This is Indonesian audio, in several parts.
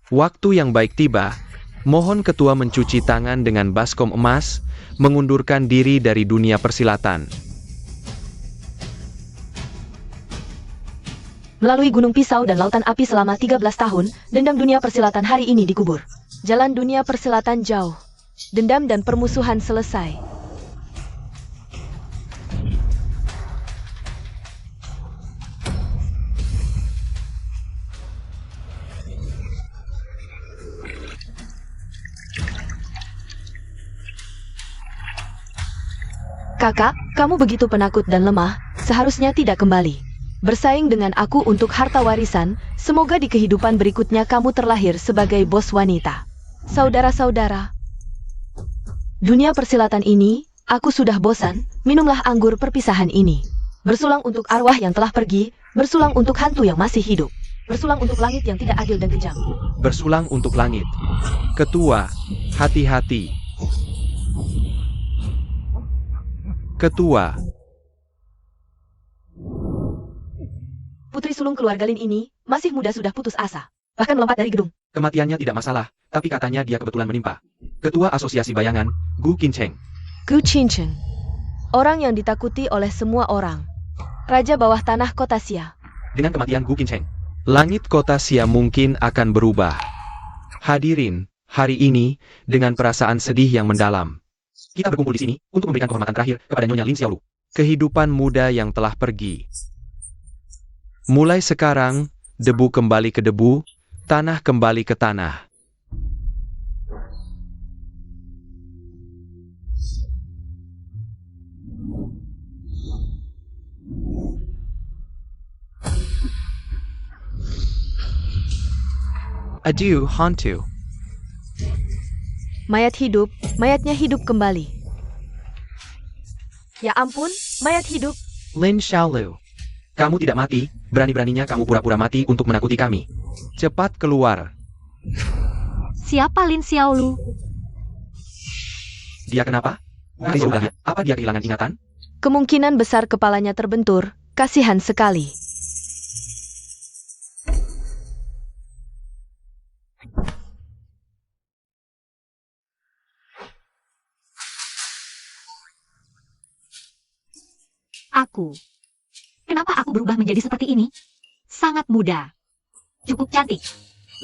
Waktu yang baik tiba. Mohon ketua mencuci tangan dengan baskom emas, mengundurkan diri dari dunia persilatan. Melalui gunung pisau dan lautan api selama 13 tahun, dendam dunia persilatan hari ini dikubur. Jalan dunia persilatan jauh. Dendam dan permusuhan selesai. Kakak, kamu begitu penakut dan lemah, seharusnya tidak kembali. Bersaing dengan aku untuk harta warisan, semoga di kehidupan berikutnya kamu terlahir sebagai bos wanita. Saudara-saudara, dunia persilatan ini, aku sudah bosan, minumlah anggur perpisahan ini. Bersulang untuk arwah yang telah pergi, bersulang untuk hantu yang masih hidup. Bersulang untuk langit yang tidak adil dan kejam. Bersulang untuk langit. Ketua, hati-hati. Ketua. Putri sulung keluarga Lin ini, masih muda sudah putus asa. Bahkan melompat dari gedung. Kematiannya tidak masalah, tapi katanya dia kebetulan menimpa. Ketua Asosiasi Bayangan, Gu Qincheng. Gu Qincheng. Orang yang ditakuti oleh semua orang. Raja bawah tanah kota Xia. Dengan kematian Gu Qincheng, langit kota Xia mungkin akan berubah. Hadirin, hari ini, dengan perasaan sedih yang mendalam, kita berkumpul di sini untuk memberikan kehormatan terakhir kepada Nyonya Lin Xiaolu. Kehidupan muda yang telah pergi. Mulai sekarang, debu kembali ke debu, tanah kembali ke tanah. Adieu, hantu. Mayat hidup, mayatnya hidup kembali. Ya ampun, mayat hidup. Lin Xiaolu, kamu tidak mati, berani-beraninya kamu pura-pura mati untuk menakuti kami. Cepat keluar. Siapa Lin Xiaolu? Dia kenapa? Bukan saudara, apa dia kehilangan ingatan? Kemungkinan besar kepalanya terbentur, kasihan sekali. Aku. Kenapa aku berubah menjadi seperti ini? Sangat muda. Cukup cantik.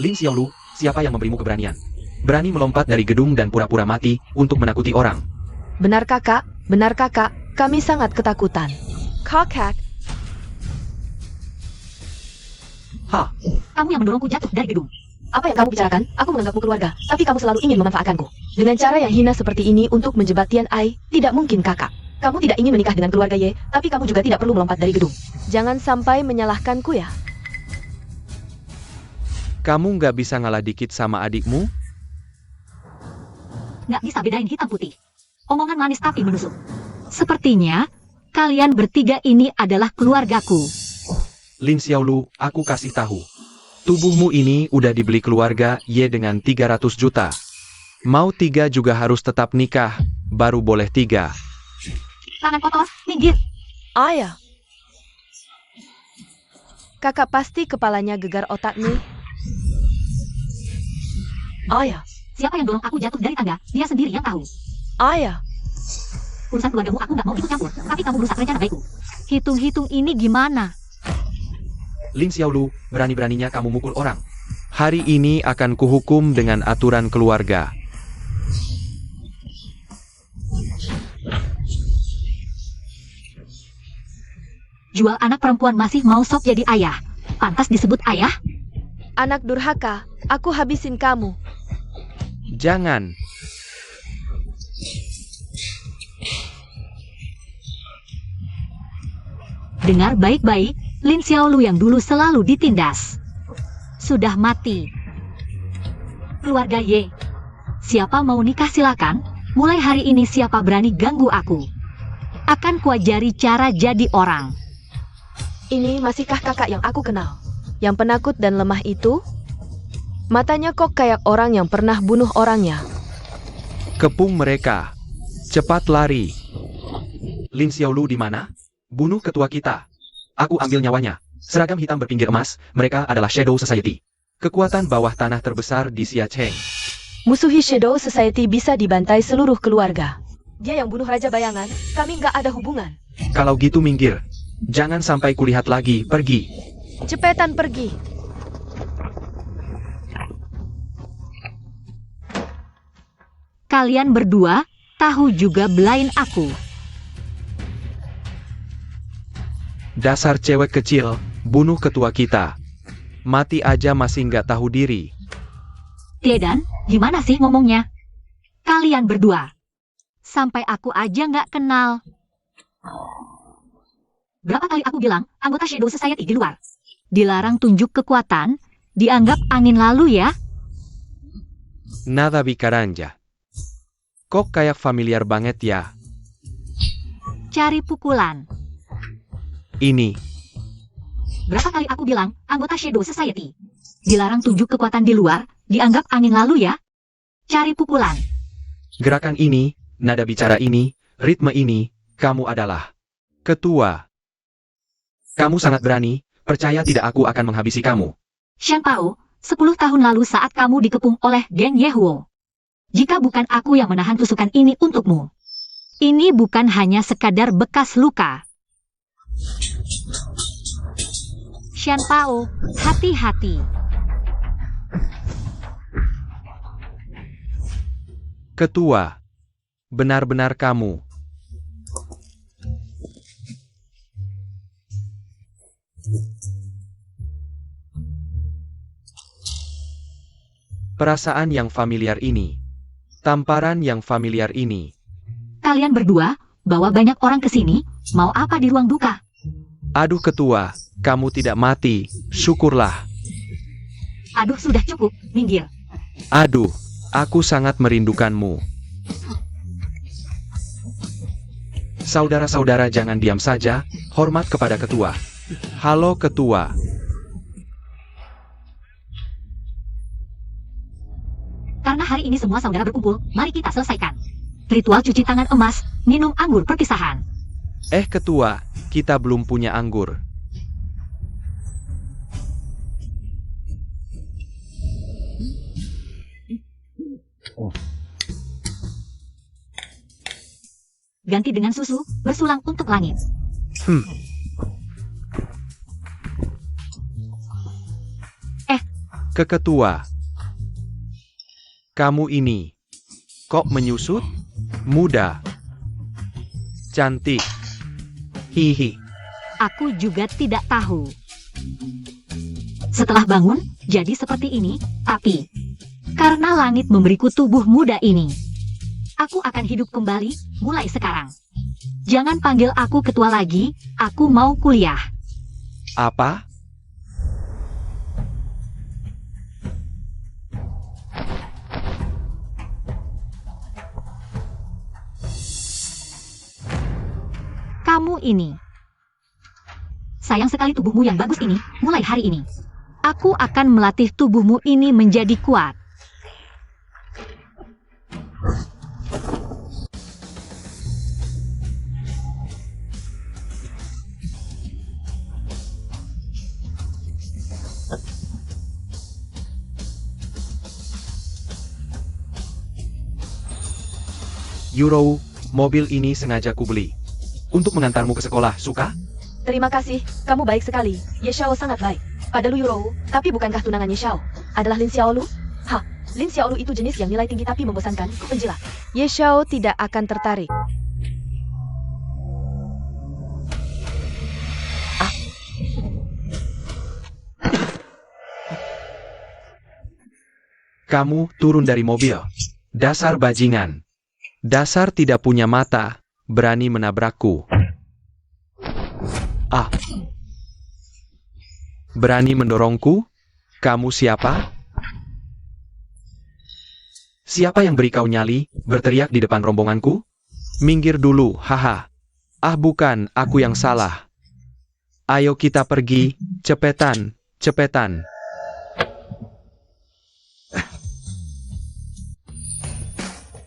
Lin Xiaolu, siapa yang memberimu keberanian? Berani melompat dari gedung dan pura-pura mati untuk menakuti orang. Benar kakak, kami sangat ketakutan. Kakak. Hah? Kamu yang mendorongku jatuh dari gedung. Apa yang kamu bicarakan? Aku menganggapmu keluarga, tapi kamu selalu ingin memanfaatkanku. Dengan cara yang hina seperti ini untuk menjebak Tian Ai, tidak mungkin kakak. Kamu tidak ingin menikah dengan keluarga Ye, tapi kamu juga tidak perlu melompat dari gedung. Jangan sampai menyalahkanku ya. Kamu nggak bisa ngalah dikit sama adikmu? Nggak bisa bedain hitam putih. Omongan manis tapi menusuk. Sepertinya, kalian bertiga ini adalah keluargaku. Lin Xiaolu, aku kasih tahu. Tubuhmu ini udah dibeli keluarga Ye dengan 300 juta. Mau 3 juga harus tetap nikah, baru boleh 3. Tangan kotor, minggir. Ayah. Kakak pasti kepalanya gegar otak nih. Ayah. Siapa yang dorong aku jatuh dari tangga? Dia sendiri yang tahu. Ayah. Urusan keluargamu aku nggak mau ikut campur, tapi kamu merusak rencana baikku. Hitung-hitung ini gimana? Lin Xiaolu, berani-beraninya kamu mukul orang. Hari ini akan kuhukum dengan aturan keluarga. Jual anak perempuan masih mau sok jadi ayah. Pantas disebut ayah? Anak durhaka, aku habisin kamu. Jangan. Dengar baik-baik, Lin Xiaolu yang dulu selalu ditindas. Sudah mati. Keluarga Ye. Siapa mau nikah silakan, mulai hari ini siapa berani ganggu aku. Akan kuajari cara jadi orang. Ini masihkah kakak yang aku kenal? Yang penakut dan lemah itu? Matanya kok kayak orang yang pernah bunuh orangnya. Kepung mereka. Cepat lari. Lin Xiaolu di mana? Bunuh ketua kita. Aku ambil nyawanya. Seragam hitam berpinggir emas, mereka adalah Shadow Society. Kekuatan bawah tanah terbesar di Siacheng. Musuhi Shadow Society bisa dibantai seluruh keluarga. Dia yang bunuh Raja Bayangan, kami nggak ada hubungan. Kalau gitu minggir. Jangan sampai kulihat lagi, pergi. Cepetan pergi. Kalian berdua tahu juga belain aku. Dasar cewek kecil, bunuh ketua kita. Mati aja masih nggak tahu diri. Tiedan, gimana sih ngomongnya? Kalian berdua. Sampai aku aja nggak kenal. Berapa kali aku bilang, anggota Shadow Society di luar. Dilarang tunjuk kekuatan, dianggap angin lalu ya. Nada bicaranja. Kok kayak familiar banget ya? Cari pukulan. Ini. Berapa kali aku bilang, anggota Shadow Society. Dilarang tunjuk kekuatan di luar, dianggap angin lalu ya. Cari pukulan. Gerakan ini, nada bicara ini, ritme ini, kamu adalah ketua. Kamu sangat berani, percaya tidak aku akan menghabisi kamu. Shen Pao, 10 tahun lalu saat kamu dikepung oleh Geng Yehuo. Jika bukan aku yang menahan tusukan ini untukmu. Ini bukan hanya sekadar bekas luka. Shen Pao, hati-hati. Ketua. Benar-benar kamu. Perasaan yang familiar ini. Tamparan yang familiar ini. Kalian berdua, bawa banyak orang ke sini, mau apa di ruang duka? Aduh ketua, kamu tidak mati, syukurlah. Aduh sudah cukup, minggir. Aduh, aku sangat merindukanmu. Saudara-saudara jangan diam saja, hormat kepada ketua. Halo ketua. Karena hari ini semua saudara berkumpul, mari kita selesaikan. Ritual cuci tangan emas, minum anggur perpisahan. Ketua, kita belum punya anggur. Ganti dengan susu, bersulang untuk langit. Ke ketua. Kamu ini, kok menyusut? Muda. Cantik. Hihi. Aku juga tidak tahu. Setelah bangun, jadi seperti ini, tapi karena langit memberiku tubuh muda ini, aku akan hidup kembali mulai sekarang. Jangan panggil aku ketua lagi, aku mau kuliah. Apa? Kamu ini. Sayang sekali tubuhmu yang bagus ini, mulai hari ini. Aku akan melatih tubuhmu ini menjadi kuat. Euro, mobil ini sengaja kubeli. Untuk mengantarmu ke sekolah, suka? Terima kasih, kamu baik sekali. Ye Xiao sangat baik. Pada Lu Yurou, tapi bukankah tunangan Ye Xiao adalah Lin Xiaolu? Lin Xiaolu itu jenis yang nilai tinggi tapi membosankan, penjilat. Ye Xiao tidak akan tertarik. Kamu turun dari mobil. Dasar bajingan. Dasar tidak punya mata. Berani menabrakku. Berani mendorongku? Kamu siapa? Siapa yang beri kau nyali, berteriak di depan rombonganku? Minggir dulu, haha. Bukan, aku yang salah. Ayo kita pergi, cepetan, cepetan.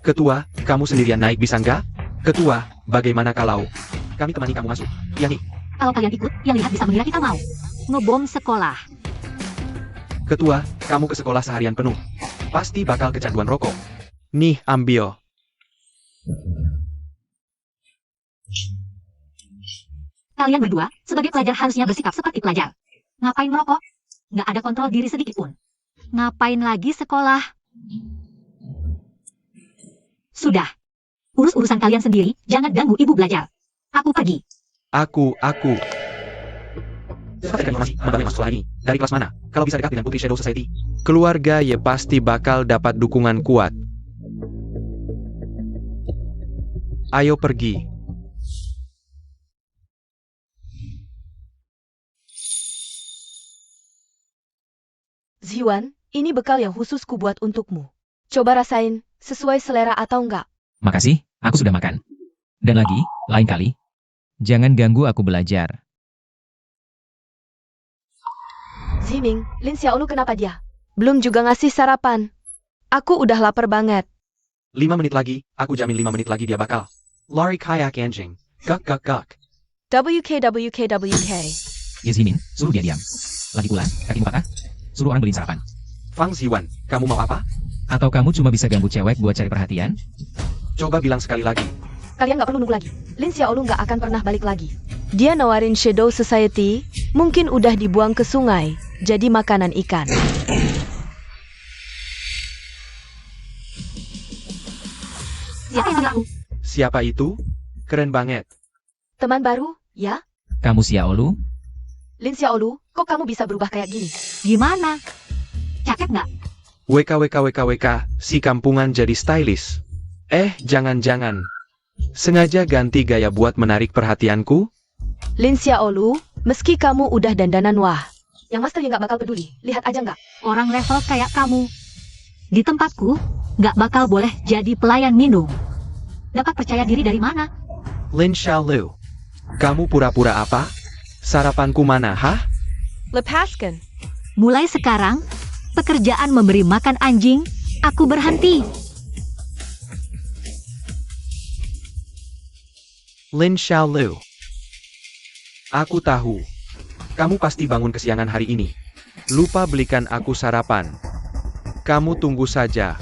Ketua, kamu sendirian naik bisa nggak? Ketua, bagaimana kalau kami temani kamu masuk? Yani. Kalau kalian ikut, yang lihat bisa mengira kita mau ngebom sekolah. Ketua, kamu ke sekolah seharian penuh. Pasti bakal kecanduan rokok. Nih, ambil. Kalian berdua, sebagai pelajar harusnya bersikap seperti pelajar. Ngapain merokok? Nggak ada kontrol diri sedikit pun. Ngapain lagi sekolah? Sudah. Urus urusan kalian sendiri, jangan ganggu ibu belajar. Aku pergi. Aku. Dapatkan informasi mengenai masuk sekolah ini. Dari kelas mana? Kalau bisa dekat dengan Putri Shadow Society. Keluarga Ye pasti bakal dapat dukungan kuat. Ayo pergi. Ziwan, ini bekal yang khusus kubuat untukmu. Coba rasain, sesuai selera atau enggak. Makasih, aku sudah makan. Dan lagi, lain kali, jangan ganggu aku belajar. Ziming, Lin Xiaolu kenapa dia? Belum juga ngasih sarapan. Aku udah lapar banget. 5 menit lagi, aku jamin 5 menit lagi dia bakal. Lari kayak anjing. Gak. WK. Yazmin, suruh dia diam. Lagi pula, kakimu patah? Suruh orang beliin sarapan. Fang Ziwan, kamu mau apa? Atau kamu cuma bisa ganggu cewek buat cari perhatian? Coba bilang sekali lagi. Kalian nggak perlu nunggu lagi. Lin Xiaolu nggak akan pernah balik lagi. Dia nawarin Shadow Society, mungkin udah dibuang ke sungai, jadi makanan ikan. Siapa yang aku? Siapa itu? Keren banget. Teman baru, ya? Kamu Xiaolu? Lin Xiaolu, kok kamu bisa berubah kayak gini? Gimana? Cakep nggak? WK, si kampungan jadi stylish. Jangan-jangan. Sengaja ganti gaya buat menarik perhatianku? Lin Xiaolu, meski kamu udah dandanan wah. Yang master yang nggak bakal peduli, lihat aja nggak? Orang level kayak kamu. Di tempatku, nggak bakal boleh jadi pelayan minum. Dapat percaya diri dari mana? Lin Xiaolu. Kamu pura-pura apa? Sarapanku mana, hah? Lepaskan. Mulai sekarang, pekerjaan memberi makan anjing, aku berhenti. Lin Xiaolu. Aku tahu. Kamu pasti bangun kesiangan hari ini. Lupa belikan aku sarapan. Kamu tunggu saja.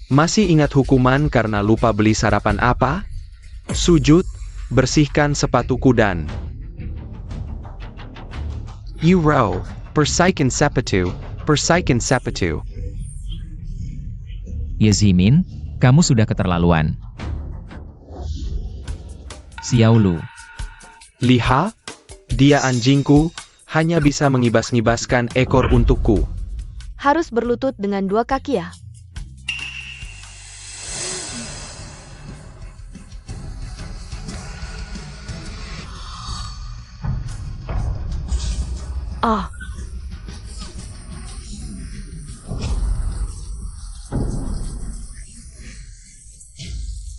Masih ingat hukuman karena lupa beli sarapan apa? Sujud, bersihkan sepatuku dan Euro, persaikin sepatu. Yazmin, kamu sudah keterlaluan. Xiaolu, Lihat, dia anjingku, hanya bisa mengibas-ngibaskan ekor untukku. Harus berlutut dengan 2 kaki ya? Ah.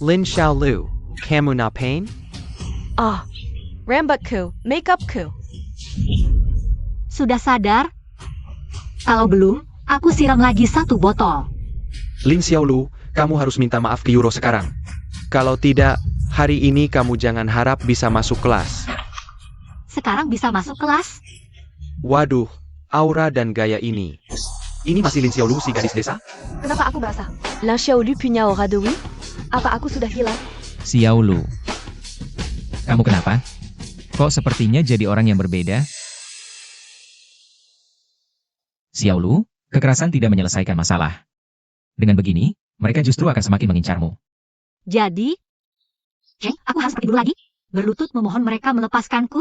Lin Xiaolu, kamu na pain? Ah. Rambutku, makeupku. Sudah sadar? Kalau belum, aku siram lagi 1 botol. Lin Xiaolu, kamu harus minta maaf ke Euro sekarang. Kalau tidak, hari ini kamu jangan harap bisa masuk kelas. Sekarang bisa masuk kelas? Waduh, aura dan gaya ini. Ini masih Lin Xiaolu si gadis desa? Kenapa aku merasa Lin Xiaolu punya aura de oui? Apa aku sudah hilang? Xiaolu. Kamu kenapa? Kok sepertinya jadi orang yang berbeda? Xiaolu, kekerasan tidak menyelesaikan masalah. Dengan begini, mereka justru akan semakin mengincarmu. Jadi, aku harus pergi dulu lagi? Berlutut memohon mereka melepaskanku?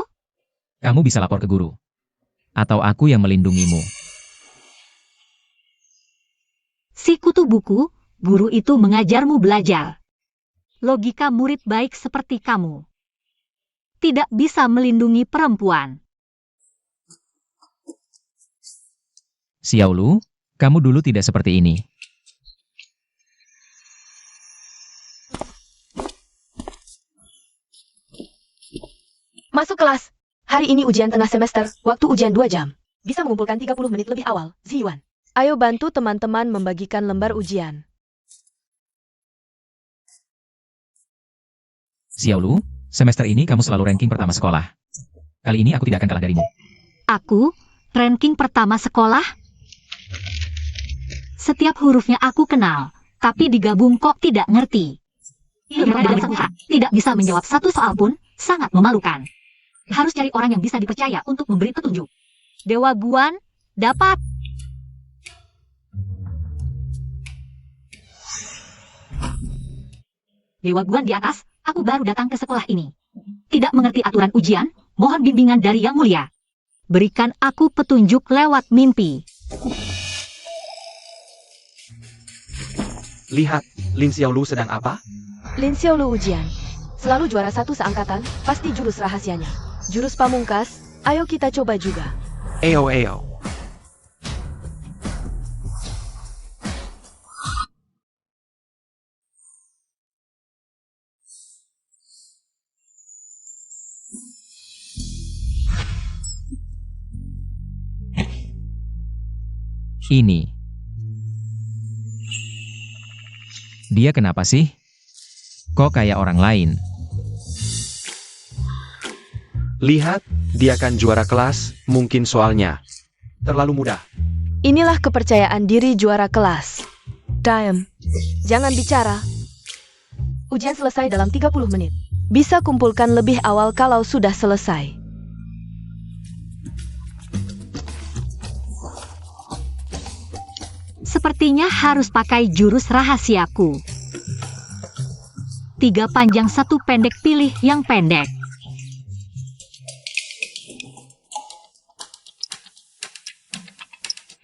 Kamu bisa lapor ke guru. Atau aku yang melindungimu. Si kutu buku, guru itu mengajarmu belajar. Logika murid baik seperti kamu tidak bisa melindungi perempuan. Xiaolu, kamu dulu tidak seperti ini. Masuk kelas. Hari ini ujian tengah semester, waktu ujian 2 jam. Bisa mengumpulkan 30 menit lebih awal, Ziwan. Ayo bantu teman-teman membagikan lembar ujian. Xiaolu, semester ini kamu selalu ranking pertama sekolah. Kali ini aku tidak akan kalah darimu. Aku, ranking pertama sekolah. Setiap hurufnya aku kenal, tapi digabung kok tidak ngerti. Tidak bisa menjawab satu soal pun, sangat memalukan. Harus cari orang yang bisa dipercaya untuk memberi petunjuk. Dewa Guan, dapat. Dewa Guan di atas, aku baru datang ke sekolah ini. Tidak mengerti aturan ujian, mohon bimbingan dari Yang Mulia. Berikan aku petunjuk lewat mimpi. Lihat, Lin Xiaolu sedang apa? Lin Xiaolu ujian. Selalu juara 1 seangkatan, pasti jurus rahasianya. Jurus pamungkas, ayo kita coba juga. Eo. Ini. Dia kenapa sih? Kok kayak orang lain? Lihat, dia kan juara kelas, mungkin soalnya terlalu mudah. Inilah kepercayaan diri juara kelas. Diam. Jangan bicara. Ujian selesai dalam 30 menit. Bisa kumpulkan lebih awal kalau sudah selesai. Sepertinya harus pakai jurus rahasiaku. 3 panjang 1 pendek, pilih yang pendek.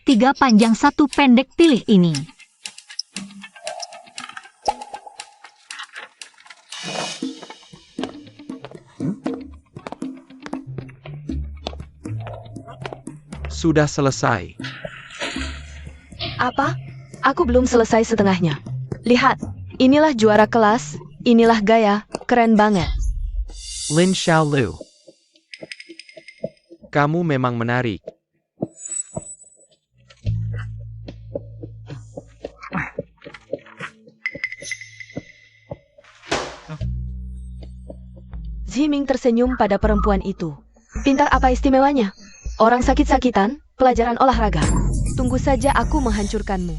Tiga panjang 1 pendek, pilih ini. Sudah selesai. Apa? Aku belum selesai setengahnya. Lihat, inilah juara kelas, inilah gaya, keren banget. Lin Xiaolu. Kamu memang menarik. Zhiming tersenyum pada perempuan itu. Pintar apa istimewanya? Orang sakit-sakitan, pelajaran olahraga. Tunggu saja aku menghancurkanmu.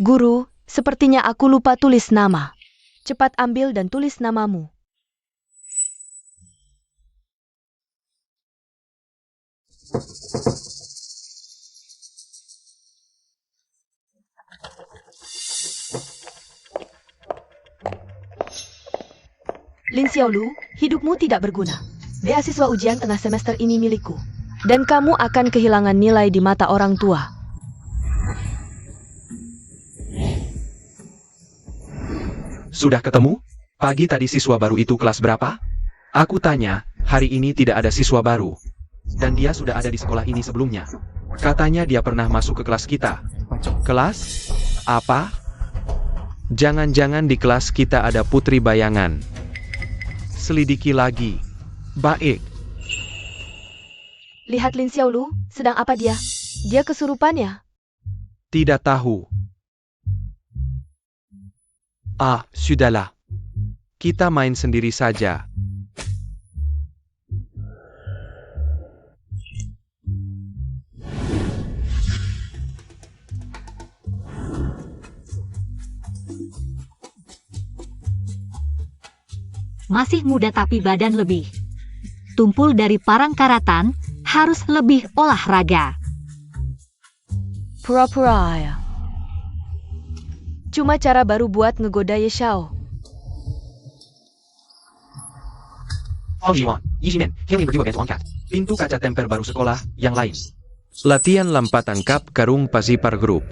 Guru, sepertinya aku lupa tulis nama. Cepat ambil dan tulis namamu. Lin Xiaolu, hidupmu tidak berguna. Beasiswa ujian tengah semester ini milikku. Dan kamu akan kehilangan nilai di mata orang tua. Sudah ketemu? Pagi tadi siswa baru itu kelas berapa? Aku tanya, hari ini tidak ada siswa baru. Dan dia sudah ada di sekolah ini sebelumnya. Katanya dia pernah masuk ke kelas kita. Kelas? Apa? Jangan-jangan di kelas kita ada putri bayangan. Selidiki lagi. Baik. Lihat Lin Xiaolu, sedang apa dia? Dia kesurupan ya? Tidak tahu. Ah, sudahlah. Kita main sendiri saja. Masih muda tapi badan lebih. Tumpul dari parang karatan, harus lebih olahraga. Pura-pura ya. Cuma cara baru buat ngegoda Ye Xiao. Pintu kaca temper baru sekolah, yang lain. Latihan lompatan kap karung pasipar grup.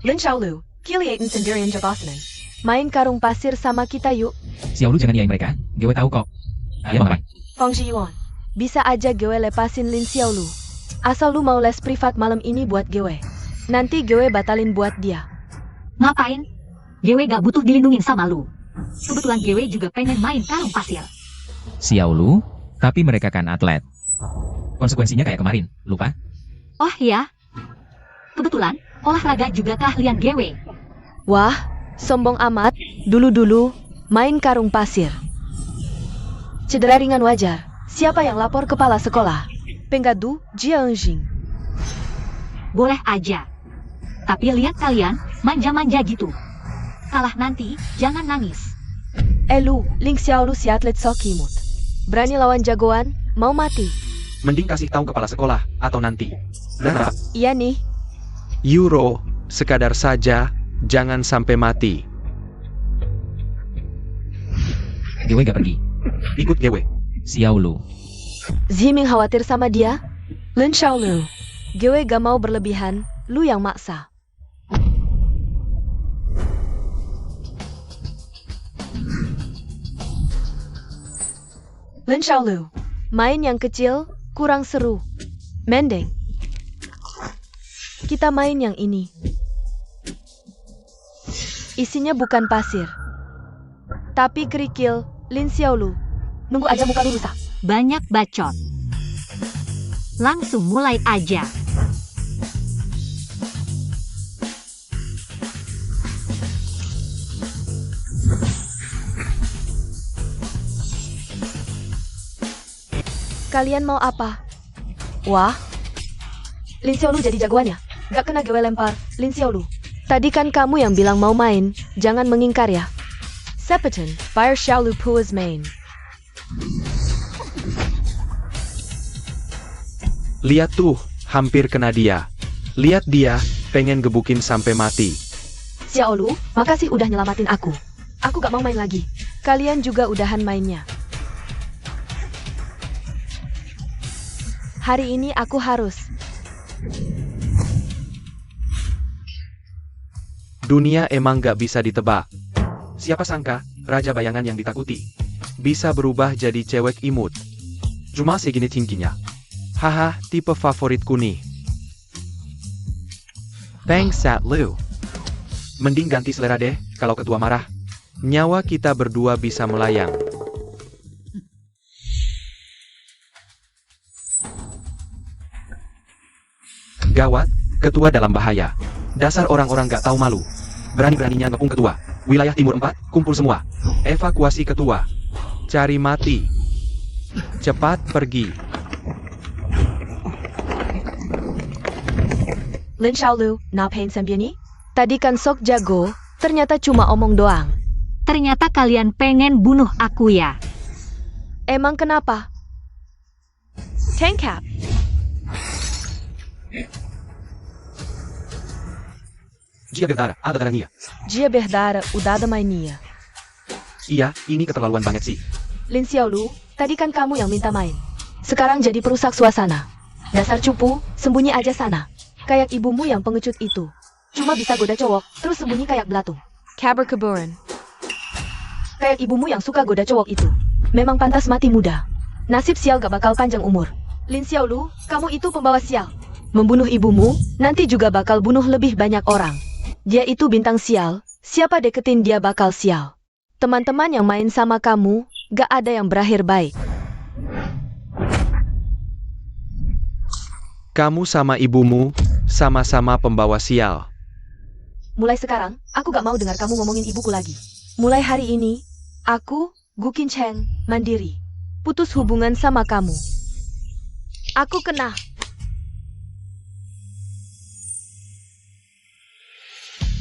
Lin Xiaolu, Kiliatin sendirian Jabasana. Main karung pasir sama kita yuk. Xiaolu jangan iain mereka, gue tahu kok. Ayo bang. Feng Zhiyuan. Bisa aja gue lepasin Lin Xiaolu. Asal lu mau les privat malam ini buat gue. Nanti gue batalin buat dia. Ngapain? Gue gak butuh dilindungin sama lu. Kebetulan gue juga pengen main karung pasir. Xiaolu, Tapi mereka kan atlet. Konsekuensinya kayak kemarin, lupa? Oh ya, kebetulan olahraga juga keahlian GW. Wah, sombong amat. Dulu-dulu main karung pasir. Cedera ringan wajar. Siapa yang lapor kepala sekolah? Penggadu Jianjing. Boleh aja. Tapi lihat kalian, manja-manja gitu. Kalah nanti, jangan nangis. Lu, Ling Xiaolu si atlet Sokimut. Berani lawan jagoan, mau mati. Mending kasih tahu kepala sekolah, atau nanti. Dan Iya nih. Euro, sekadar saja, jangan sampai mati. GW gak pergi. Ikut GW. Xiao Lu. Ziming khawatir sama dia. Lin Xiaolu. Gue gak mau berlebihan, lu yang maksa. Lin Xiaolu. Main yang kecil, kurang seru. Mending kita main yang ini. Isinya bukan pasir, tapi kerikil. Lin Xiaolu. Nunggu aja muka lu rusak. Banyak bacot. Langsung mulai aja. Kalian mau apa? Wah, Lin Xiaolu jadi jagoannya. Gak kena gue lempar, Lin Xiaolu. Tadi kan kamu yang bilang mau main, jangan mengingkar ya. Sepeton, Fire Xiaolu Pua's main. Lihat tuh, hampir kena dia. Lihat dia, pengen gebukin sampai mati. Xiaolu, makasih udah nyelamatin aku. Aku gak mau main lagi. Kalian juga udahan mainnya. Hari ini aku harus. Dunia emang gak bisa ditebak. Siapa sangka, raja bayangan yang ditakuti bisa berubah jadi cewek imut. Cuma segini tingginya. Haha, tipe favoritku nih. Thanks, Sat Lu. Mending ganti selera deh, kalau ketua marah. Nyawa kita berdua bisa melayang. Gawat, ketua dalam bahaya. Dasar orang-orang gak tahu malu. Berani-beraninya ngepung ketua. Wilayah Timur 4, kumpul semua. Evakuasi ketua. Cari mati. Cepat pergi. Lin Xiaolu, ngapain sambil ini? Tadi kan sok jago, ternyata cuma omong doang. Ternyata kalian pengen bunuh aku ya. Emang kenapa? Tank cap. Jia Berdara, ada darahnya. Dia berdara, udah ada mainnya. Iya, ini keterlaluan banget sih. Lin Xiaolu, tadi kan kamu yang minta main. Sekarang jadi perusak suasana. Dasar cupu, sembunyi aja sana. Kayak ibumu yang pengecut itu. Cuma bisa goda cowok, terus sembunyi kayak belatung. Kabar keburan. Kayak ibumu yang suka goda cowok itu. Memang pantas mati muda. Nasib sial gak bakal panjang umur. Lin Xiaolu, kamu itu pembawa sial. Membunuh ibumu, nanti juga bakal bunuh lebih banyak orang. Dia itu bintang sial, siapa deketin dia bakal sial. Teman-teman yang main sama kamu, gak ada yang berakhir baik. Kamu sama ibumu, sama-sama pembawa sial. Mulai sekarang, aku gak mau dengar kamu ngomongin ibuku lagi. Mulai hari ini, aku, Gu Qincheng, mandiri. Putus hubungan sama kamu. Aku kena.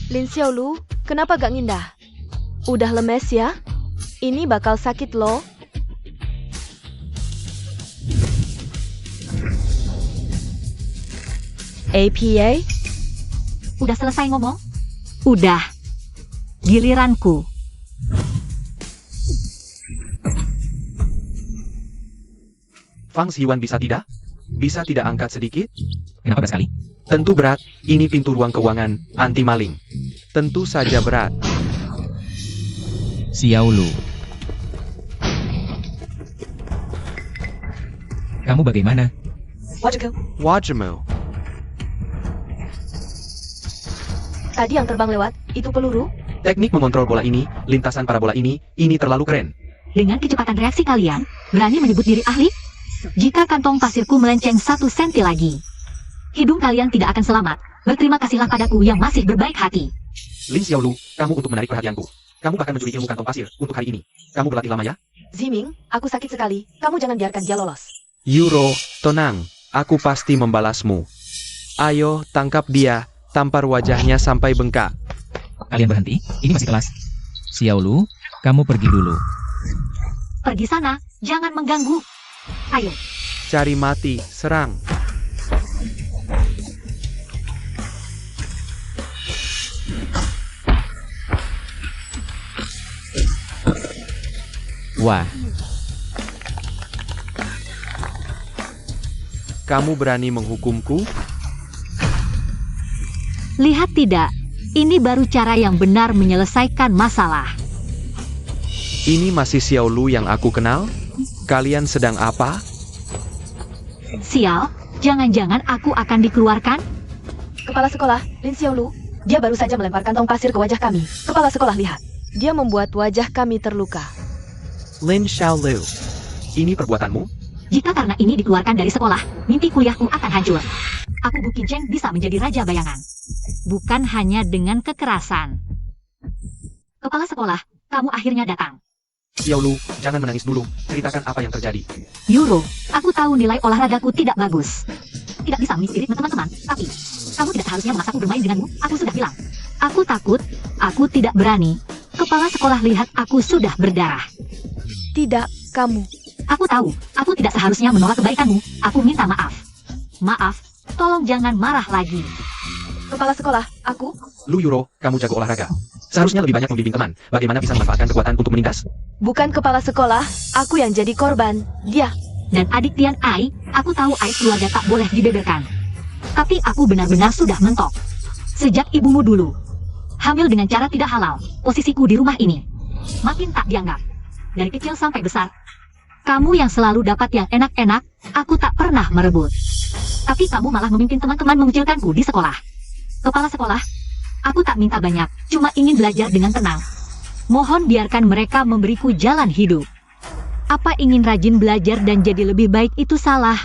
Lin Xiaolu, kenapa gak ngindah? Udah lemes ya? Ini bakal sakit loh. APA? Udah selesai ngomong? Udah. Giliranku. Fang Xiwan bisa tidak? Bisa tidak angkat sedikit? Kenapa berat sekali? Tentu berat, ini pintu ruang keuangan, anti maling. Tentu saja berat. Xiao Lu. Kamu bagaimana? Wajemu. Tadi yang terbang lewat, itu peluru? Teknik mengontrol bola ini, lintasan parabola ini terlalu keren. Dengan kecepatan reaksi kalian, Berani menyebut diri ahli? Jika kantong pasirku melenceng 1 senti lagi, hidung kalian tidak akan selamat. Berterima kasihlah padaku yang masih berbaik hati. Lin Xiaolu, kamu untuk menarik perhatianku. Kamu bahkan mencuri ilmu kantong pasir untuk hari ini. Kamu berlatih lama ya? Ziming, aku sakit sekali. Kamu jangan biarkan dia lolos. Yuro, tenang. Aku pasti membalasmu. Ayo, tangkap dia. Tampar wajahnya sampai bengkak. Kalian berhenti, ini masih kelas. Xiaolu, kamu pergi dulu. Pergi sana, jangan mengganggu. Ayo. Cari mati, serang. Wah. Kamu berani menghukumku? Lihat tidak, ini baru cara yang benar menyelesaikan masalah. Ini masih Xiaolu yang aku kenal? Kalian sedang apa? Sial, jangan-jangan aku akan dikeluarkan? Kepala sekolah, Lin Xiaolu. Dia baru saja melempar kantong pasir ke wajah kami. Kepala sekolah, lihat. Dia membuat wajah kami terluka. Lin Xiaolu, ini perbuatanmu? Jika karena ini dikeluarkan dari sekolah, mimpi kuliahku akan hancur. Aku Bu Qin Cheng bisa menjadi raja bayangan. Bukan hanya dengan kekerasan. Kepala sekolah, kamu akhirnya datang. Xiaolu, jangan menangis dulu. Ceritakan apa yang terjadi. Yuro, aku tahu nilai olahragaku tidak bagus. Tidak bisa mengikuti ritme teman-teman, tapi kamu tidak seharusnya memaksaku bermain denganmu. Aku sudah bilang. Aku takut, aku tidak berani. Kepala sekolah lihat aku sudah berdarah. Tidak, kamu. Aku tahu, aku tidak seharusnya menolak kebaikanmu. Aku minta maaf. Maaf, tolong jangan marah lagi. Kepala sekolah, aku. Lu Yuro, kamu jago olahraga. Seharusnya lebih banyak membimbing teman. Bagaimana bisa memanfaatkan kekuatan untuk menindas? Bukan kepala sekolah, aku yang jadi korban. Dia. Dan adik Tian Ai, aku tahu aib keluarga tak boleh dibeberkan. Tapi aku benar-benar sudah mentok. Sejak ibumu dulu hamil dengan cara tidak halal, posisiku di rumah ini makin tak dianggap. Dari kecil sampai besar, kamu yang selalu dapat yang enak-enak, aku tak pernah merebut. Tapi kamu malah memimpin teman-teman mengucilkanku di sekolah. Kepala sekolah, aku tak minta banyak, cuma ingin belajar dengan tenang. Mohon biarkan mereka memberiku jalan hidup. Apa ingin rajin belajar dan jadi lebih baik itu salah?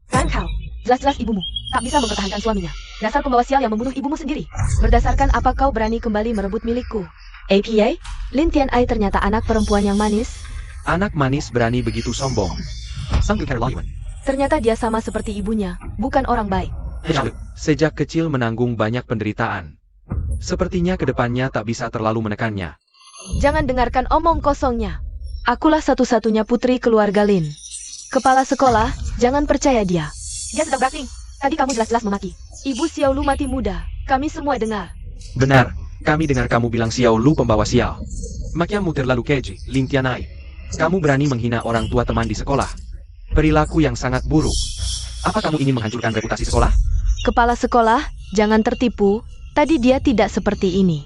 Kan kau, jelas-jelas ibumu tak bisa mempertahankan suaminya. Dasar pembawa sial yang membunuh ibumu sendiri. Berdasarkan apa kau berani kembali merebut milikku? APA, Lin Tian Ai ternyata anak perempuan yang manis. Anak manis berani begitu sombong. Sang keterlaluan. Ternyata dia sama seperti ibunya, bukan orang baik. Sejak kecil menanggung banyak penderitaan. Sepertinya kedepannya tak bisa terlalu menekannya. Jangan dengarkan omong kosongnya. Akulah satu-satunya putri keluarga Lin. Kepala sekolah, jangan percaya dia. Dia sedang beraking. Tadi kamu jelas-jelas memaki. Ibu Xiaolu mati muda. Kami semua dengar. Benar, kami dengar kamu bilang Xiaolu pembawa sial. Makiamu terlalu keji, Lin Tian Ai. Kamu berani menghina orang tua teman di sekolah. Perilaku yang sangat buruk. Apa kamu ingin menghancurkan reputasi sekolah? Kepala sekolah, jangan tertipu. Tadi dia tidak seperti ini.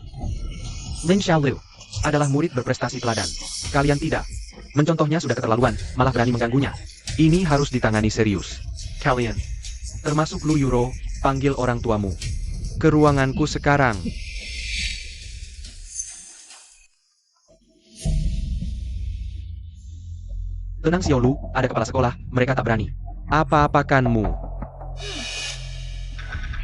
Lin Xiaolu adalah murid berprestasi teladan. Kalian tidak. Mencontohnya sudah keterlaluan, malah berani mengganggunya. Ini harus ditangani serius. Kalian, termasuk Lu Yuro, panggil orang tuamu ke ruanganku sekarang. Tenang Xiaolu, ada kepala sekolah, mereka tak berani. Apa-apakanmu?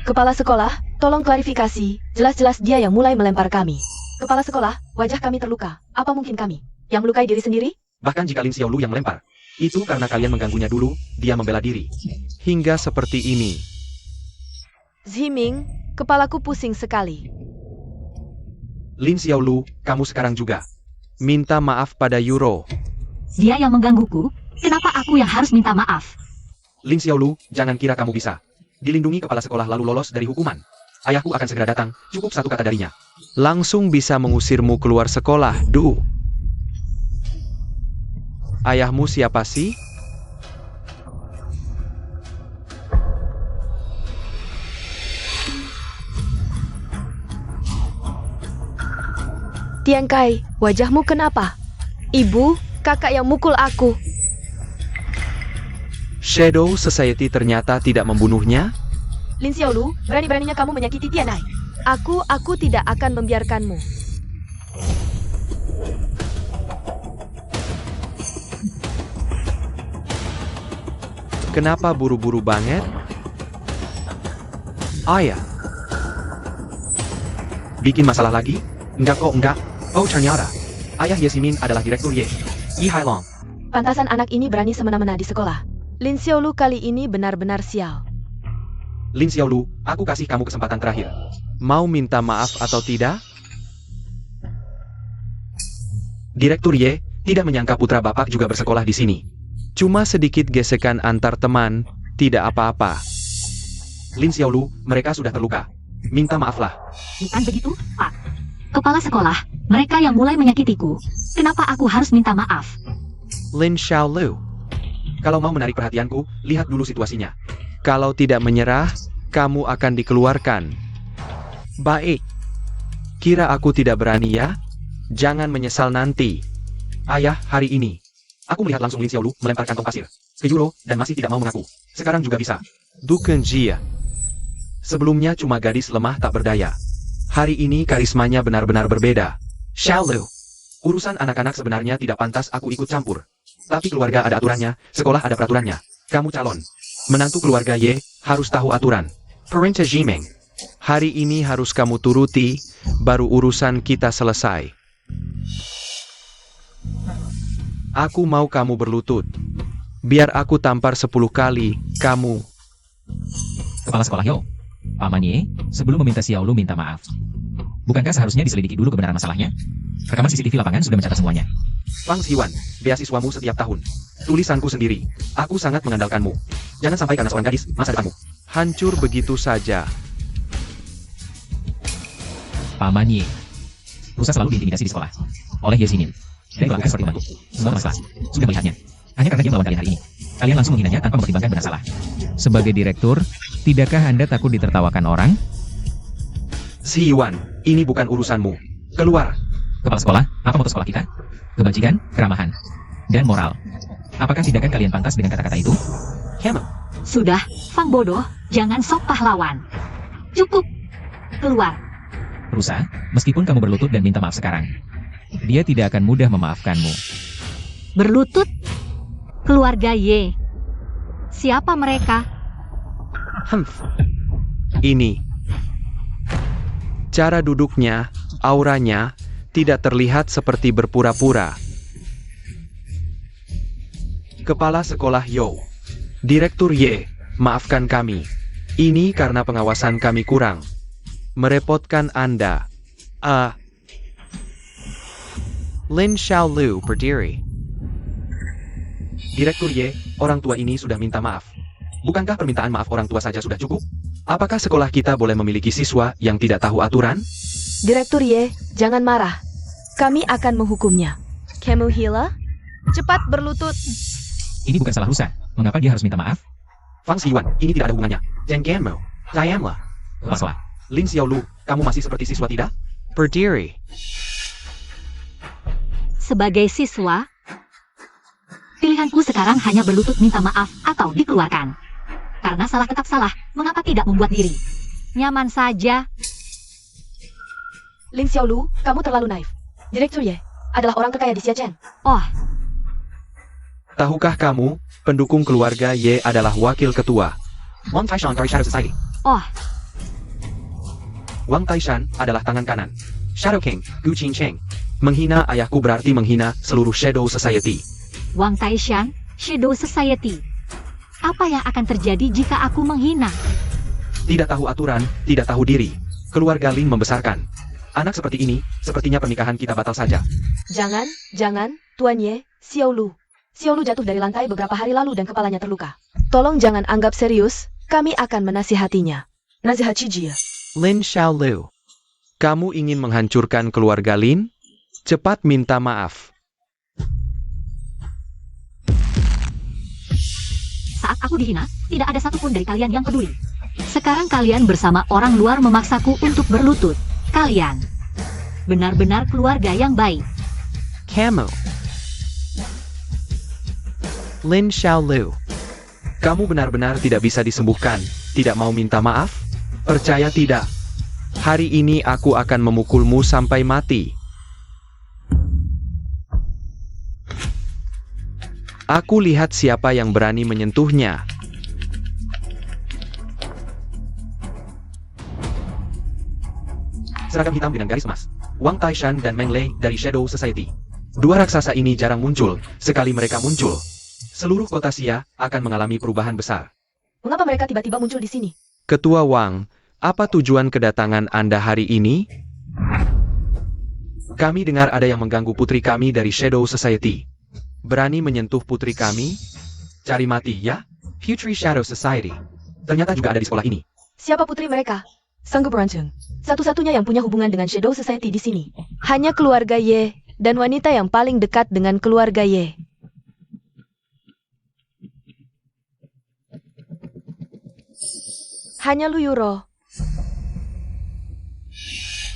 Kepala sekolah, tolong klarifikasi. Jelas-jelas dia yang mulai melempar kami. Kepala sekolah, wajah kami terluka. Apa mungkin kami yang melukai diri sendiri? Bahkan jika Lin Xiaolu yang melempar, itu karena kalian mengganggunya dulu, dia membela diri. Hingga seperti ini. Ziming, kepalaku pusing sekali. Lin Xiaolu, kamu sekarang juga. Minta maaf pada Yuro. Dia yang menggangguku, kenapa aku yang harus minta maaf? Lin Xiaolu, jangan kira kamu bisa dilindungi kepala sekolah lalu lolos dari hukuman. Ayahku akan segera datang, cukup satu kata darinya. Langsung bisa mengusirmu keluar sekolah, Du. Ayahmu siapa sih? Tian Kai, wajahmu kenapa? Ibu, kakak yang mukul aku. Shadow Society ternyata tidak membunuhnya? Lin Xiaolu, berani-beraninya kamu menyakiti Tian Ai. Aku tidak akan membiarkanmu. Kenapa buru-buru banget? Ayah. Bikin masalah lagi? Enggak kok, enggak. Oh, ternyata. Ayah Yesimin adalah Direktur Ye. Yi Hailong. Pantasan anak ini berani semena-mena di sekolah. Lin Xiaolu kali ini benar-benar sial. Lin Xiaolu, aku kasih kamu kesempatan terakhir. Mau minta maaf atau tidak? Direktur Ye tidak menyangka putra bapak juga bersekolah di sini. Cuma sedikit gesekan antar teman, tidak apa-apa. Lin Xiaolu, mereka sudah terluka. Minta maaflah. Bukan begitu, Pak. Kepala sekolah, mereka yang mulai menyakitiku. Kenapa aku harus minta maaf? Lin Xiaolu. Kalau mau menarik perhatianku, lihat dulu situasinya. Kalau tidak menyerah, kamu akan dikeluarkan. Baik. Kira aku tidak berani ya? Jangan menyesal nanti. Ayah, hari ini. Aku melihat langsung Lin Xiaolu melempar kantong pasir ke Euro dan masih tidak mau mengaku. Sekarang juga bisa. Duken Jia. Sebelumnya cuma gadis lemah tak berdaya. Hari ini karismanya benar-benar berbeda. Xiaolu. Urusan anak-anak sebenarnya tidak pantas aku ikut campur. Tapi keluarga ada aturannya, sekolah ada peraturannya. Kamu calon menantu keluarga Ye, harus tahu aturan. Perintah Jimeng. Hari ini harus kamu turuti, baru urusan kita selesai. Aku mau kamu berlutut. Biar aku tampar 10 kali, kamu. Kepala sekolah Yo. Paman Ye, sebelum meminta Xiaolu minta maaf. Bukankah seharusnya diselidiki dulu kebenaran masalahnya? Rekaman CCTV lapangan sudah mencatat semuanya. Fang Xiwan, beasiswamu setiap tahun. Tulisanku sendiri. Aku sangat mengandalkanmu. Jangan sampai karena seorang gadis, masa depanmu hancur begitu saja. Paman Ye. Rusa selalu diintimidasi di sekolah oleh Yesimin. Dan berlaku seperti umatku. Semua kelas sudah melihatnya. Hanya karena dia melawan kalian hari ini. Kalian langsung menghinanya tanpa mempertimbangkan benar salah. Sebagai direktur, tidakkah Anda takut ditertawakan orang? Xiwan, ini bukan urusanmu. Keluar. Kepala sekolah, apa moto sekolah kita? Kebajikan, keramahan, dan moral. Apakah tidakkan kalian pantas dengan kata-kata itu? Kamu. Sudah, Fang bodoh, jangan sok pahlawan. Cukup. Keluar. Rusa, meskipun kamu berlutut dan minta maaf sekarang, Dia tidak akan mudah memaafkanmu. Berlutut. Keluarga Ye. Siapa mereka? Ini. Cara duduknya, auranya, tidak terlihat seperti berpura-pura. Kepala sekolah Yo. Direktur Ye, maafkan kami. Ini karena pengawasan kami kurang. Merepotkan Anda. Lin Xiaolu berdiri. Direktur Ye, orang tua ini sudah minta maaf. Bukankah permintaan maaf orang tua saja sudah cukup? Apakah sekolah kita boleh memiliki siswa yang tidak tahu aturan? Direktur Ye, jangan marah. Kami akan menghukumnya. Kamu Hila? Cepat berlutut. ini bukan salah Rusa. Mengapa dia harus minta maaf? Fang Xiwan, ini tidak ada hubungannya. Jenggenmo, Diamla. Kepala sekolah. Lin Xiaolu, kamu masih seperti siswa tidak? Berdiri. Sebagai siswa, pilihanku sekarang hanya berlutut minta maaf atau dikeluarkan. Karena salah tetap salah, mengapa tidak membuat diri nyaman saja? Lin Xiaolu, kamu terlalu naif. Direktur Ye adalah orang terkaya di Xiachen. Oh, Tahukah kamu, pendukung keluarga Ye adalah wakil ketua Wang Taishan dari Shadow Society. oh, Wang Taishan adalah tangan kanan Shadow King, Gu Qingcheng. Menghina ayahku berarti menghina seluruh Shadow Society. Wang Taishan, Shadow Society. Apa yang akan terjadi jika aku menghina? Tidak tahu aturan, tidak tahu diri. Keluarga Lin membesarkan anak seperti ini, sepertinya pernikahan kita batal saja. Jangan, Tuan Ye, Xiaolu. Xiaolu jatuh dari lantai beberapa hari lalu dan kepalanya terluka. Tolong jangan anggap serius, kami akan menasihatinya. Nasihat Cijie. Lin Xiaolu, kamu ingin menghancurkan keluarga Lin? Cepat minta maaf. Saat aku dihina, tidak ada satupun dari kalian yang peduli. Sekarang kalian bersama orang luar memaksaku untuk berlutut. Kalian benar-benar keluarga yang baik. Kamu. Lin Xiaolu, kamu benar-benar tidak bisa disembuhkan, tidak mau minta maaf? Percaya tidak? Hari ini aku akan memukulmu sampai mati. Aku lihat siapa yang berani menyentuhnya. seragam hitam dengan garis emas. Wang Taishan dan Meng Lei dari Shadow Society. Dua raksasa ini jarang muncul, sekali mereka muncul, seluruh kota Xia akan mengalami perubahan besar. Mengapa mereka tiba-tiba muncul di sini? Ketua Wang, apa tujuan kedatangan Anda hari ini? Kami dengar ada yang mengganggu putri kami dari Shadow Society. Berani menyentuh putri kami? Cari mati, ya? Putri Shadow Society. Ternyata juga ada di sekolah ini. Siapa putri mereka? Sanggup Rancung. Satu-satunya yang punya hubungan dengan Shadow Society di sini. Hanya keluarga Ye, dan wanita yang paling dekat dengan keluarga Ye. Hanya Lu Yuro.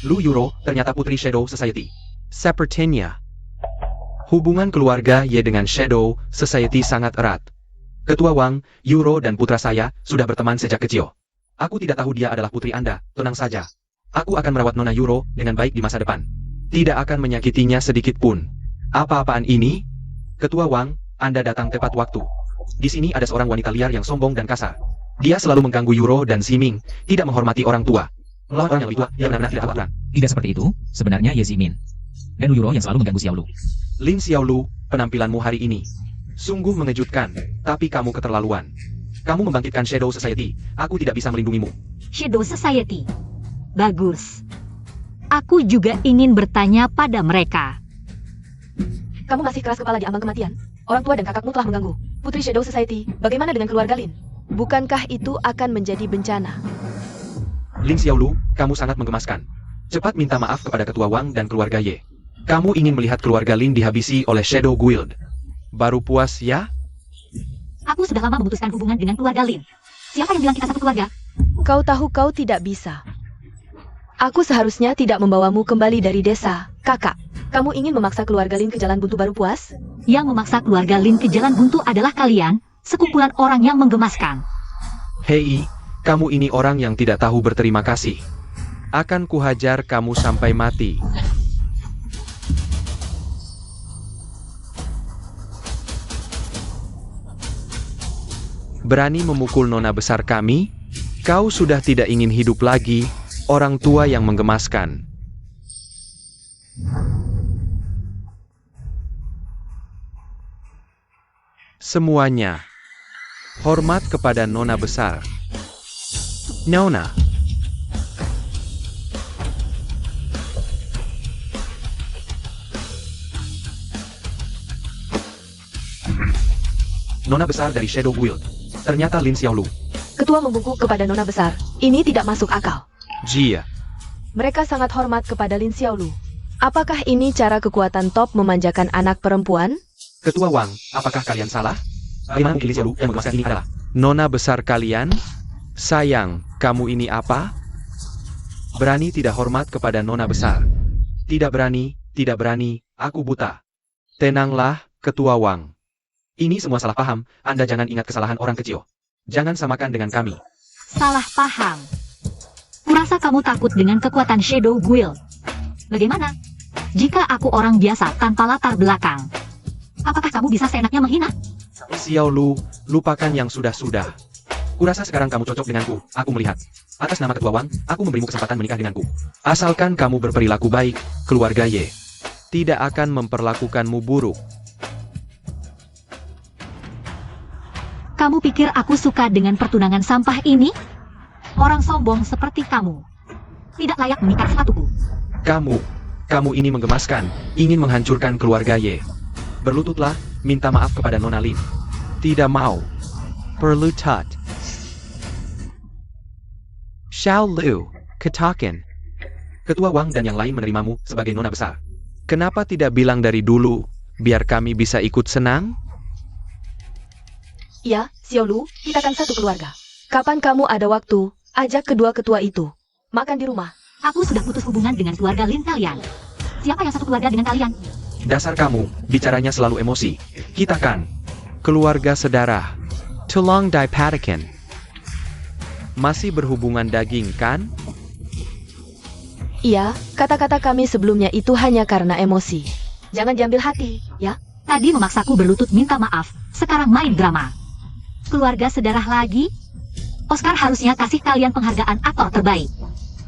Lu Yuro ternyata putri Shadow Society. Sepertinya, hubungan keluarga Ye dengan Shadow Society sangat erat. Ketua Wang, Yuro dan putra saya sudah berteman sejak kecil. Aku tidak tahu dia adalah putri Anda, tenang saja. Aku akan merawat Nona Yuro dengan baik di masa depan. Tidak akan menyakitinya sedikit pun. Apa-apaan ini? Ketua Wang, Anda datang tepat waktu. Di sini ada seorang wanita liar yang sombong dan kasar. Dia selalu mengganggu Yuro dan Ximing, tidak menghormati orang tua. Melawan orang yang lebih tua, dia benar-benar tidak tahu aturan. Tidak seperti itu, sebenarnya Ye Zimin. Dan Lu Yuro yang selalu mengganggu Xiaolu. Lin Xiaolu, penampilanmu hari ini sungguh mengejutkan, tapi kamu keterlaluan. Kamu membangkitkan Shadow Society, aku tidak bisa melindungimu. Shadow Society. Bagus. Aku juga ingin bertanya pada mereka. Kamu masih keras kepala di ambang kematian? Orang tua dan kakakmu telah mengganggu. Putri Shadow Society, bagaimana dengan keluarga Lin? Bukankah itu akan menjadi bencana? Lin Xiaolu, kamu sangat menggemaskan. Cepat minta maaf kepada Ketua Wang dan keluarga Ye. Kamu ingin melihat keluarga Lin dihabisi oleh Shadow Guild. Baru puas ya? Aku sudah lama memutuskan hubungan dengan keluarga Lin. Siapa yang bilang kita satu keluarga? Kau tahu kau tidak bisa. Aku seharusnya tidak membawamu kembali dari desa, kakak. Kamu ingin memaksa keluarga Lin ke jalan buntu baru puas? Yang memaksa keluarga Lin ke jalan buntu adalah kalian, sekumpulan orang yang menggemaskan. Hei, kamu ini orang yang tidak tahu berterima kasih. Akan kuhajar kamu sampai mati. Berani memukul nona besar kami? Kau sudah tidak ingin hidup lagi, orang tua yang menggemaskan. Semuanya, hormat kepada nona besar. Nona. Nona besar dari Shadow Guild. Ternyata Lin Xiaolu. Ketua membungkuk kepada nona besar. Ini tidak masuk akal. Jia. Mereka sangat hormat kepada Lin Xiaolu. Apakah ini cara kekuatan top memanjakan anak perempuan? Ketua Wang, apakah kalian salah? Bagaimana mungkin Lin Xiaolu yang menggemaskan ini adalah nona besar kalian? Sayang, kamu ini apa? Berani tidak hormat kepada nona besar. Tidak berani, aku buta. Tenanglah, Ketua Wang. Ini semua salah paham, Anda jangan ingat kesalahan orang kecil. Jangan samakan dengan kami. Salah paham. Kurasa kamu takut dengan kekuatan Shadow Guild. Bagaimana? Jika aku orang biasa tanpa latar belakang, apakah kamu bisa seenaknya menghina? Xiaolu, lupakan yang sudah-sudah. Kurasa sekarang kamu cocok denganku, aku melihat. Atas nama Ketua Wang, aku memberimu kesempatan menikah denganku. Asalkan kamu berperilaku baik, keluarga Ye tidak akan memperlakukanmu buruk. Kamu pikir aku suka dengan pertunangan sampah ini? Orang sombong seperti kamu tidak layak mengikat sepatuku. Kamu ini menggemaskan, ingin menghancurkan keluarga Ye. Berlututlah, minta maaf kepada Nona Lin. Tidak mau. Berlutut. Xiao Lu, katakan. Ketua Wang dan yang lain menerimamu sebagai nona besar. Kenapa tidak bilang dari dulu, biar kami bisa ikut senang? Ya, Xiaolu, kita kan satu keluarga. Kapan kamu ada waktu, ajak kedua ketua itu makan di rumah. Aku sudah putus hubungan dengan keluarga Lin kalian. Siapa yang satu keluarga dengan kalian? Dasar kamu, bicaranya selalu emosi. Kita kan keluarga sedarah. Tulang dipatakan. Masih berhubungan daging kan? Iya, kata-kata kami sebelumnya itu hanya karena emosi. Jangan diambil hati, ya? Tadi memaksaku berlutut minta maaf, sekarang main drama. Keluarga sedarah lagi? Oscar harusnya kasih kalian penghargaan aktor terbaik.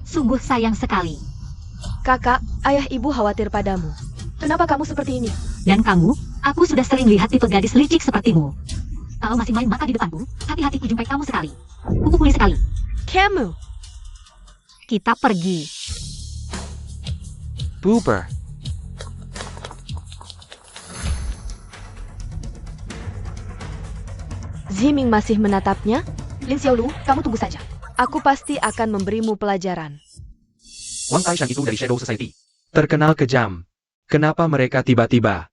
Sungguh sayang sekali. Kakak, ayah ibu khawatir padamu. Kenapa kamu seperti ini? Dan kamu, aku sudah sering lihat tipe gadis licik sepertimu. Kalau masih main mata di depanku, hati-hati ku jumpai kamu sekali. Kupukuli sekali. Kamu! Kita pergi. Booper. Ziming masih menatapnya. Lin Xiaolu, kamu tunggu saja. Aku pasti akan memberimu pelajaran. Wang Taishan itu dari Shadow Society. Terkenal kejam. Kenapa mereka tiba-tiba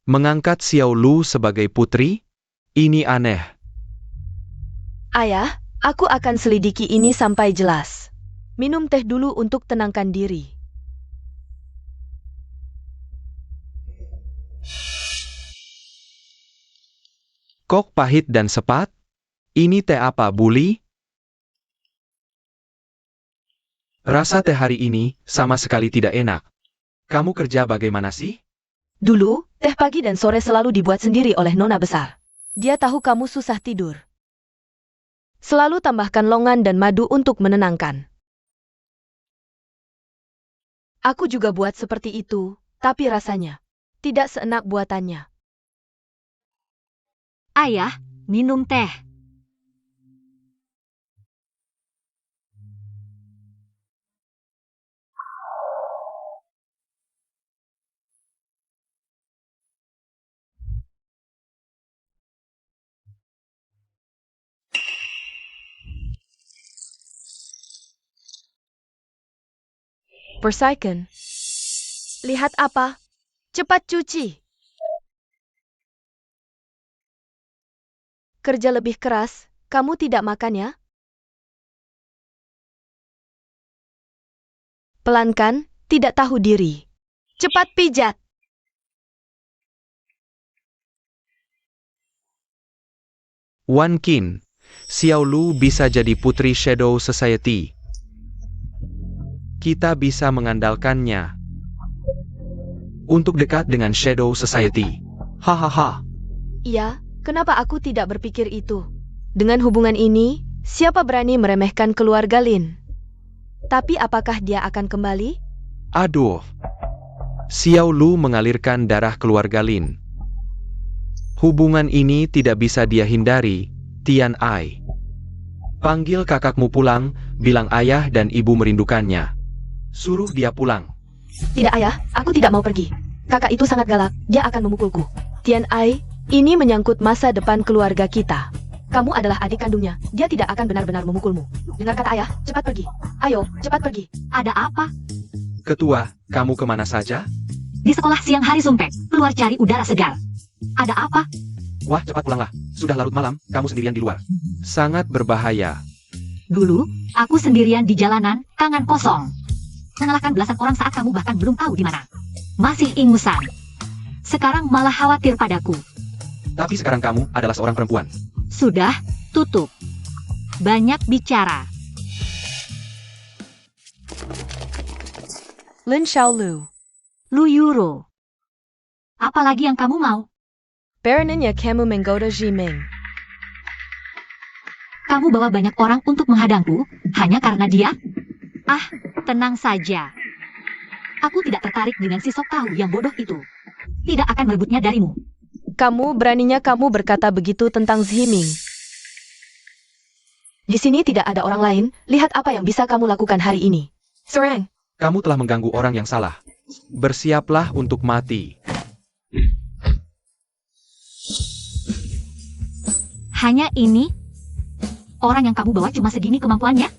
mengangkat Xiao Lu sebagai putri? Ini aneh. Ayah, aku akan selidiki ini sampai jelas. Minum teh dulu untuk tenangkan diri. Kok pahit dan sepat? Ini teh apa, Bully? Rasa teh hari ini sama sekali tidak enak. Kamu kerja bagaimana sih? Dulu, teh pagi dan sore selalu dibuat sendiri oleh Nona besar. Dia tahu kamu susah tidur. Selalu tambahkan longan dan madu untuk menenangkan. Aku juga buat seperti itu, tapi rasanya tidak seenak buatannya. Ayah, minum teh. Persiken. Lihat apa? Cepat cuci. Kerja lebih keras, kamu tidak makan ya? Pelankan, tidak tahu diri. Cepat pijat. Wan Qin, Xiao Lu bisa jadi putri Shadow Society. Kita bisa mengandalkannya untuk dekat dengan Shadow Society. Hahaha. Iya, kenapa aku tidak berpikir itu? Dengan hubungan ini, siapa berani meremehkan keluarga Lin? Tapi apakah dia akan kembali? Aduh. Xiao Lu mengalirkan darah keluarga Lin. Hubungan ini tidak bisa dia hindari, Tian Ai. Panggil kakakmu pulang, bilang ayah dan ibu merindukannya. Suruh dia pulang. Tidak ayah, aku tidak mau pergi. Kakak itu sangat galak, dia akan memukulku. Tian Ai, ini menyangkut masa depan keluarga kita. Kamu adalah adik kandungnya, dia tidak akan benar-benar memukulmu. Dengar kata ayah, cepat pergi. Ayo, cepat pergi. Ada apa? Ketua, kamu kemana saja? Di sekolah siang hari sumpek, keluar cari udara segar. Ada apa? Wah, cepat pulanglah. Sudah larut malam, kamu sendirian di luar. Sangat berbahaya. Dulu, aku sendirian di jalanan, tangan kosong. Mengalahkan belasan orang saat kamu bahkan belum tahu di mana. Masih ingusan. Sekarang malah khawatir padaku. Tapi sekarang kamu adalah seorang perempuan. Sudah, tutup. Banyak bicara. Lin Xiaolu. Lu Yuro. Apalagi yang kamu mau? Baronnya kamu menggoda Ziming. Kamu bawa banyak orang untuk menghadangku, hanya karena dia? Ah, tenang saja. Aku tidak tertarik dengan si sok tahu yang bodoh itu. Tidak akan merebutnya darimu. Beraninya kamu berkata begitu tentang Ziming. Di sini tidak ada orang lain, lihat apa yang bisa kamu lakukan hari ini. Serang. Kamu telah mengganggu orang yang salah. Bersiaplah untuk mati. Hanya ini? Orang yang kamu bawa cuma segini kemampuannya?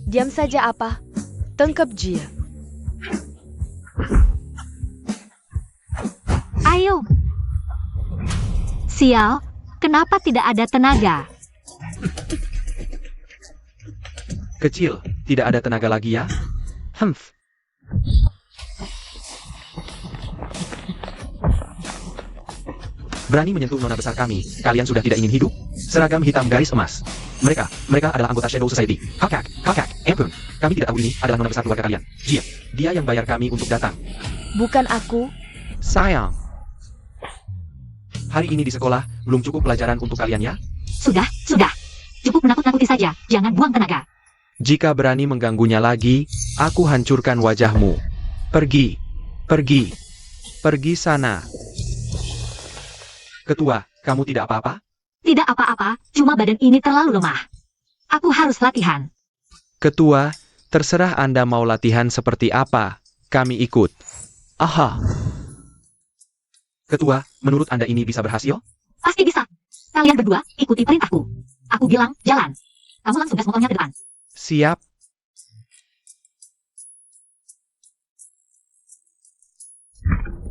Diam saja apa? Tangkap dia. Ayo. Sial, kenapa tidak ada tenaga? Kecil, tidak ada tenaga lagi ya? Humph. Berani menyentuh nona besar kami, kalian sudah tidak ingin hidup? Seragam hitam garis emas. Mereka adalah anggota Shadow Society. Kakak, Ampun. Kami tidak tahu ini adalah nona besar keluarga kalian. Dia yang bayar kami untuk datang. Bukan aku. Sayang. Hari ini di sekolah, belum cukup pelajaran untuk kalian ya? Sudah. Cukup menakut-nakuti saja, jangan buang tenaga. Jika berani mengganggunya lagi, aku hancurkan wajahmu. Pergi. Pergi. Pergi sana. Ketua, kamu tidak apa-apa? Tidak apa-apa, cuma badan ini terlalu lemah. Aku harus latihan. Ketua, terserah Anda mau latihan seperti apa. Kami ikut. Aha. Ketua, menurut Anda ini bisa berhasil? Pasti bisa. Kalian berdua, ikuti perintahku. Aku bilang, jalan. Kamu langsung gas motornya ke depan. Siap.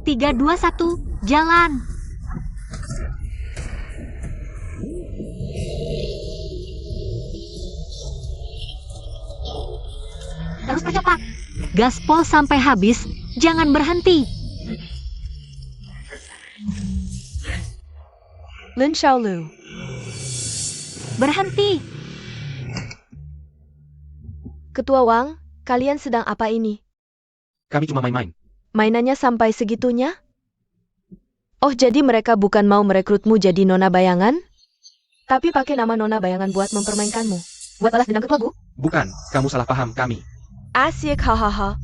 Tiga, dua, satu, jalan. Terus percepat. Gaspol sampai habis, jangan berhenti. Lin Xiaolu. Berhenti. Ketua Wang, kalian sedang apa ini? Kami cuma main-main. Mainannya sampai segitunya? Oh, jadi mereka bukan mau merekrutmu jadi nona bayangan? Tapi pakai nama nona bayangan buat mempermainkanmu. Buat balas dendam ketua, Bu? Bukan, kamu salah paham kami. Asyik, hahaha.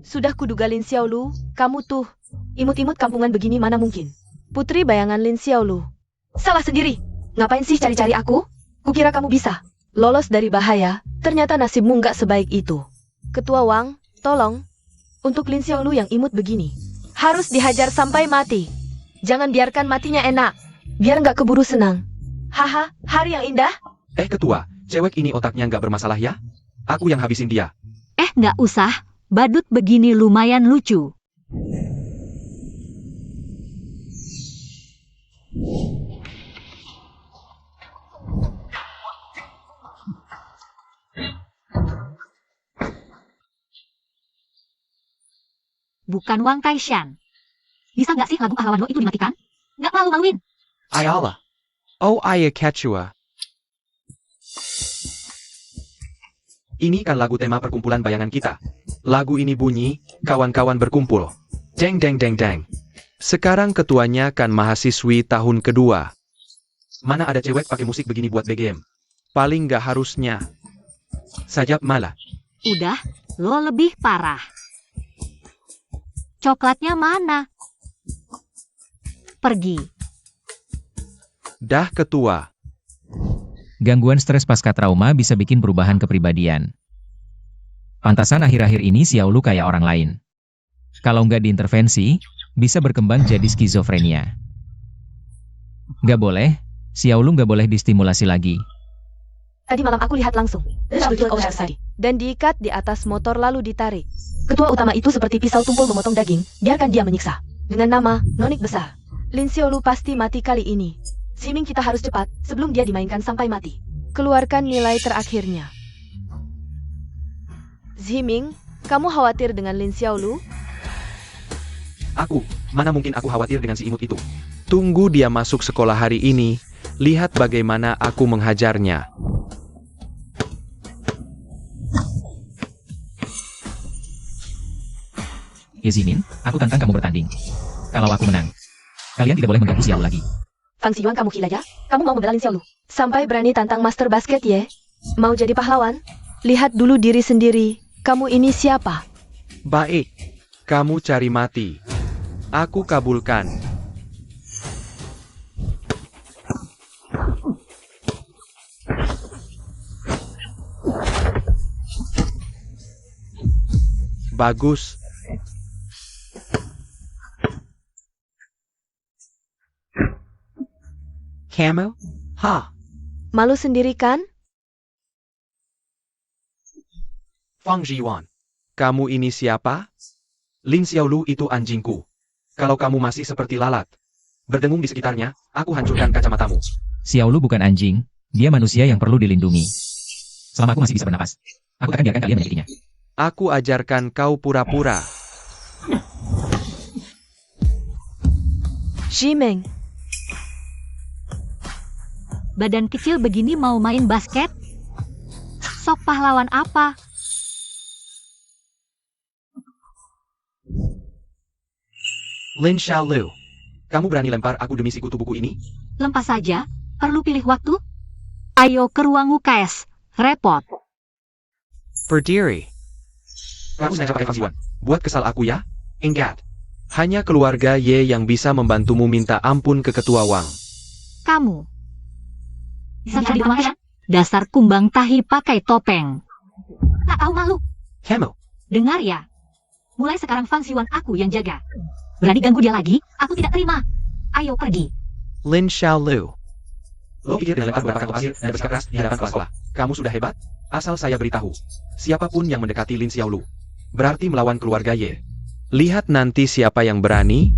Sudah kuduga Lin Xiaolu, kamu tuh. Imut-imut kampungan begini mana mungkin. Putri bayangan Lin Xiaolu. Salah sendiri. Ngapain sih cari-cari aku? Kukira kamu bisa lolos dari bahaya, ternyata nasibmu nggak sebaik itu. Ketua Wang, tolong. Untuk Lin Xiaolu yang imut begini, harus dihajar sampai mati. Jangan biarkan matinya enak, biar nggak keburu senang. Haha, hari yang indah. Ketua, cewek ini otaknya nggak bermasalah ya? Aku yang habisin dia. Nggak usah. Badut begini lumayan lucu. Bukan Wang Kaishan. Bisa nggak sih lagu pahlawan lo itu dimatikan? Nggak malu-maluin. Ayala. Oh, Ayah Kachua. Ini kan lagu tema perkumpulan bayangan kita. Lagu ini bunyi, kawan-kawan berkumpul. Deng deng deng deng. Sekarang ketuanya kan mahasiswi tahun kedua. Mana ada cewek pakai musik begini buat BGM? Paling nggak harusnya. Sajab malah. Udah, lo lebih parah. Coklatnya mana? Pergi. Dah ketua. Gangguan stres pasca trauma bisa bikin perubahan kepribadian. Pantasan akhir-akhir ini Xiaolu kayak orang lain. Kalau nggak diintervensi, bisa berkembang jadi skizofrenia. Nggak boleh, Xiaolu nggak boleh distimulasi lagi. Tadi malam aku lihat langsung. Dan diikat di atas motor lalu ditarik. Ketua utama itu seperti pisau tumpul memotong daging, biarkan dia menyiksa. Dengan nama Nonik besar. Lin Xiaolu pasti mati kali ini. Ximing, kita harus cepat sebelum dia dimainkan sampai mati. Keluarkan nilai terakhirnya. Ximing, kamu khawatir dengan Lin Xiaolu? Aku, mana mungkin aku khawatir dengan si imut itu. Tunggu dia masuk sekolah hari ini, lihat bagaimana aku menghajarnya. Yezimin, aku tantang kamu bertanding. Kalau aku menang, kalian tidak boleh mengganggu Xiaolu lagi. Fang Xiyuan, kamu gila ya? Kamu mau membela Lin Xiaolu? Sampai berani tantang Master Basket ye? Mau jadi pahlawan? Lihat dulu diri sendiri. Kamu ini siapa? Baik, kamu cari mati. Aku kabulkan. Bagus. Kamu? Ha. Malu sendiri kan? Fang Zhiwan. Kamu ini siapa? Lin Xiaolu itu anjingku. Kalau kamu masih seperti lalat, berdengung di sekitarnya, aku hancurkan kacamatamu. Xiaolu bukan anjing, dia manusia yang perlu dilindungi. Selama aku masih bisa bernapas, aku akan biarkan kalian menyakitinya. Aku ajarkan kau pura-pura. Ximing, Badan kecil begini mau main basket? Sok pahlawan apa? Lin Xiaolu. Kamu berani lempar aku demi si kutu buku ini? Lempas saja, perlu pilih waktu? Ayo ke ruang UKS, repot. Berdiri. Kamu sengaja pakai Fangsiwan. Buat kesal aku ya? Enggak. Hanya keluarga Ye yang bisa membantumu minta ampun ke Ketua Wang. Kamu. Bisa jadi lumayan. Dasar kumbang tahi pakai topeng. Tak tahu malu. Hemo. Dengar ya. Mulai sekarang Fang Siwan aku yang jaga. Berani ganggu dia lagi, aku tidak terima. Ayo pergi. Lin Xiaolu. Lo pikir dengan lempar beberapa kantong pasir dan bersikap keras di hadapan kepala sekolah, kamu sudah hebat? Asal saya beritahu, siapapun yang mendekati Lin Xiaolu, berarti melawan keluarga Ye. Lihat nanti siapa yang berani,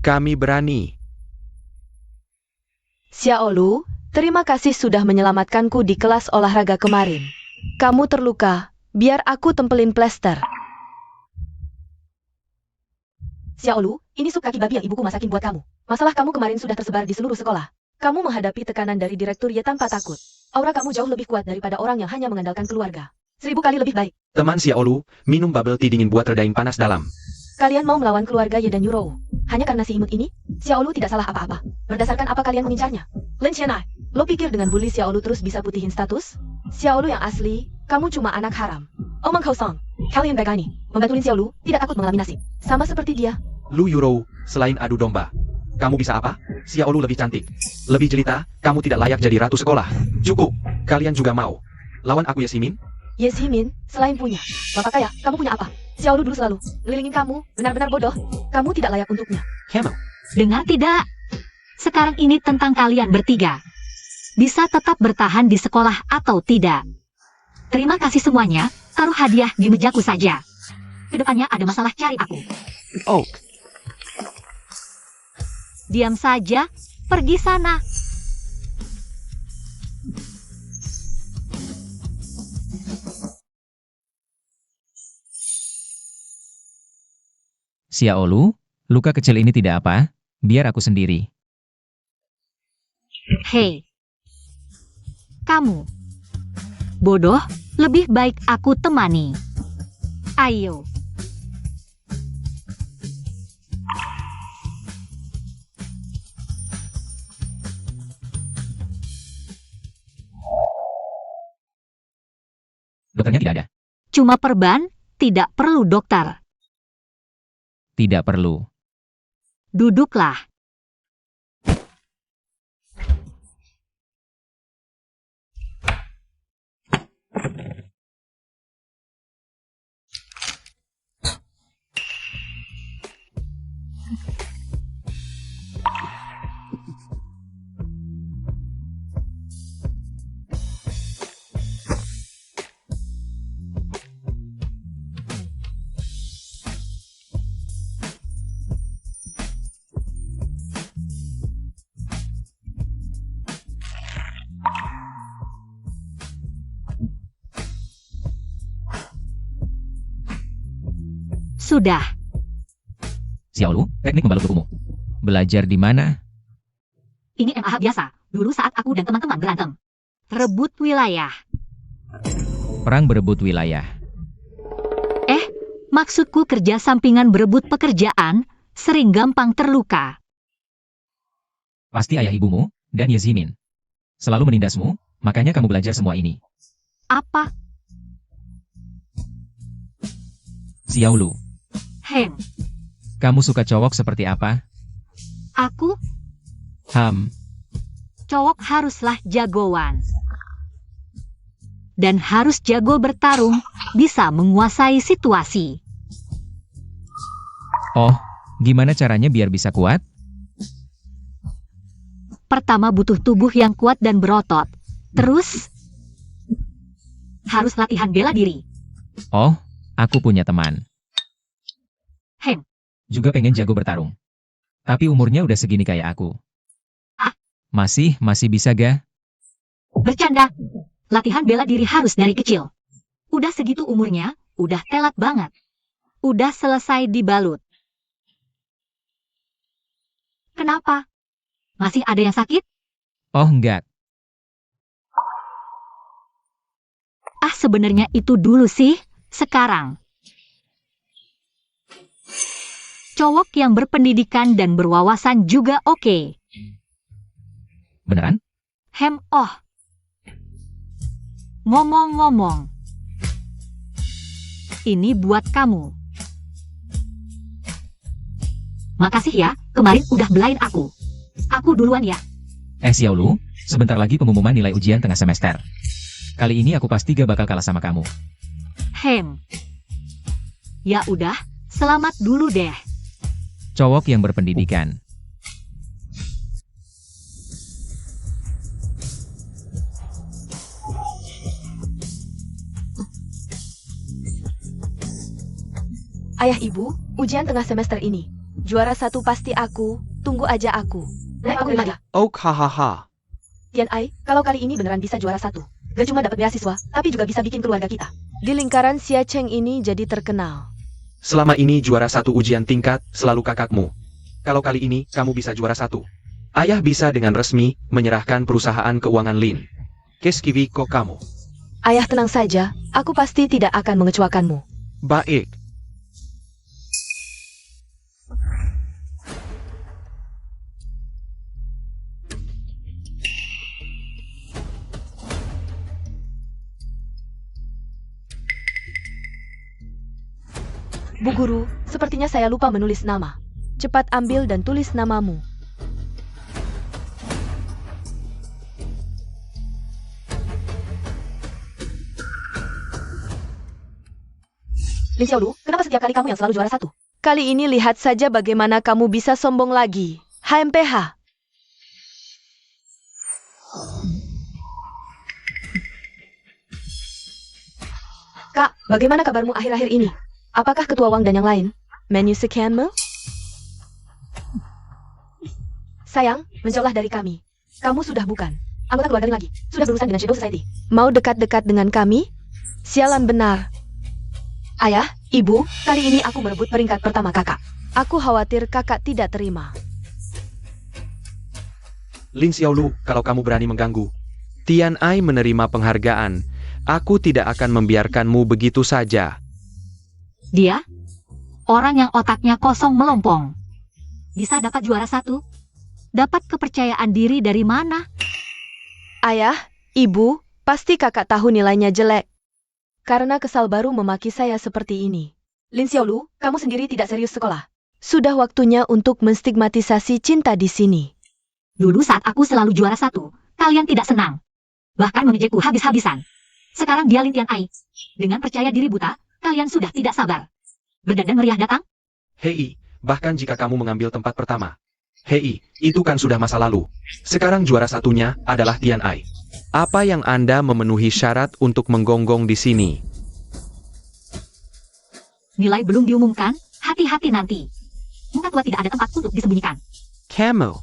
kami berani. Xiaolu, terima kasih sudah menyelamatkanku di kelas olahraga kemarin. Kamu terluka, biar aku tempelin plester. Xiaolu, ini sup kaki babi yang ibuku masakin buat kamu. Masalah kamu kemarin sudah tersebar di seluruh sekolah. Kamu menghadapi tekanan dari Direktur Ye tanpa takut. Aura kamu jauh lebih kuat daripada orang yang hanya mengandalkan keluarga. 1000 kali lebih baik. Teman Xiaolu, minum bubble tea dingin buat redain panas dalam. Kalian mau melawan keluarga Ye dan Yurou. Hanya karena si imut ini, Xiaolu tidak salah apa-apa. Berdasarkan apa kalian mengincarnya? Lin Xianai, lo pikir dengan bully Xiaolu terus bisa putihin status? Xiaolu yang asli, kamu cuma anak haram. Omong kosong. Kalian begini, membantu Lin Xiaolu, tidak takut mengalami nasib. Sama seperti dia. Lu Yurou, selain adu domba, kamu bisa apa? Xiaolu lebih cantik, lebih jelita, kamu tidak layak jadi ratu sekolah. Cukup, kalian juga mau lawan aku Ye Ximin? Ye Ximin, selain punya bapak kaya, kamu punya apa? Xiaolu dulu selalu ngelilingin kamu, benar-benar bodoh. Kamu tidak layak untuknya. Hemo. Dengar tidak? Sekarang ini tentang kalian bertiga. Bisa tetap bertahan di sekolah atau tidak? Terima kasih semuanya, taruh hadiah di mejaku saja. Kedepannya ada masalah cari aku. Oh. Diam saja, pergi sana. Xiaolu, luka kecil ini tidak apa, biar aku sendiri. Hei, kamu. Bodoh, lebih baik aku temani. Ayo. Dokternya tidak ada. Cuma perban, tidak perlu dokter. Tidak perlu. Duduklah. Sudah. Xiaolu, teknik membalut tubuhmu. Belajar di mana? Ini MAH biasa. Dulu saat aku dan teman-teman berantem. Rebut wilayah. Perang berebut wilayah. Maksudku kerja sampingan berebut pekerjaan, sering gampang terluka. Pasti ayah ibumu dan Ye Ximin selalu menindasmu, makanya kamu belajar semua ini. Apa? Xiaolu, Heng, Kamu suka cowok seperti apa? aku, cowok haruslah jagoan. Dan harus jago bertarung, bisa menguasai situasi. Oh, gimana caranya biar bisa kuat? Pertama butuh tubuh yang kuat dan berotot. Terus, harus latihan bela diri. Oh, aku punya teman. Heng, juga pengen jago bertarung. Tapi umurnya udah segini kayak aku. Ah. Masih bisa ga? bercanda. Latihan bela diri harus dari kecil. Udah segitu umurnya, udah telat banget. Udah selesai dibalut. Kenapa? Masih ada yang sakit? Oh enggak. Ah, sebenarnya itu dulu sih, sekarang. Cowok yang berpendidikan dan berwawasan juga oke. Beneran? Oh. Ngomong-ngomong. Ini buat kamu. Makasih ya, kemarin udah belain aku. Aku duluan ya. Xiaolu, sebentar lagi pengumuman nilai ujian tengah semester. Kali ini aku pasti gak bakal kalah sama kamu. Ya udah, selamat dulu deh. Cowok yang berpendidikan. Ayah ibu, ujian tengah semester ini. Juara 1 pasti aku, tunggu aja aku. Aku lagi. Oh hahaha. Tian Ai, kalau kali ini beneran bisa juara 1. Gak cuma dapat beasiswa, tapi juga bisa bikin keluarga kita. Di lingkaran Xia Cheng ini jadi terkenal. Selama ini juara 1 ujian tingkat selalu kakakmu. Kalau kali ini kamu bisa juara 1. Ayah bisa dengan resmi menyerahkan perusahaan keuangan Lin. Keskivi kok kamu. Ayah tenang saja, aku pasti tidak akan mengecewakanmu. Baik. Bu Guru, sepertinya saya lupa menulis nama. Cepat ambil dan tulis namamu. Lin Xiaolu, kenapa setiap kali kamu yang selalu juara 1? Kali ini lihat saja bagaimana kamu bisa sombong lagi. HMPH. Kak, bagaimana kabarmu akhir-akhir ini? Apakah ketua Wang dan yang lain? Menu sekianmu? Sayang, menjauhlah dari kami. Kamu sudah bukan anggota keluarga lagi. Sudah berurusan dengan Shadow Society. Mau dekat-dekat dengan kami? Sialan benar. Ayah, ibu, kali ini aku merebut peringkat pertama kakak. Aku khawatir kakak tidak terima. Lin Xiaolu, kalau kamu berani mengganggu. Tian Ai menerima penghargaan. Aku tidak akan membiarkanmu begitu saja. Dia? Orang yang otaknya kosong melompong. Bisa dapat juara 1? Dapat kepercayaan diri dari mana? Ayah, ibu, pasti kakak tahu nilainya jelek. Karena kesal baru memaki saya seperti ini. Lin Xiaolu, kamu sendiri tidak serius sekolah. Sudah waktunya untuk menstigmatisasi cinta di sini. Dulu saat aku selalu juara 1, kalian tidak senang. Bahkan mengejekku habis-habisan. Sekarang dia Lin Tian Ai. Dengan percaya diri buta, kalian sudah tidak sabar. Berdandan meriah datang? Hei, bahkan jika kamu mengambil tempat pertama. Hei, itu kan sudah masa lalu. Sekarang juara satunya adalah Tian Ai. Apa yang Anda memenuhi syarat untuk menggonggong di sini? Nilai belum diumumkan, hati-hati nanti. Muka tua tidak ada tempat untuk disembunyikan. Camel.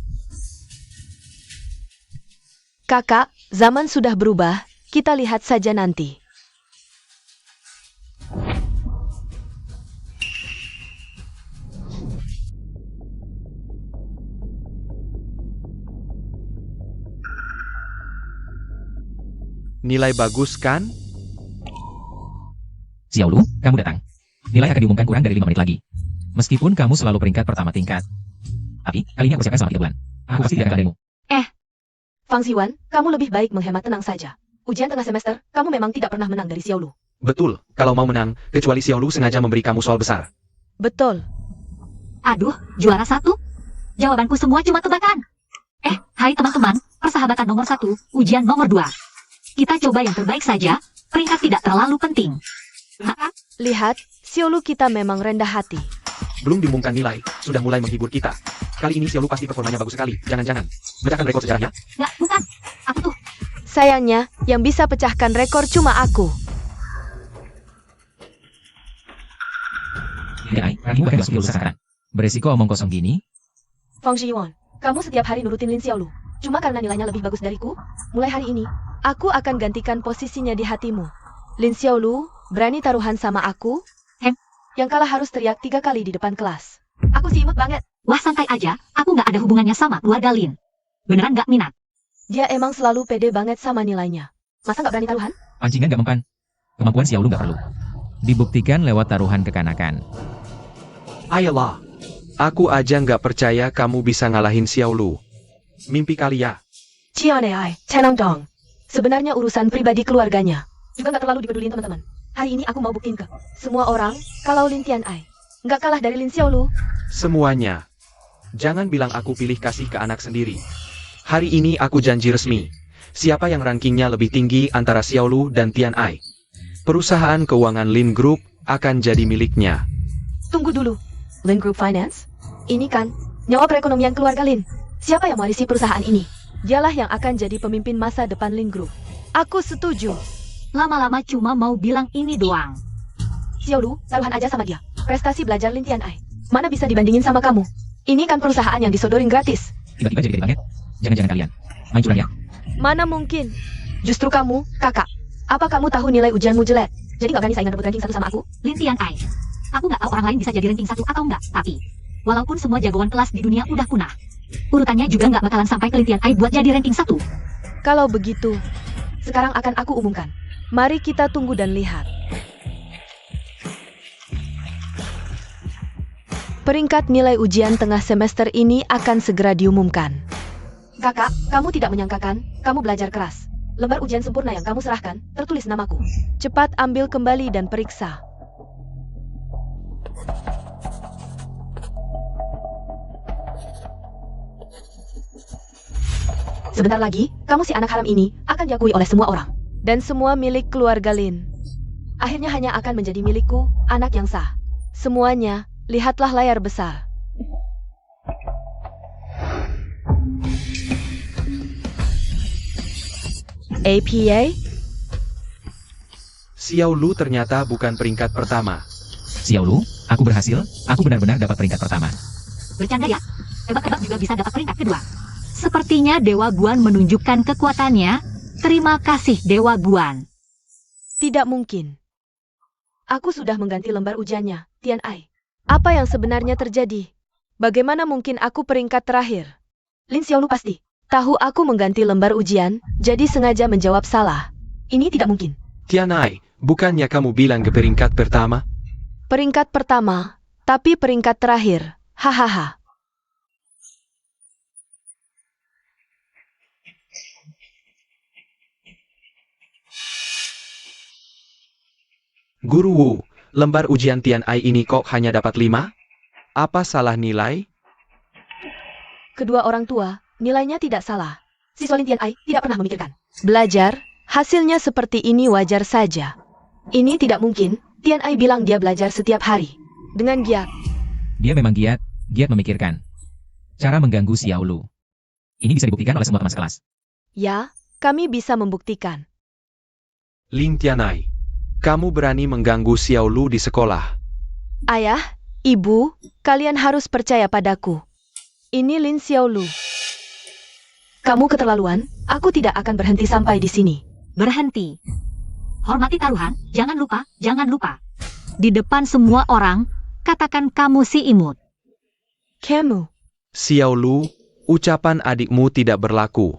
Kakak, zaman sudah berubah, kita lihat saja nanti. Nilai bagus kan? Xiaolu, kamu datang. Nilai akan diumumkan kurang dari 5 menit lagi. Meskipun kamu selalu peringkat pertama tingkat. Tapi, kali ini aku siapkan selama 3 bulan. Aku pasti tidak akan kalahimu. Fang Xiwan, kamu lebih baik menghemat, tenang saja. Ujian tengah semester, kamu memang tidak pernah menang dari Xiaolu. Betul, kalau mau menang, kecuali Xiaolu sengaja memberi kamu soal besar. Betul. Aduh, juara 1? Jawabanku semua cuma tebakan. Hai teman-teman, persahabatan nomor 1, ujian nomor 2. Kita coba yang terbaik saja, peringkat tidak terlalu penting. Lihat, Xiaolu kita memang rendah hati. Belum diumumkan nilai, sudah mulai menghibur kita. Kali ini Xiaolu pasti performanya bagus sekali. Jangan-jangan memecahkan rekor sejarahnya? Nggak, bukan. Aku tuh. Sayangnya, yang bisa pecahkan rekor cuma aku. Tian Ai, kamu bahkan masuk lulusan sekarang. Beresiko omong kosong gini? Fang Xiwan, kamu setiap hari nurutin Lin Xiaolu. Cuma karena nilainya lebih bagus dariku, mulai hari ini, aku akan gantikan posisinya di hatimu. Lin Xiaolu, berani taruhan sama aku? Yang kalah harus teriak 3 kali di depan kelas. Aku sih imut banget. Wah santai aja, aku nggak ada hubungannya sama keluarga Lin. Beneran nggak minat. Dia emang selalu pede banget sama nilainya. Masa nggak berani taruhan? Pancingan gak mempan. Kemampuan Xiaolu gak perlu. Dibuktikan lewat taruhan kekanakan. Ayolah, aku aja nggak percaya kamu bisa ngalahin Xiaolu. Mimpi kali ya. Cianai, Tenang dong. Sebenarnya urusan pribadi keluarganya. Juga nggak terlalu dipedulin teman-teman. Hari ini aku mau buktiin ke semua orang kalau Lin Tianai nggak kalah dari Lin Xiaolu. Semuanya. Jangan bilang aku pilih kasih ke anak sendiri. Hari ini aku janji resmi. Siapa yang rankingnya lebih tinggi antara Xiaolu dan Tianai, perusahaan keuangan Lin Group akan jadi miliknya. Tunggu dulu. Lin Group Finance? Ini kan nyawa perekonomian keluarga Lin. Siapa yang mewarisi perusahaan ini? Dialah yang akan jadi pemimpin masa depan Lin Group. Aku setuju. Lama-lama cuma mau bilang ini doang. Xiaolu, taruhan aja sama dia. Prestasi belajar Lin Tianai mana bisa dibandingin sama kamu? Ini kan perusahaan yang disodorin gratis. Tiba-tiba jadi gede banget. Jangan-jangan kalian main curang ya? Mana mungkin? Justru kamu, kakak. Apa kamu tahu nilai ujianmu jelek? Jadi gak berani saingan rebut ranking 1 sama aku? Lin Tianai. Aku nggak tahu orang lain bisa jadi ranking 1 atau enggak, tapi walaupun semua jagoan kelas di dunia udah punah, urutannya juga nggak bakalan sampai ke Lin Tianai buat jadi ranking 1. Kalau begitu, sekarang akan aku umumkan. Mari kita tunggu dan lihat. Peringkat nilai ujian tengah semester ini akan segera diumumkan. Kakak, kamu tidak menyangkakan, kamu belajar keras. Lembar ujian sempurna yang kamu serahkan, tertulis namaku. Cepat ambil kembali dan periksa. Sebentar lagi, kamu si anak haram ini akan diakui oleh semua orang. Dan semua milik keluarga Lin. Akhirnya hanya akan menjadi milikku, anak yang sah. Semuanya, lihatlah layar besar. APA? Xiaolu ternyata bukan peringkat pertama. Xiaolu, aku berhasil. Aku benar-benar dapat peringkat pertama. Bercanda ya? Hebat-hebat juga bisa dapat peringkat kedua. Sepertinya Dewa Guan menunjukkan kekuatannya. Terima kasih Dewa Guan. Tidak mungkin. Aku sudah mengganti lembar ujiannya, Tianai. Apa yang sebenarnya terjadi? Bagaimana mungkin aku peringkat terakhir? Lin Xiaolu pasti tahu aku mengganti lembar ujian, jadi sengaja menjawab salah. Ini tidak mungkin. Tianai, bukannya kamu bilang ke peringkat pertama? Peringkat pertama, tapi peringkat terakhir. Hahaha. Guru Wu, lembar ujian Tianai ini kok hanya dapat 5? Apa salah nilai? Kedua orang tua, nilainya tidak salah. Siswa Lin Tianai tidak pernah memikirkan. Belajar, hasilnya seperti ini wajar saja. Ini tidak mungkin, Tianai bilang dia belajar setiap hari. Dengan giat. Dia memang giat memikirkan. Cara mengganggu Xiaolu. Ini bisa dibuktikan oleh semua teman sekelas. Ya, kami bisa membuktikan. Lin Tianai, kamu berani mengganggu Xiaolu di sekolah. Ayah, ibu, kalian harus percaya padaku. Ini Lin Xiaolu. Kamu keterlaluan, aku tidak akan berhenti sampai di sini. Berhenti. Hormati taruhan, jangan lupa. Di depan semua orang, katakan kamu si imut. Kamu. Xiaolu, ucapan adikmu tidak berlaku.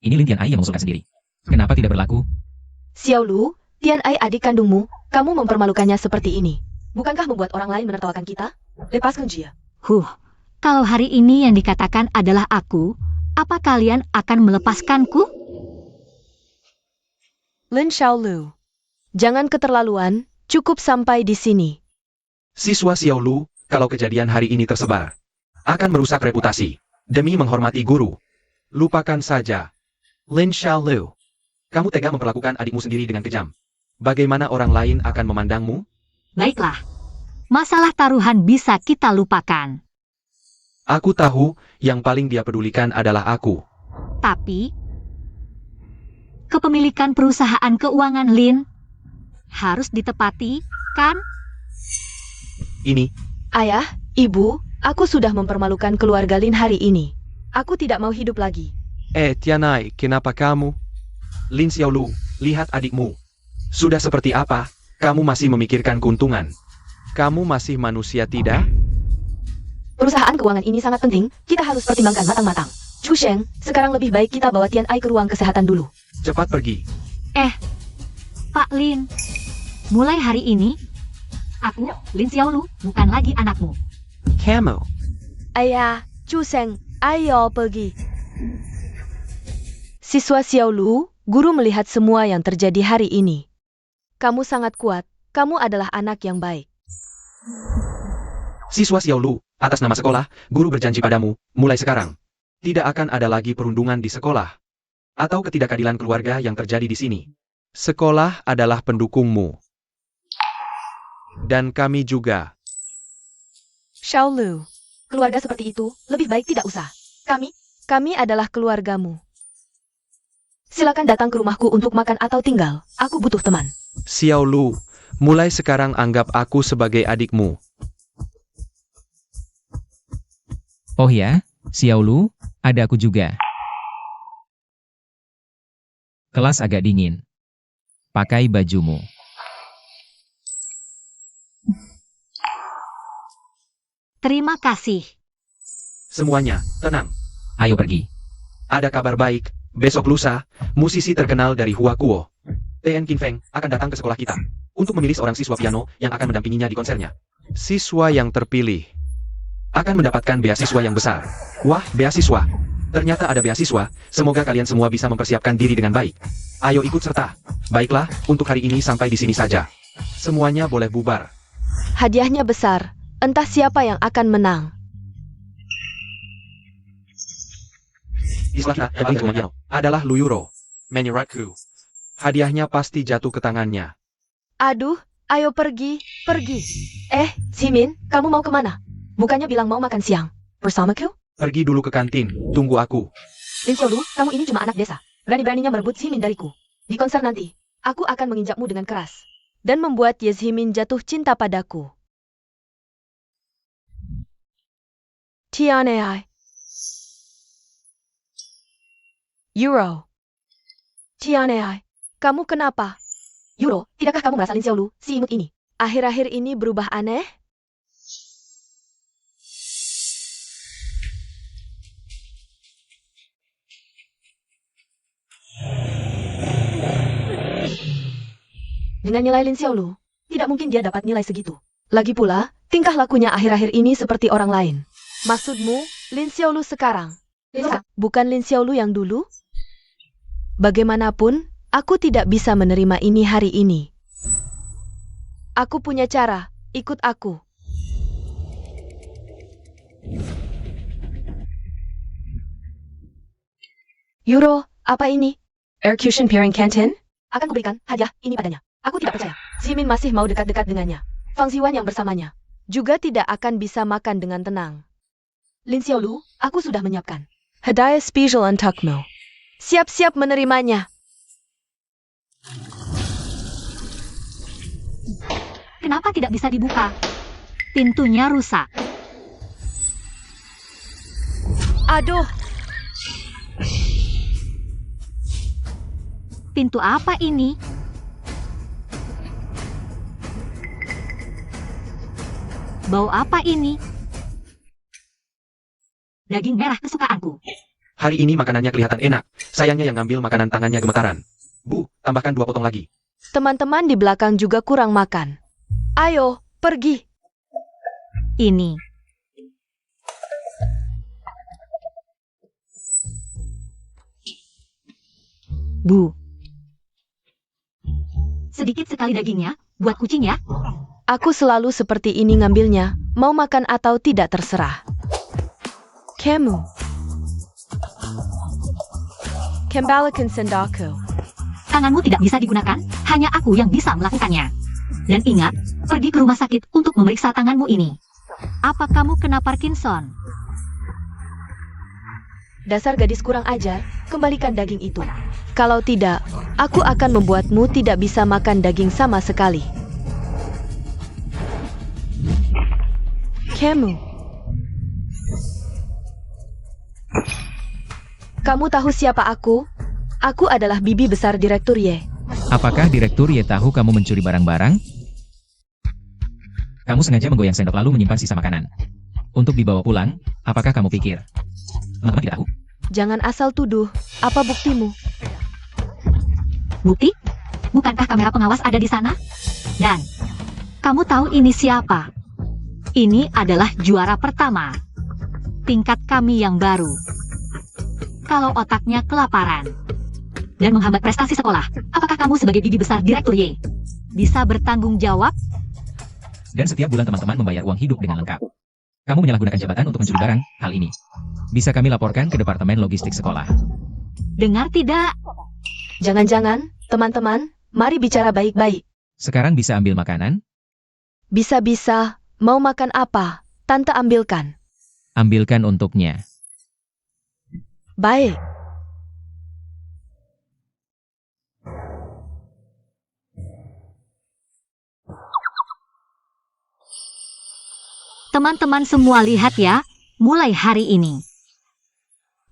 Ini Lin Tianai yang mengusulkan sendiri. Kenapa tidak berlaku? Xiaolu, Tianai adik kandungmu, kamu mempermalukannya seperti ini. Bukankah membuat orang lain menertawakan kita? Lepaskan dia. Kalau hari ini yang dikatakan adalah aku, apa kalian akan melepaskanku? Lin Xiaolu. Jangan keterlaluan, cukup sampai di sini. Siswa Xiaolu, kalau kejadian hari ini tersebar, akan merusak reputasi. Demi menghormati guru. Lupakan saja. Lin Xiaolu, kamu tega memperlakukan adikmu sendiri dengan kejam. Bagaimana orang lain akan memandangmu? Baiklah. Masalah taruhan bisa kita lupakan. Aku tahu, yang paling dia pedulikan adalah aku. Tapi, kepemilikan perusahaan keuangan Lin harus ditepati, kan? Ini, Ayah, ibu, aku sudah mempermalukan keluarga Lin hari ini. Aku tidak mau hidup lagi. Tianai, kenapa kamu? Lin Xiaolu, lihat adikmu. Sudah seperti apa, kamu masih memikirkan keuntungan. Kamu masih manusia tidak? Perusahaan keuangan ini sangat penting, kita harus pertimbangkan matang-matang. Chu Sheng, sekarang lebih baik kita bawa Tianai ke ruang kesehatan dulu. Cepat pergi. Pak Lin, mulai hari ini, aku, Lin Xiaolu, bukan lagi anakmu. Kamu. Ayah, Chu Sheng, ayo pergi. Siswa Xiaolu, guru melihat semua yang terjadi hari ini. kamu sangat kuat. Kamu adalah anak yang baik. Siswa Xiao Lu, atas nama sekolah, guru berjanji padamu, mulai sekarang, tidak akan ada lagi perundungan di sekolah. Atau ketidakadilan keluarga yang terjadi di sini. Sekolah adalah pendukungmu. Dan kami juga. Xiao Lu, keluarga seperti itu, lebih baik tidak usah. Kami adalah keluargamu. Silakan datang ke rumahku untuk makan atau tinggal. Aku butuh teman. Xiao Lu, mulai sekarang anggap aku sebagai adikmu. Oh ya, Xiao Lu, ada aku juga. Kelas agak dingin. Pakai bajumu. Terima kasih. Semuanya, tenang. Ayo pergi. Ada kabar baik, besok lusa, musisi terkenal dari Huakuo, Tian Qinfeng, akan datang ke sekolah kita untuk memilih seorang siswa piano yang akan mendampinginya di konsernya. Siswa yang terpilih akan mendapatkan beasiswa yang besar. Wah, beasiswa. Ternyata ada beasiswa, semoga kalian semua bisa mempersiapkan diri dengan baik. Ayo ikut serta. Baiklah, untuk hari ini sampai di sini saja. Semuanya boleh bubar. Hadiahnya besar. Entah siapa yang akan menang. Di sebelah yang paling piano adalah Lu Yuro. Meniraku. Hadiahnya pasti jatuh ke tangannya. Aduh, ayo pergi. Ximin, kamu mau kemana? Bukannya bilang mau makan siang. Bersamaku? Pergi dulu ke kantin, tunggu aku. Lin Xiaolu, kamu ini cuma anak desa. Berani-beraninya merebut Ximin dariku. Di konser nanti, aku akan menginjakmu dengan keras. Dan membuat Ye Ximin jatuh cinta padaku. Tianai. Euro. Tianai, kamu kenapa? Euro, tidakkah kamu merasa Lin Xiaolu, si imut ini, akhir-akhir ini berubah aneh? Dengan nilai Lin Xiaolu, tidak mungkin dia dapat nilai segitu. Lagi pula, tingkah lakunya akhir-akhir ini seperti orang lain. Maksudmu, Lin Xiaolu sekarang? Bukan Lin Xiaolu yang dulu? Bagaimanapun, aku tidak bisa menerima ini hari ini. Aku punya cara, ikut aku. Euro, apa ini? Execution Pairing Canton? Akan kuberikan hadiah ini padanya. Aku tidak percaya. Ximin masih mau dekat-dekat dengannya. Fang Ziwan yang bersamanya juga tidak akan bisa makan dengan tenang. Lin Xiaolu, aku sudah menyiapkan hadiah spesial untukmu. Siap-siap menerimanya. Kenapa tidak bisa dibuka? Pintunya rusak. Aduh, Pintu apa ini? Bau apa ini? Daging merah kesukaanku. Hari ini makanannya kelihatan enak. Sayangnya yang ngambil makanan tangannya gemetaran. Bu, tambahkan 2 potong lagi. teman-teman di belakang juga kurang makan. Ayo, pergi. Ini. Bu. Sedikit sekali dagingnya, buat kucing ya. Aku selalu seperti ini ngambilnya, mau makan atau tidak terserah. Kamu. Kembalikan sendaku. Tanganmu tidak bisa digunakan, hanya aku yang bisa melakukannya. Dan ingat, pergi ke rumah sakit untuk memeriksa tanganmu ini. Apa kamu kena Parkinson? Dasar gadis kurang ajar, kembalikan daging itu. Kalau tidak, aku akan membuatmu tidak bisa makan daging sama sekali. Kamu tahu siapa aku? Aku adalah bibi besar Direktur Ye. Apakah Direktur Ye tahu kamu mencuri barang-barang? Kamu sengaja menggoyang sendok lalu menyimpan sisa makanan. Untuk dibawa pulang, apakah kamu pikir? Teman-teman tidak tahu. Jangan asal tuduh. Apa buktimu? Bukti? Bukankah kamera pengawas ada di sana? Dan, kamu tahu ini siapa? Ini adalah juara pertama. Tingkat kami yang baru. Kalau otaknya kelaparan dan menghambat prestasi sekolah, apakah kamu sebagai bibi besar Direktur Y bisa bertanggung jawab? Dan setiap bulan teman-teman membayar uang hidup dengan lengkap. Kamu menyalahgunakan jabatan untuk mencuri barang, hal ini bisa kami laporkan ke Departemen Logistik Sekolah. Dengar tidak? Jangan-jangan, teman-teman, mari bicara baik-baik. Sekarang bisa ambil makanan? Bisa-bisa, mau makan apa? Tante ambilkan. Ambilkan untuknya. Baik. Teman-teman semua lihat ya, mulai hari ini.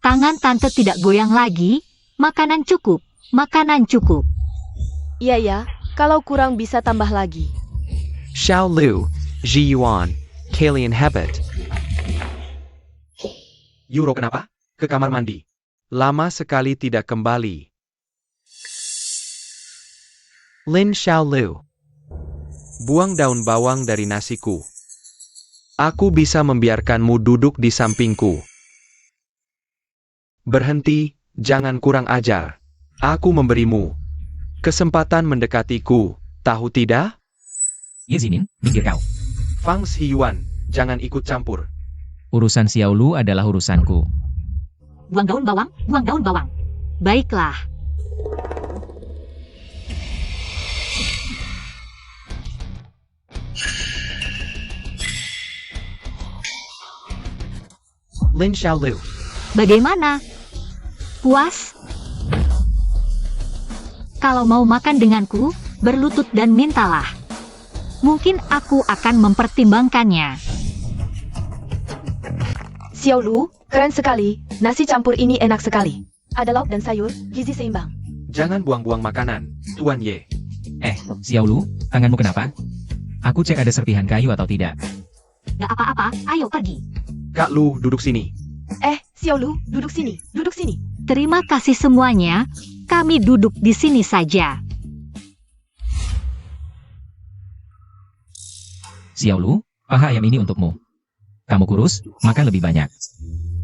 Tangan tante tidak goyang lagi, makanan cukup, makanan cukup. Iya ya, kalau kurang bisa tambah lagi. Xiao Lu, Ji Yuan, Kalian Habit. Euro kenapa? Ke kamar mandi. Lama sekali tidak kembali. Lin Xiao Lu. Buang daun bawang dari nasiku. Aku bisa membiarkanmu duduk di sampingku. Berhenti, jangan kurang ajar. Aku memberimu kesempatan mendekatiku, tahu tidak? Ye Zinin, minggir kau. Fang Xiyuan, jangan ikut campur. Urusan Xiaolu adalah urusanku. Buang daun bawang, buang daun bawang. Baiklah. Lin Xiaolu. Bagaimana? Puas? Kalau mau makan denganku, berlutut dan mintalah. Mungkin aku akan mempertimbangkannya. Xiao Lu, keren sekali. Nasi campur ini enak sekali. Ada lauk dan sayur, gizi seimbang. Jangan buang-buang makanan, Tuan Ye. Xiaolu, tanganmu kenapa? Aku cek ada serpihan kayu atau tidak. Gak apa-apa, ayo pergi. Kak Lu, duduk sini. Xiao Lu, duduk sini, duduk sini. Terima kasih semuanya, kami duduk di sini saja. Xiaolu, paha ayam ini untukmu. Kamu kurus, makan lebih banyak.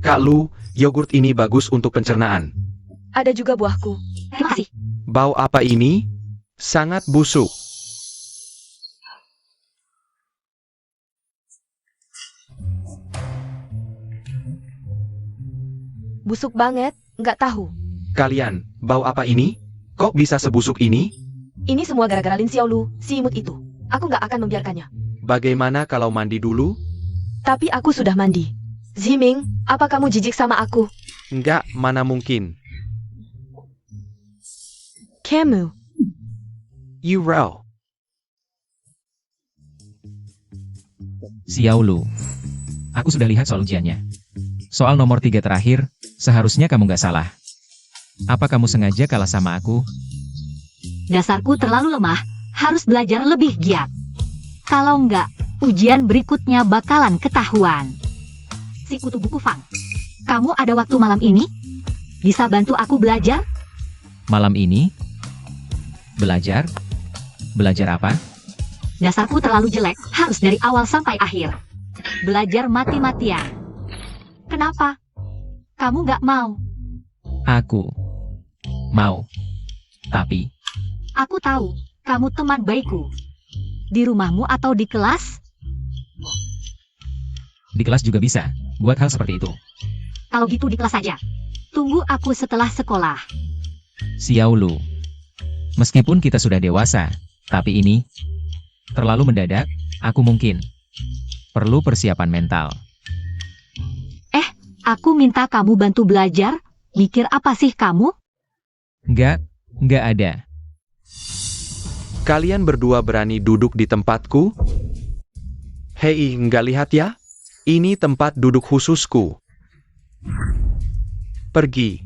Kak Lu, yogurt ini bagus untuk pencernaan. Ada juga buahku. Terima kasih. Bau apa ini? Sangat busuk. Busuk banget, nggak tahu. Kalian, bau apa ini? Kok bisa sebusuk ini? Ini semua gara-gara Lin Xiao Lu, si imut itu. Aku nggak akan membiarkannya. Bagaimana kalau mandi dulu? Tapi aku sudah mandi. Ziming, apa kamu jijik sama aku? Enggak, mana mungkin. Kamu. Yurao. Xiaolu. Aku sudah lihat soal ujiannya. Soal nomor 3 terakhir, seharusnya kamu nggak salah. Apa kamu sengaja kalah sama aku? Dasarku terlalu lemah, harus belajar lebih giat. Kalau enggak, ujian berikutnya bakalan ketahuan. Si kutu buku Fang, kamu ada waktu malam ini? Bisa bantu aku belajar? Malam ini? Belajar? Belajar apa? Dasarku terlalu jelek, harus dari awal sampai akhir. Belajar mati-matian. Kenapa? Kamu nggak mau? Aku mau. Tapi, Aku tahu, kamu teman baikku. Di rumahmu atau di kelas? Di kelas juga bisa, buat hal seperti itu. Kalau gitu di kelas saja. Tunggu aku setelah sekolah. Xiaolu. Meskipun kita sudah dewasa, tapi ini terlalu mendadak, aku mungkin perlu persiapan mental. Aku minta kamu bantu belajar. Mikir apa sih kamu? Nggak ada. Kalian berdua berani duduk di tempatku? Hei, nggak lihat ya? Ini tempat duduk khususku. Pergi.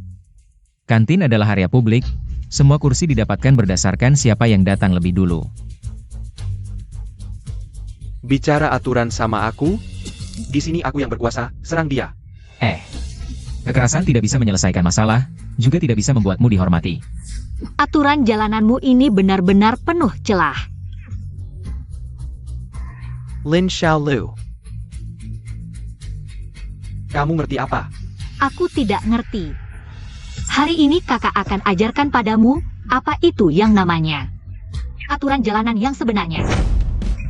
Kantin adalah area publik, semua kursi didapatkan berdasarkan siapa yang datang lebih dulu. Bicara aturan sama aku? Di sini aku yang berkuasa, serang dia. Kekerasan tidak bisa menyelesaikan masalah, juga tidak bisa membuatmu dihormati. Aturan jalananmu ini benar-benar penuh celah. Lin Xiaolu. Kamu ngerti apa? Aku tidak ngerti. Hari ini kakak akan ajarkan padamu apa itu yang namanya aturan jalanan yang sebenarnya.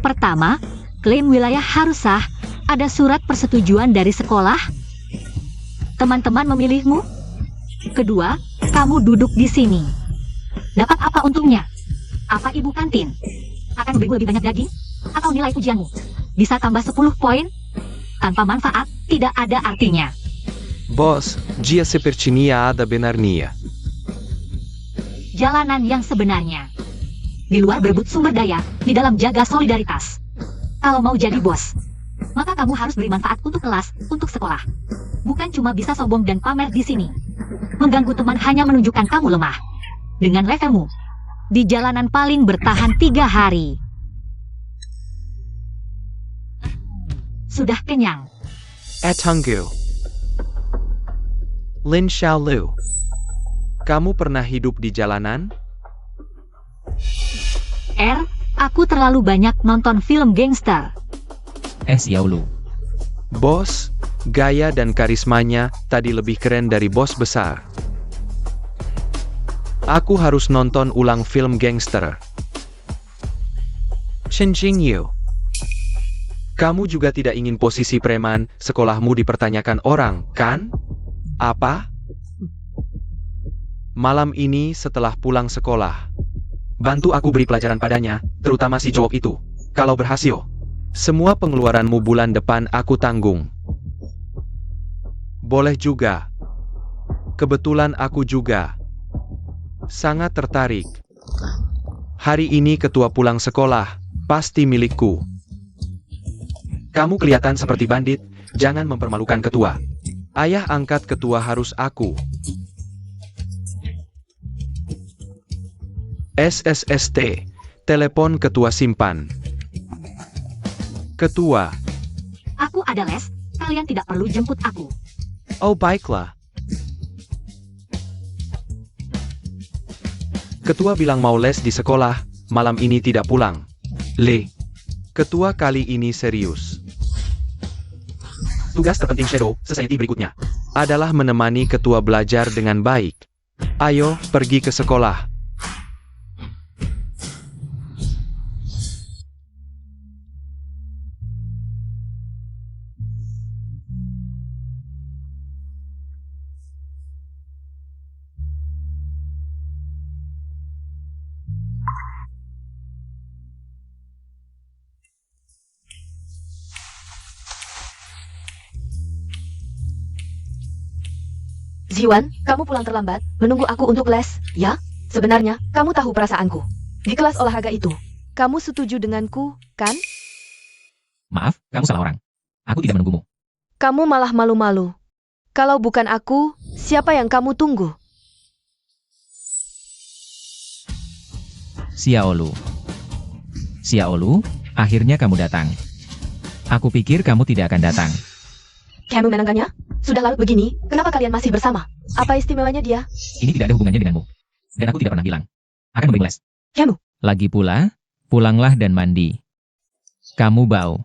Pertama, klaim wilayah harus sah, ada surat persetujuan dari sekolah. Teman-teman memilihmu. Kedua, kamu duduk di sini. Dapat apa untungnya? Apa ibu kantin? Akan memberimu lebih banyak daging? Atau nilai ujianmu? Bisa tambah 10 poin? Tanpa manfaat, tidak ada artinya. Bos, dia sepertinya ada benarnya. Jalanan yang sebenarnya. Di luar berebut sumber daya, di dalam jaga solidaritas. Kalau mau jadi bos, maka kamu harus beri manfaat untuk kelas, untuk sekolah. Bukan cuma bisa sombong dan pamer di sini. Mengganggu teman hanya menunjukkan kamu lemah. Dengan levelmu, di jalanan paling bertahan 3 hari. Sudah kenyang. Etanggu. Lin Xiaolu. Kamu pernah hidup di jalanan? Aku terlalu banyak nonton film gangster. Xiaolu. Bos, gaya dan karismanya tadi lebih keren dari bos besar. Aku harus nonton ulang film gangster. Chen Jingyu. Kamu juga tidak ingin posisi preman, sekolahmu dipertanyakan orang, kan? Apa? Malam ini setelah pulang sekolah, bantu aku beri pelajaran padanya, terutama si cowok itu. Kalau berhasil, semua pengeluaranmu bulan depan aku tanggung. Boleh juga. Kebetulan aku juga sangat tertarik. Hari ini ketua pulang sekolah, pasti milikku. Kamu kelihatan seperti bandit, jangan mempermalukan ketua. Ayah angkat ketua harus aku. SSST, telepon ketua simpan. Ketua. Aku ada les, kalian tidak perlu jemput aku. Oh baiklah. Ketua bilang mau les di sekolah, malam ini tidak pulang. Ketua kali ini serius. Tugas terpenting Shadow Society berikutnya adalah menemani ketua belajar dengan baik. Ayo, pergi ke sekolah. Ziwan, kamu pulang terlambat, menunggu aku untuk les, ya? Sebenarnya, kamu tahu perasaanku. Di kelas olahraga itu, kamu setuju denganku, kan? Maaf, kamu salah orang. Aku tidak menunggumu. Kamu malah malu-malu. Kalau bukan aku, siapa yang kamu tunggu? Xiaolu. Xiaolu, akhirnya kamu datang. Aku pikir kamu tidak akan datang. Kamu menangkannya? Sudah larut begini, kenapa kalian masih bersama? Apa istimewanya dia? Ini tidak ada hubungannya denganmu. Dan aku tidak pernah bilang akan memberi les. Kamu? Lagi pula, pulanglah dan mandi. Kamu bau.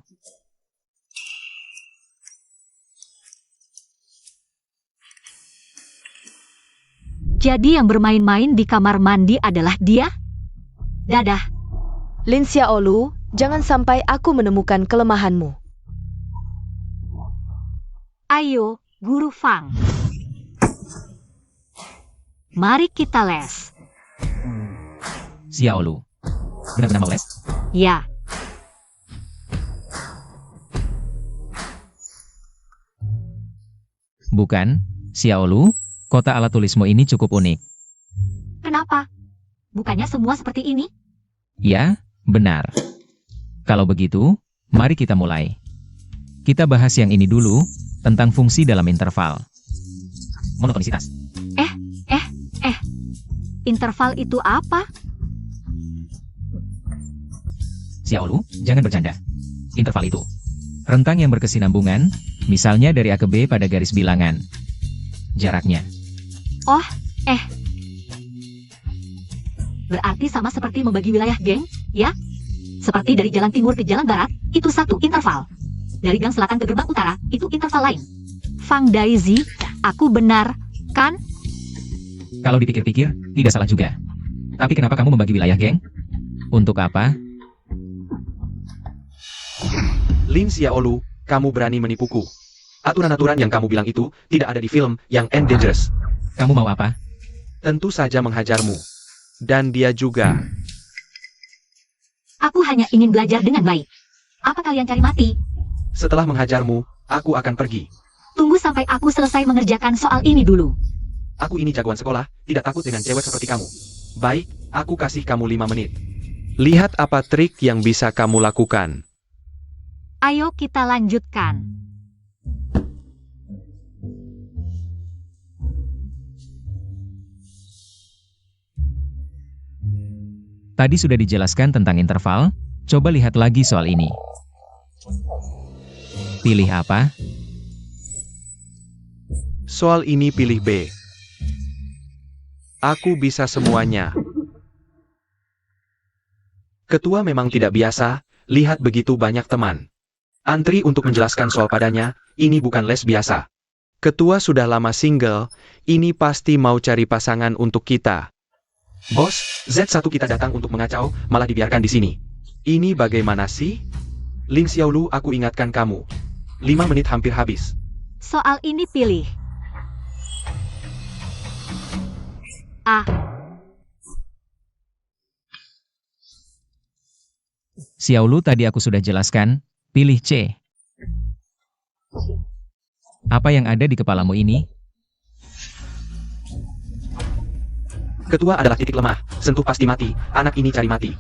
Jadi yang bermain-main di kamar mandi adalah dia? Dadah. Lin Xiaolu, jangan sampai aku menemukan kelemahanmu. Ayo, Guru Fang. Mari kita les. Xiaolu. Benar-benar mau les? Ya. Bukan, Xiaolu, kota alat tulismu ini cukup unik. Kenapa? Bukannya semua seperti ini? Ya, benar. Kalau begitu, mari kita mulai. Kita bahas yang ini dulu, tentang fungsi dalam interval. Monotonisitas. Interval itu apa? Xiaolu, jangan bercanda. Interval itu. Rentang yang berkesinambungan, misalnya dari A ke B pada garis bilangan. Jaraknya. Berarti sama seperti membagi wilayah geng, ya? Seperti dari jalan timur ke jalan barat, itu satu interval. Dari gang selatan ke gerbang utara, itu interval lain. Fang Daizi, aku benar, kan? Kalau dipikir-pikir, tidak salah juga. Tapi kenapa kamu membagi wilayah, geng? Untuk apa? Lin Xiaolu, kamu berani menipuku. Aturan-aturan yang kamu bilang itu tidak ada di film yang End Dangerous. Kamu mau apa? Tentu saja menghajarmu. Dan dia juga. Aku hanya ingin belajar dengan baik. Apa kalian cari mati? Setelah menghajarmu, aku akan pergi. Tunggu sampai aku selesai mengerjakan soal ini dulu. Aku ini jagoan sekolah, tidak takut dengan cewek seperti kamu. Baik, aku kasih kamu 5 menit. Lihat apa trik yang bisa kamu lakukan. Ayo kita lanjutkan. Tadi sudah dijelaskan tentang interval, coba lihat lagi soal ini. Pilih apa? Soal ini pilih B. Aku bisa semuanya. Ketua memang tidak biasa, lihat begitu banyak teman. Antri untuk menjelaskan soal padanya, ini bukan les biasa. Ketua sudah lama single, ini pasti mau cari pasangan untuk kita. Bos, Z1 kita datang untuk mengacau, malah dibiarkan di sini. Ini bagaimana sih? Lin Xiaolu, aku ingatkan kamu. 5 menit hampir habis. Soal ini pilih A. Xiaolu tadi aku sudah jelaskan, pilih C. Apa yang ada di kepalamu ini? Ketua adalah titik lemah, sentuh pasti mati, anak ini cari mati.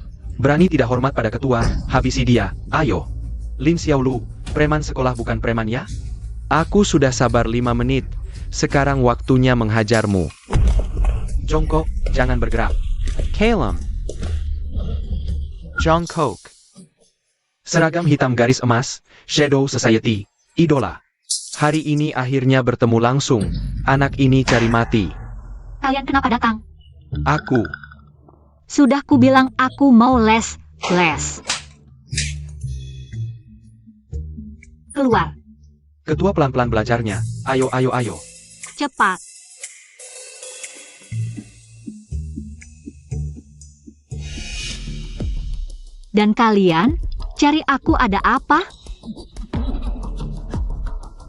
Berani tidak hormat pada ketua, habisi dia, ayo. Lin Xiaolu, preman sekolah bukan preman ya? Aku sudah sabar 5 menit, sekarang waktunya menghajarmu. Jongkok, jangan bergerak. Kalem. Jongkok. Seragam hitam garis emas, Shadow Society, idola. Hari ini akhirnya bertemu langsung, anak ini cari mati. Kalian kenapa datang? Aku. Sudah kubilang aku mau les. Keluar, Ketua pelan-pelan belajarnya, ayo. cepat. Dan kalian, cari aku ada apa?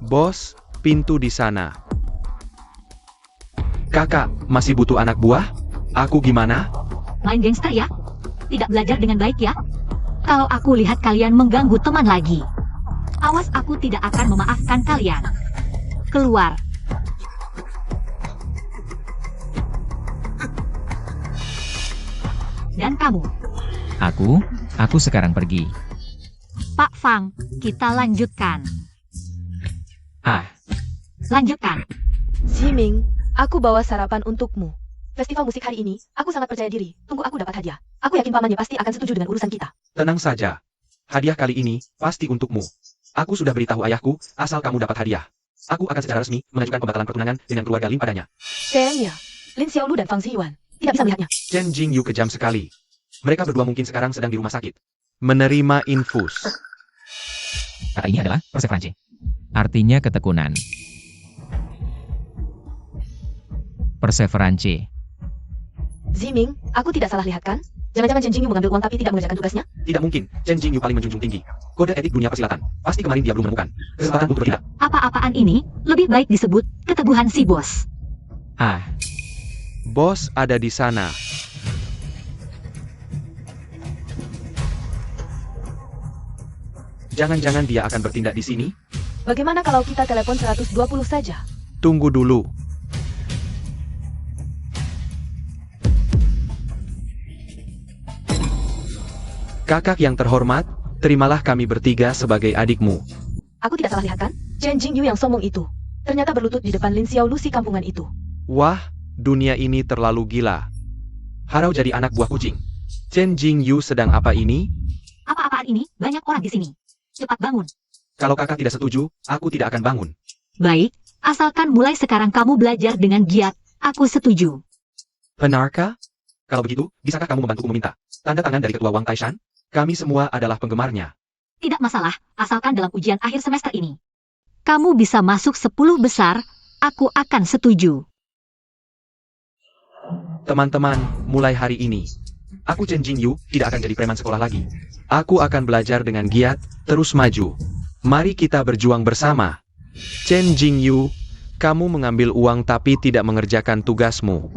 Bos, pintu di sana. Kakak, masih butuh anak buah? Aku gimana? Main gangster ya? Tidak belajar dengan baik ya? Kalau aku lihat kalian mengganggu teman lagi, awas aku tidak akan memaafkan kalian. Keluar. Dan kamu, Aku sekarang pergi. Pak Fang, kita lanjutkan. Ah, Lanjutkan. Ziming, aku bawa sarapan untukmu. Festival musik hari ini, aku sangat percaya diri. Tunggu aku dapat hadiah. Aku yakin pamannya pasti akan setuju dengan urusan kita. Tenang saja. Hadiah kali ini, pasti untukmu. Aku sudah beritahu ayahku, asal kamu dapat hadiah. Aku akan secara resmi mengajukan pembatalan pertunangan dengan keluarga Lin padanya. Sayangnya, Lin Xiaolu dan Fang Ziyuan tidak bisa melihatnya. Chen Jingyu kejam sekali. Mereka berdua mungkin sekarang sedang di rumah sakit. Menerima infus. Kata ini adalah perseverance. artinya ketekunan. Perseverance. Ziming, aku tidak salah lihat kan? Jangan-jangan Chen Jingyu mengambil uang tapi tidak mengerjakan tugasnya? Tidak mungkin, Chen Jingyu paling menjunjung tinggi. Kode etik dunia persilatan. Pasti kemarin dia belum menemukan kesempatan untuk bertindak. Apa-apaan ini, lebih baik disebut keteguhan si bos. Ah, Bos ada di sana. Jangan-jangan dia akan bertindak di sini? Bagaimana kalau kita telepon 120 saja? Tunggu dulu. Kakak yang terhormat, terimalah kami bertiga sebagai adikmu. Aku tidak salah lihat kan? Chen Jingyu yang sombong itu. Ternyata berlutut di depan Lin Xiaolu si kampungan itu. Wah, dunia ini terlalu gila. Harau jadi anak buah kucing. Chen Jingyu sedang apa ini? Apa-apaan ini, banyak orang di sini. Cepat bangun. Kalau kakak tidak setuju, aku tidak akan bangun. Baik, asalkan mulai sekarang kamu belajar dengan giat, aku setuju. Benarkah? Kalau begitu, bisakah kamu membantuku meminta tanda tangan dari ketua Wang Taishan? Kami semua adalah penggemarnya. Tidak masalah, asalkan dalam ujian akhir semester ini kamu bisa masuk 10 besar, aku akan setuju. Teman-teman, mulai hari ini, Aku Chen Jingyu tidak akan jadi preman sekolah lagi. Aku akan belajar dengan giat, terus maju. Mari kita berjuang bersama. Chen Jingyu, kamu mengambil uang tapi tidak mengerjakan tugasmu.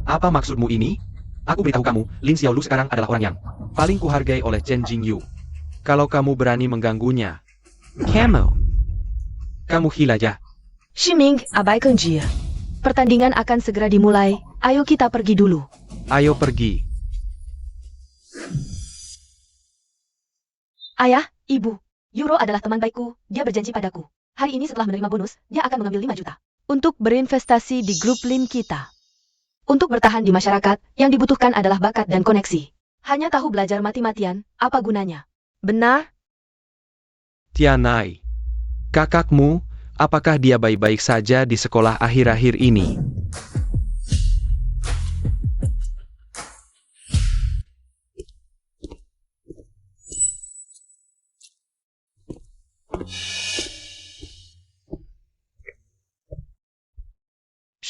Apa maksudmu ini? Aku beritahu kamu, Lin Xiaolu sekarang adalah orang yang paling kuhargai oleh Chen Jingyu. Kalau kamu berani mengganggunya, kamu hilang aja. Shiming, abaikan dia. Pertandingan akan segera dimulai. Ayo kita pergi dulu. Ayo pergi. Ayah, ibu. Euro adalah teman baikku. Dia berjanji padaku. Hari ini setelah menerima bonus, dia akan mengambil 5 juta. Untuk berinvestasi di grup Lin kita. Untuk bertahan di masyarakat, yang dibutuhkan adalah bakat dan koneksi. Hanya tahu belajar mati-matian, apa gunanya? Benar? Tianai. Kakakmu, apakah dia baik-baik saja di sekolah akhir-akhir ini?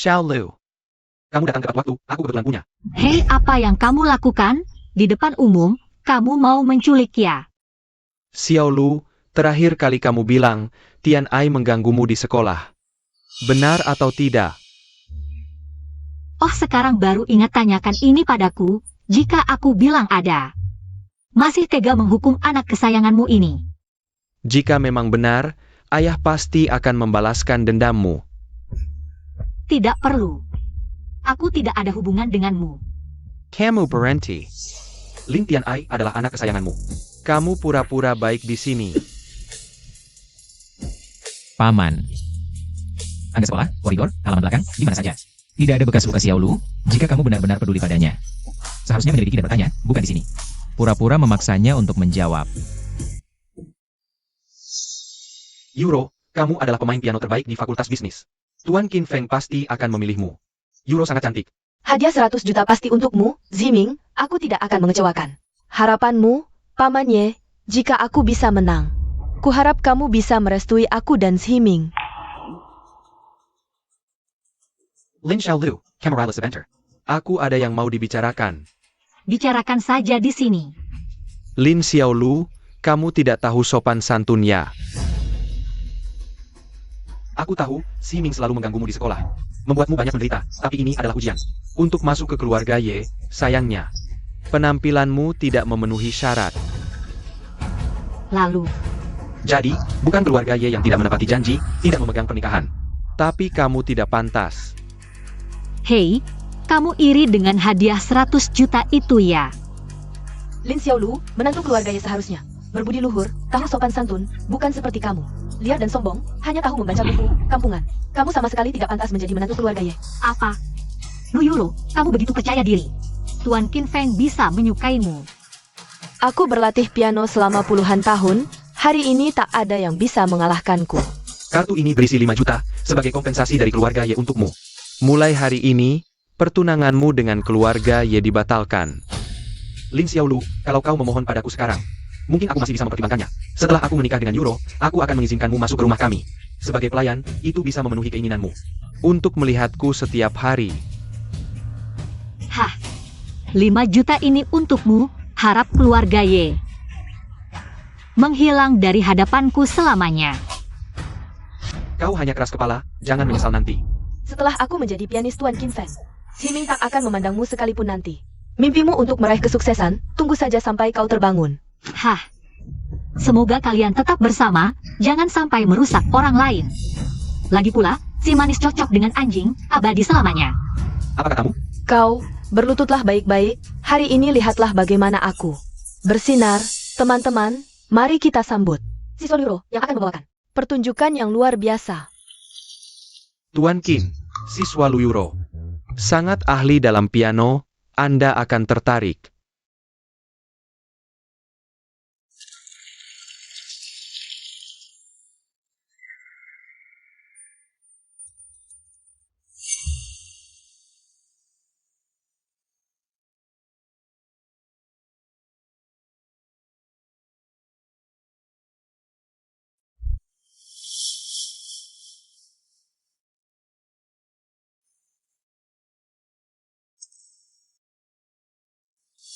Xiaolu. Kamu datang tepat waktu, aku kebetulan punya. Hei, apa yang kamu lakukan? Di depan umum, kamu mau menculik ya? Xiaolu, terakhir kali kamu bilang, Tian Ai mengganggumu di sekolah. Benar atau tidak? Oh, sekarang baru ingat tanyakan ini padaku, jika aku bilang ada. Masih tega menghukum anak kesayanganmu ini. Jika memang benar, ayah pasti akan membalaskan dendammu. Tidak perlu. Aku tidak ada hubungan denganmu. Kamu berhenti. Lin Tian Ai adalah anak kesayanganmu. Kamu pura-pura baik di sini. Paman. Anda sekolah, koridor, halaman belakang, di mana saja. Tidak ada bekas luka Xiaolu, jika kamu benar-benar peduli padanya. Seharusnya menyelidiki dan bertanya, bukan di sini. Pura-pura memaksanya untuk menjawab. Euro, kamu adalah pemain piano terbaik di Fakultas Bisnis. Tuan Qin Feng pasti akan memilihmu. Euro sangat cantik. Hadiah 100 juta pasti untukmu, Ziming. Aku tidak akan mengecewakan. Harapanmu, Paman Ye, jika aku bisa menang. Kuharap kamu bisa merestui aku dan Ziming. Lin Xiaolu, Camarales Eventer. Aku ada yang mau dibicarakan. Bicarakan saja di sini. Lin Xiaolu, kamu tidak tahu sopan santunnya. Aku tahu, Si Ming selalu mengganggumu di sekolah. Membuatmu banyak menderita, tapi ini adalah ujian. Untuk masuk ke keluarga Ye, sayangnya, penampilanmu tidak memenuhi syarat. Lalu, Jadi, bukan keluarga Ye yang tidak menepati janji, tidak memegang pernikahan. Tapi kamu tidak pantas. hei, kamu iri dengan hadiah 100 juta itu ya? Lin Xiaolu, menantu keluarga Ye seharusnya berbudi luhur, tahu sopan santun, bukan seperti kamu. Liar dan sombong, hanya tahu membaca buku, kampungan. Kamu sama sekali tidak pantas menjadi menantu keluarga Ye. Apa? Lu Yulo, kamu begitu percaya diri. Tuan Qin Feng bisa menyukaimu. Aku berlatih piano selama puluhan tahun, hari ini tak ada yang bisa mengalahkanku. Kartu ini berisi 5 juta, sebagai kompensasi dari keluarga Ye untukmu. Mulai hari ini, pertunanganmu dengan keluarga Ye dibatalkan. Lin Xiaolu, kalau kau memohon padaku sekarang, mungkin aku masih bisa mempertimbangkannya. Setelah aku menikah dengan Euro, aku akan mengizinkanmu masuk ke rumah kami. Sebagai pelayan, itu bisa memenuhi keinginanmu. Untuk melihatku setiap hari. Hah, 5 juta ini untukmu, harap keluarga Ye. Menghilang dari hadapanku selamanya. Kau hanya keras kepala, jangan menyesal nanti. Setelah aku menjadi pianis Tuan Qin Feng, Ziming tak akan memandangmu sekalipun nanti. Mimpimu untuk meraih kesuksesan, tunggu saja sampai kau terbangun. Hah, semoga kalian tetap bersama, jangan sampai merusak orang lain. Lagi pula, si manis cocok dengan anjing, abadi selamanya. Apa katamu? Kau, berlututlah baik-baik, hari ini lihatlah bagaimana aku bersinar. Teman-teman, mari kita sambut siswa Euro yang akan membawakan pertunjukan yang luar biasa. Tuan Qin, siswa Luyuro. Sangat ahli dalam piano, Anda akan tertarik.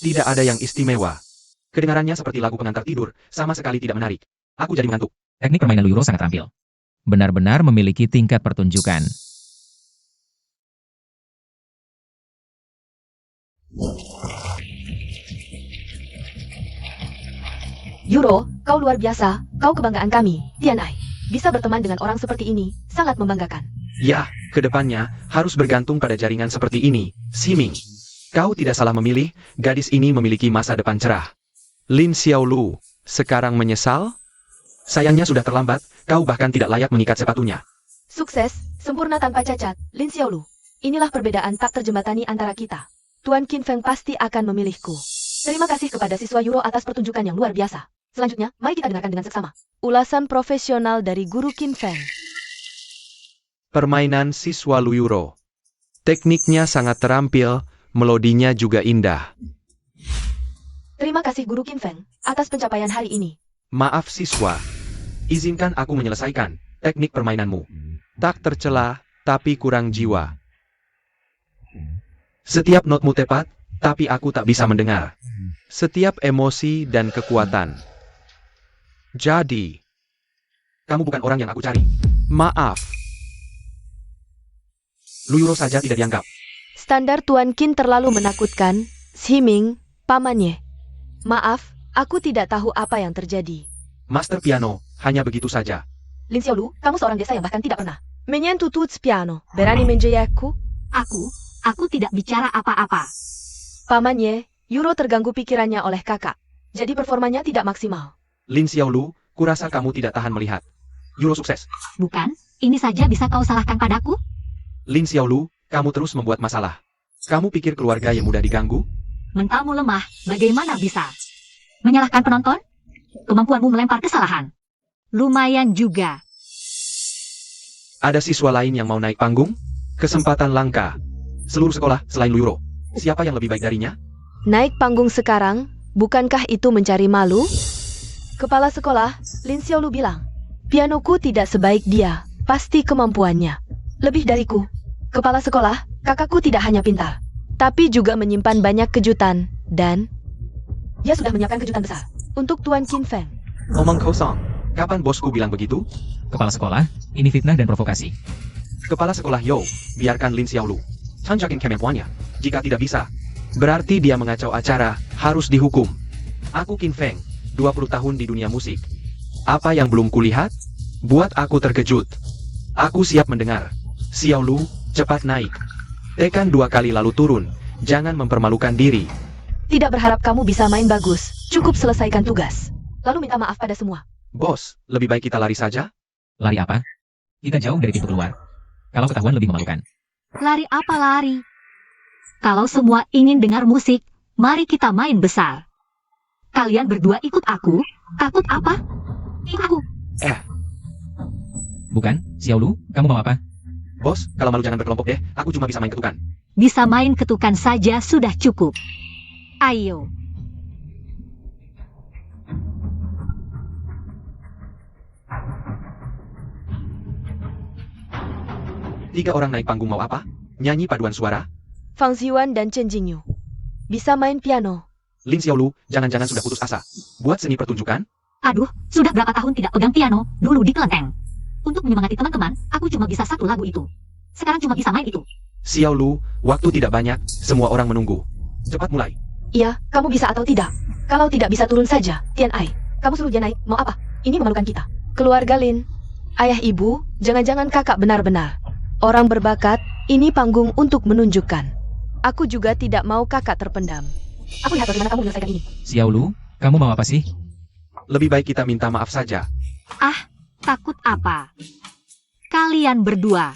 Tidak ada yang istimewa. Kedengarannya seperti lagu pengantar tidur, sama sekali tidak menarik. Aku jadi mengantuk. Teknik permainan Lu Yuro sangat terampil. Benar-benar memiliki tingkat pertunjukan. Yuro, kau luar biasa, kau kebanggaan kami, Tianai. Bisa berteman dengan orang seperti ini, sangat membanggakan. Ya, kedepannya harus bergantung pada jaringan seperti ini, Siming. Kau tidak salah memilih, gadis ini memiliki masa depan cerah. Lin Xiaolu, sekarang menyesal? Sayangnya sudah terlambat, kau bahkan tidak layak mengikat sepatunya. Sukses, sempurna tanpa cacat, Lin Xiaolu. Inilah perbedaan tak terjembatani antara kita. Tuan Qin Feng pasti akan memilihku. Terima kasih kepada siswa Yuro atas pertunjukan yang luar biasa. Selanjutnya, mari kita dengarkan dengan seksama. Ulasan profesional dari Guru Qin Feng. Permainan siswa Lu Yuro. Tekniknya sangat terampil, melodinya juga indah. Terima kasih Guru Qin Feng atas pencapaian hari ini. Maaf siswa, izinkan aku menyelesaikan teknik permainanmu. Tak tercela, tapi kurang jiwa. Setiap notmu tepat, tapi aku tak bisa mendengar. Setiap emosi dan kekuatan. Jadi, kamu bukan orang yang aku cari. Maaf. Lu Yuro saja tidak dianggap. Standar Tuan Qin terlalu menakutkan, Siming, pamannya. Maaf, aku tidak tahu apa yang terjadi. Master piano, hanya begitu saja. Lin Xiaolu, kamu seorang desa yang bahkan tidak pernah menyentuh tuts piano. Berani menjayakku? Aku tidak bicara apa-apa. Pamannya, Yuro terganggu pikirannya oleh kakak. Jadi performanya tidak maksimal. Lin Xiaolu, kurasa kamu tidak tahan melihat. Yuro sukses. Bukan, ini saja bisa kau salahkan padaku? Lin Xiaolu, kamu terus membuat masalah. Kamu pikir keluarga yang mudah diganggu? Mentamu lemah, bagaimana bisa? Menyalahkan penonton? Kemampuanmu melempar kesalahan. Lumayan juga. Ada siswa lain yang mau naik panggung? Kesempatan langka. Seluruh sekolah selain Lu Yuro. Siapa yang lebih baik darinya? Naik panggung sekarang, bukankah itu mencari malu? Kepala sekolah, Lin Xiaolu bilang, pianoku tidak sebaik dia, pasti kemampuannya lebih dariku. Kepala sekolah, kakakku tidak hanya pintar, tapi juga menyimpan banyak kejutan, dan dia sudah menyiapkan kejutan besar untuk Tuan Qin Feng. Omong kosong. Kapan bosku bilang begitu? Kepala sekolah, ini fitnah dan provokasi. Kepala sekolah Yo, biarkan Lin Xiaolu tanjakin kemampuannya. Jika tidak bisa, berarti dia mengacau acara, harus dihukum. Aku Qin Feng, 20 tahun di dunia musik. Apa yang belum kulihat? Buat aku terkejut. Aku siap mendengar. Xiaolu, cepat naik. Tekan 2 kali lalu turun. Jangan mempermalukan diri. Tidak berharap kamu bisa main bagus, cukup selesaikan tugas. Lalu minta maaf pada semua. Bos, lebih baik kita lari saja? Lari apa? Kita jauh dari pintu keluar. Kalau ketahuan lebih memalukan. Lari apa lari? Kalau semua ingin dengar musik, mari kita main besar. Kalian berdua ikut aku? Takut apa? Ikut aku. Bukan, Xiaolu, kamu mau apa? Bos, kalau malu jangan berkelompok deh. Aku cuma bisa main ketukan. Bisa main ketukan saja sudah cukup. Ayo. Tiga orang naik panggung mau apa? Nyanyi paduan suara? Fang Ziyuan dan Chen Jingyu bisa main piano. Lin Xiaolu, jangan-jangan sudah putus asa. Buat seni pertunjukan? Aduh, sudah berapa tahun tidak pegang piano, dulu di kelenteng. Untuk menyemangati teman-teman, aku cuma bisa satu lagu itu. Sekarang cuma bisa main itu. Xiaolu, waktu tidak banyak, semua orang menunggu. Cepat mulai. Iya, kamu bisa atau tidak? Kalau tidak bisa turun saja, Tian Ai. Kamu suruh dia naik, mau apa? Ini memalukan kita. Keluarga Lin. Ayah ibu, jangan-jangan kakak benar-benar orang berbakat, ini panggung untuk menunjukkan. Aku juga tidak mau kakak terpendam. Aku lihat bagaimana kamu menyelesaikan ini. Xiaolu, kamu mau apa sih? Lebih baik kita minta maaf saja. Ah, takut apa? Kalian berdua.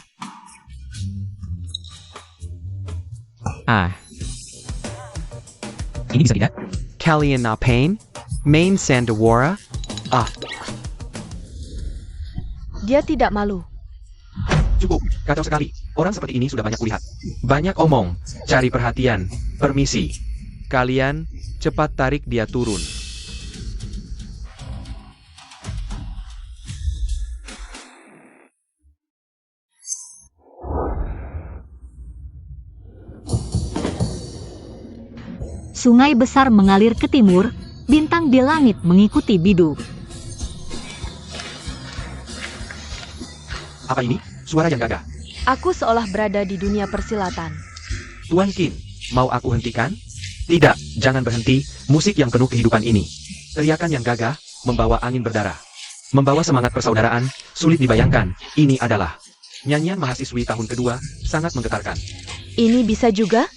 Ini bisa tidak? Kalian ngapain? Main Sandawara? Dia tidak malu. Cukup, kacau sekali. Orang seperti ini sudah banyak kulihat. Banyak omong, cari perhatian, permisi. Kalian, cepat tarik dia turun. Sungai besar mengalir ke timur, bintang di langit mengikuti biduk. Apa ini? Suara yang gagah. Aku seolah berada di dunia persilatan. Tuan Qin, mau aku hentikan? Tidak, jangan berhenti. Musik yang penuh kehidupan ini. Teriakan yang gagah, membawa angin berdarah. Membawa semangat persaudaraan, sulit dibayangkan. Ini adalah nyanyian mahasiswi tahun kedua, sangat menggetarkan. Ini bisa juga?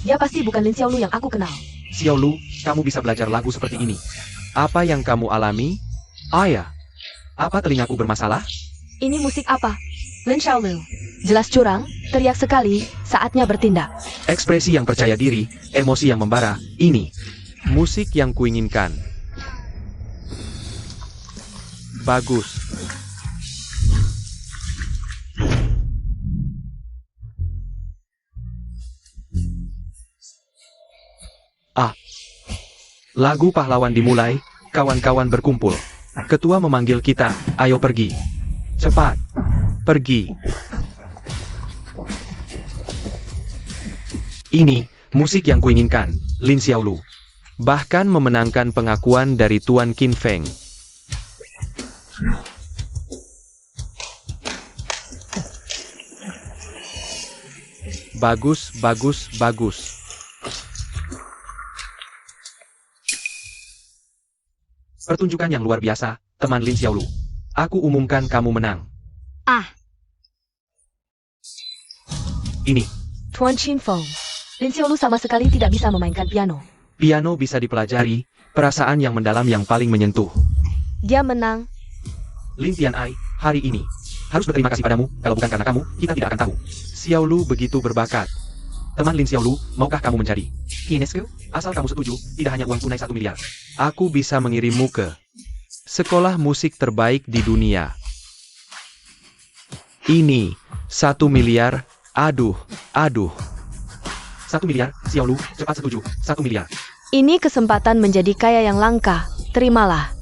Dia pasti bukan Lin Xiaolu yang aku kenal. Xiaolu, kamu bisa belajar lagu seperti ini. Apa yang kamu alami? Ayah, apa telingaku bermasalah? Ini musik apa? Lin Xiaolu. Jelas curang, teriak sekali, saatnya bertindak. Ekspresi yang percaya diri, emosi yang membara, ini. Musik yang kuinginkan. Bagus. Lagu pahlawan dimulai, kawan-kawan berkumpul. Ketua memanggil kita, ayo pergi. Cepat. Pergi. Ini, musik yang kuinginkan, Lin Xiaolu. Bahkan memenangkan pengakuan dari Tuan Qin Feng. Bagus, bagus, bagus. Pertunjukan yang luar biasa, teman Lin Xiaolu. Aku umumkan kamu menang. Ah, Ini, Tuan Qin Feng. Lin Xiaolu sama sekali tidak bisa memainkan piano. piano bisa dipelajari, perasaan yang mendalam yang paling menyentuh. Dia menang. Lin Tianai, hari ini. Harus berterima kasih padamu, kalau bukan karena kamu, kita tidak akan tahu. Xiaolu begitu berbakat. Teman Lin Xiaolu, maukah kamu menjadi Kinesku? Asal kamu setuju, tidak hanya uang tunai 1 miliar. Aku bisa mengirimmu ke sekolah musik terbaik di dunia. Ini, 1 miliar, aduh. 1 miliar, Xiaolu, cepat setuju, 1 miliar. Ini kesempatan menjadi kaya yang langka. Terimalah.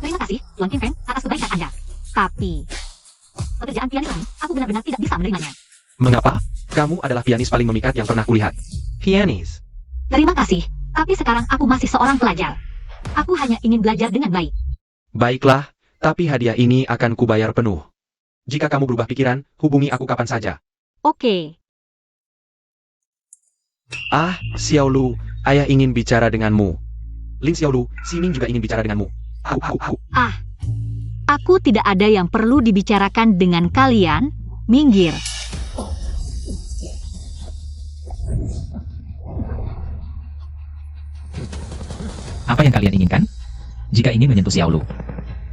terima kasih, Tuan Qin Feng, atas kebaikan Anda. Tapi, pekerjaan pianis ini, aku benar-benar tidak bisa menerimanya. Mengapa? Kamu adalah pianis paling memikat yang pernah kulihat. Pianis? Terima kasih, tapi sekarang aku masih seorang pelajar. Aku hanya ingin belajar dengan baik. Baiklah, tapi hadiah ini akan kubayar penuh. Jika kamu berubah pikiran, hubungi aku kapan saja. Oke, Ah, Xiaolu, ayah ingin bicara denganmu. Lin Xiaolu, Ximing juga ingin bicara denganmu. Au. aku tidak ada yang perlu dibicarakan dengan kalian. Minggir. Apa yang kalian inginkan? Jika ingin menyentuh Xiaolu,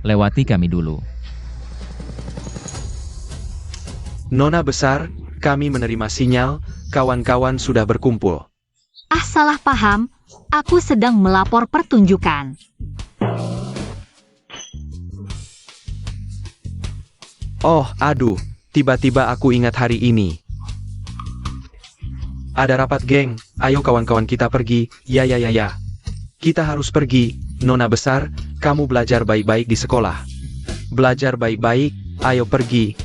Lewati kami dulu. Nona besar, kami menerima sinyal, kawan-kawan sudah berkumpul. Ah, salah paham. Aku sedang melapor pertunjukan. Oh, aduh, tiba-tiba aku ingat hari ini. Ada rapat geng, ayo kawan-kawan kita pergi, ya. Kita harus pergi, Nona besar, kamu belajar baik-baik di sekolah. Belajar baik-baik, ayo pergi.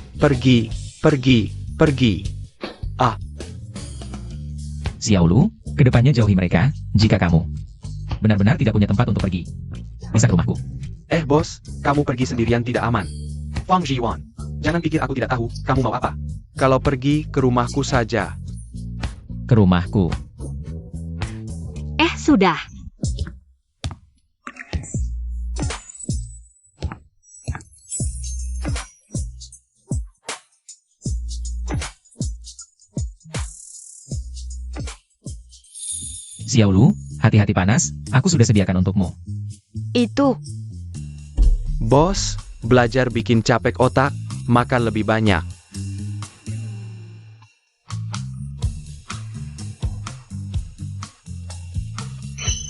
Xiaolu, kedepannya jauhi mereka, jika kamu benar-benar tidak punya tempat untuk pergi. Bisa ke rumahku. Bos, kamu pergi sendirian tidak aman. Fang Jiwan, jangan pikir aku tidak tahu, kamu mau apa? Kalau pergi ke rumahku saja. Ke rumahku. Sudah. Xiaolu, hati-hati panas, aku sudah sediakan untukmu. Itu. Bos, belajar bikin capek otak, makan lebih banyak.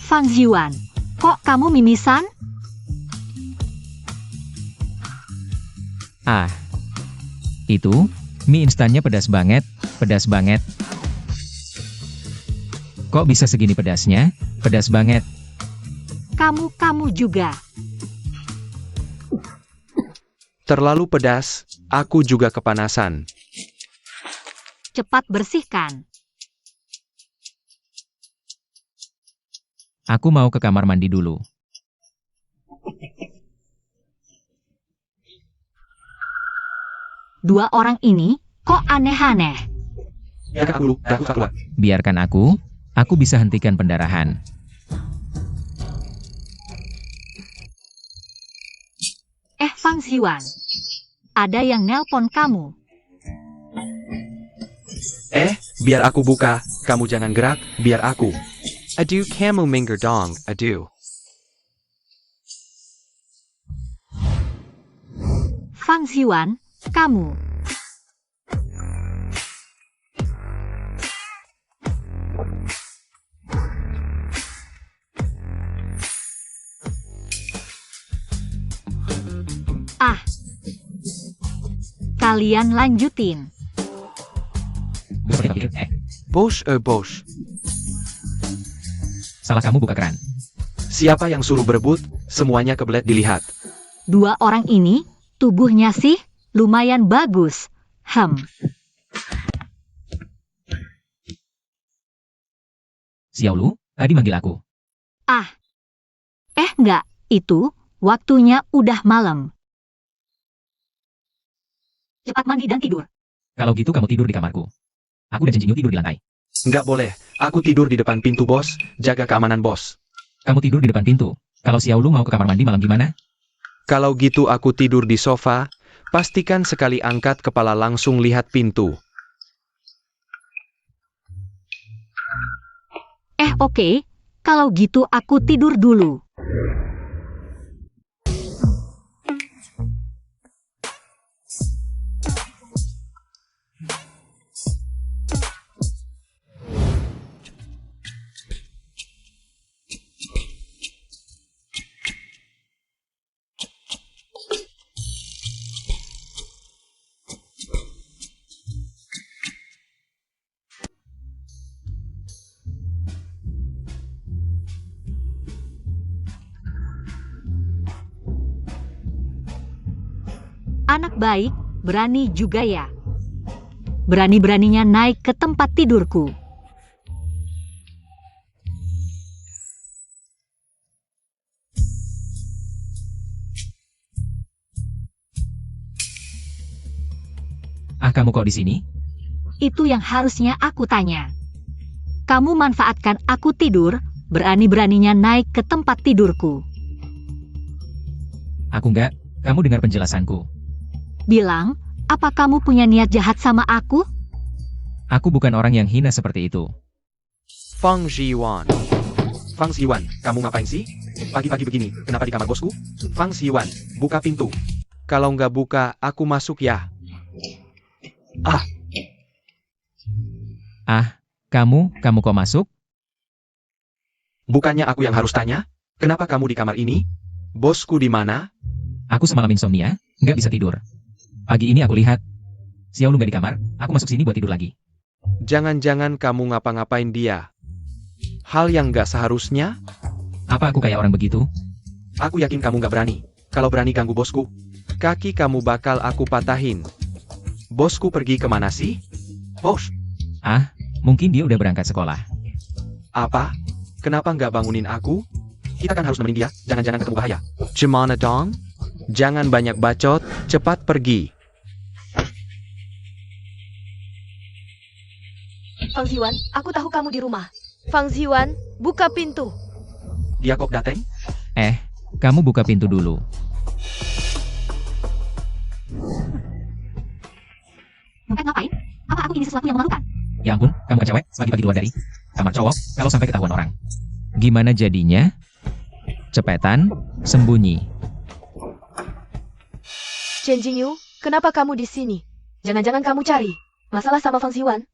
Fang Ziwan, kok kamu mimisan? Ah. Itu, mie instannya pedas banget. Kok bisa segini pedasnya? Pedas banget. Kamu juga. Terlalu pedas, aku juga kepanasan. Cepat bersihkan. Aku mau ke kamar mandi dulu. Dua orang ini kok aneh-aneh. Biarkan aku dulu, dan aku keluar. Biarkan aku bisa hentikan pendarahan. Fang Xiwan, ada yang nelpon kamu. Biar aku buka. Kamu jangan gerak, biar aku. Adu kamu minger dong, adu. Fang Xiwan, kamu. Kalian lanjutin. Bosh bosh. Salah kamu buka keran. Siapa yang suruh berebut? Semuanya kebelet dilihat. Dua orang ini, tubuhnya sih lumayan bagus. Xiaolu, tadi manggil aku. Enggak, itu waktunya udah malam. Cepat mandi dan tidur. Kalau gitu kamu tidur di kamarku. Aku dan Jinjinyu tidur di lantai. Nggak boleh. Aku tidur di depan pintu, bos. Jaga keamanan, bos. Kamu tidur di depan pintu. Kalau Xiaolu mau ke kamar mandi malam gimana? Kalau gitu aku tidur di sofa. Pastikan sekali angkat kepala langsung lihat pintu. Oke. Kalau gitu aku tidur dulu. Anak baik, berani juga ya. Berani-beraninya naik ke tempat tidurku. Kamu kok di sini? Itu yang harusnya aku tanya. Kamu manfaatkan aku tidur, berani-beraninya naik ke tempat tidurku. Aku enggak. Kamu dengar penjelasanku. Bilang, apa kamu punya niat jahat sama aku? Aku bukan orang yang hina seperti itu. Fang Xiwan. Fang Xiwan, kamu ngapain sih? Pagi-pagi begini, kenapa di kamar bosku? Fang Xiwan, buka pintu. Kalau nggak buka, aku masuk ya. Kamu kok masuk? Bukannya aku yang harus tanya? Kenapa kamu di kamar ini? Bosku di mana? Aku semalam insomnia, nggak bisa tidur. Pagi ini aku lihat Xiaolu nggak di kamar, aku masuk sini buat tidur lagi. Jangan-jangan kamu ngapa-ngapain dia? Hal yang nggak seharusnya? Apa aku kayak orang begitu? Aku yakin kamu nggak berani. Kalau berani ganggu bosku, kaki kamu bakal aku patahin. Bosku pergi kemana sih? Bos, Mungkin dia udah berangkat sekolah. apa? Kenapa nggak bangunin aku? Kita kan harus nemenin dia, jangan-jangan ketemu bahaya. Jemana dong? Jangan banyak bacot, cepat pergi. Fang Xiwan, aku tahu kamu di rumah. Fang Xiwan, buka pintu. Dia kok dateng? Kamu buka pintu dulu. Ngapain? Apa aku ini sesuatu yang memalukan? Ya ampun, kamu kan cewek, pagi-pagi luar dari kamar cowok, kalau sampai ketahuan orang. Gimana jadinya? Cepetan, sembunyi. Chen Jingyu, kenapa kamu di sini? Jangan-jangan kamu cari masalah sama Fang Xiwan?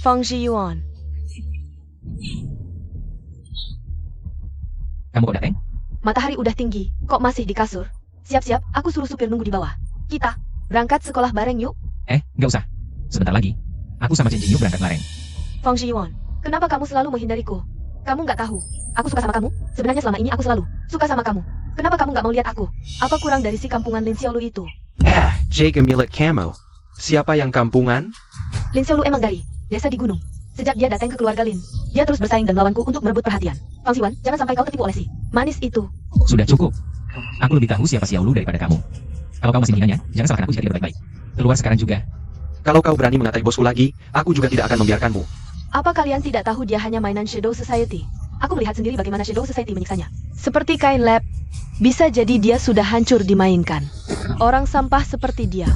Fang Xiwan. Kamu kok dateng? Matahari udah tinggi, kok masih di kasur? Siap-siap, aku suruh supir nunggu di bawah. Kita berangkat sekolah bareng yuk. Nggak usah. Sebentar lagi. Aku sama Jinjinyu berangkat bareng. Fang Xiwan, kenapa kamu selalu menghindariku? Kamu nggak tahu, aku suka sama kamu. Sebenarnya selama ini aku selalu suka sama kamu. Kenapa kamu nggak mau lihat aku? Apa kurang dari si kampungan Lin Xiaolu itu? Jaga milik kamu. Siapa yang kampungan? Lin Xiaolu emang dari desa di gunung. Sejak dia datang ke keluarga Lin, Dia terus bersaing dan melawanku untuk merebut perhatian. Fang Ziwan, jangan sampai kau tertipu oleh si manis itu. Sudah cukup. Aku lebih tahu siapa Xiao Lu daripada kamu. Kalau kau masih menghinanya, jangan salahkan aku jika tidak baik-baik. Keluar sekarang juga. Kalau kau berani mengatai bosku lagi, aku juga tidak akan membiarkanmu. Apa kalian tidak tahu dia hanya mainan Shadow Society? Aku melihat sendiri bagaimana Shadow Society menyiksanya. Seperti kain lab, bisa jadi dia sudah hancur dimainkan. Orang sampah seperti dia.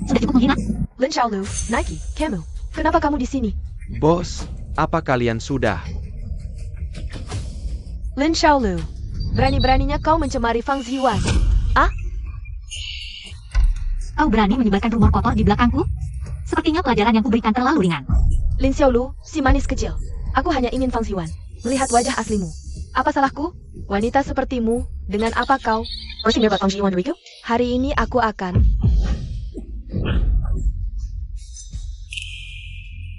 Sudah cukup menghina. Lin Xiaolu, Nike, Camu, kenapa kamu di sini? Bos, apa kalian sudah? Lin Xiaolu, berani-beraninya kau mencemari Fang Ziwan. Kau berani menyebarkan rumor kotor di belakangku? Sepertinya pelajaran yang kuberikan terlalu ringan. Lin Xiaolu, si manis kecil. Aku hanya ingin Fang Ziwan melihat wajah aslimu. Apa salahku? Wanita sepertimu, dengan apa kau? Hari ini aku akan...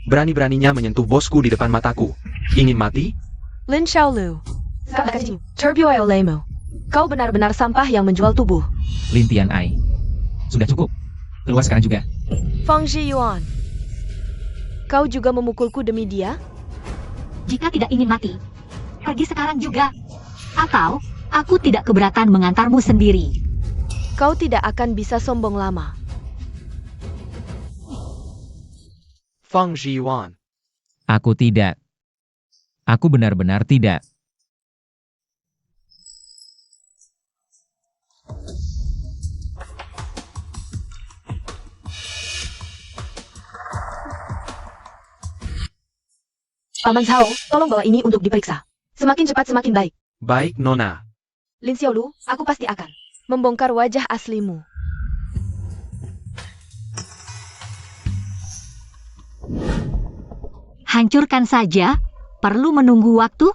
Berani-beraninya menyentuh bosku di depan mataku. Ingin mati? Lin Xiaolu, Turbio Lemo. Kau benar-benar sampah yang menjual tubuh. Lin Tian Ai. Sudah cukup. Keluar sekarang juga. Fang Zhiyuan, kau juga memukulku demi dia? Jika tidak ingin mati, pergi sekarang juga. Atau, aku tidak keberatan mengantarmu sendiri. Kau tidak akan bisa sombong lama. Feng Zhiyuan. Aku tidak. Aku benar-benar tidak. Paman Zhao, tolong bawa ini untuk diperiksa. Semakin cepat semakin baik. Baik, Nona. Lin Xiaolu, aku pasti akan membongkar wajah aslimu. Hancurkan saja, perlu menunggu waktu?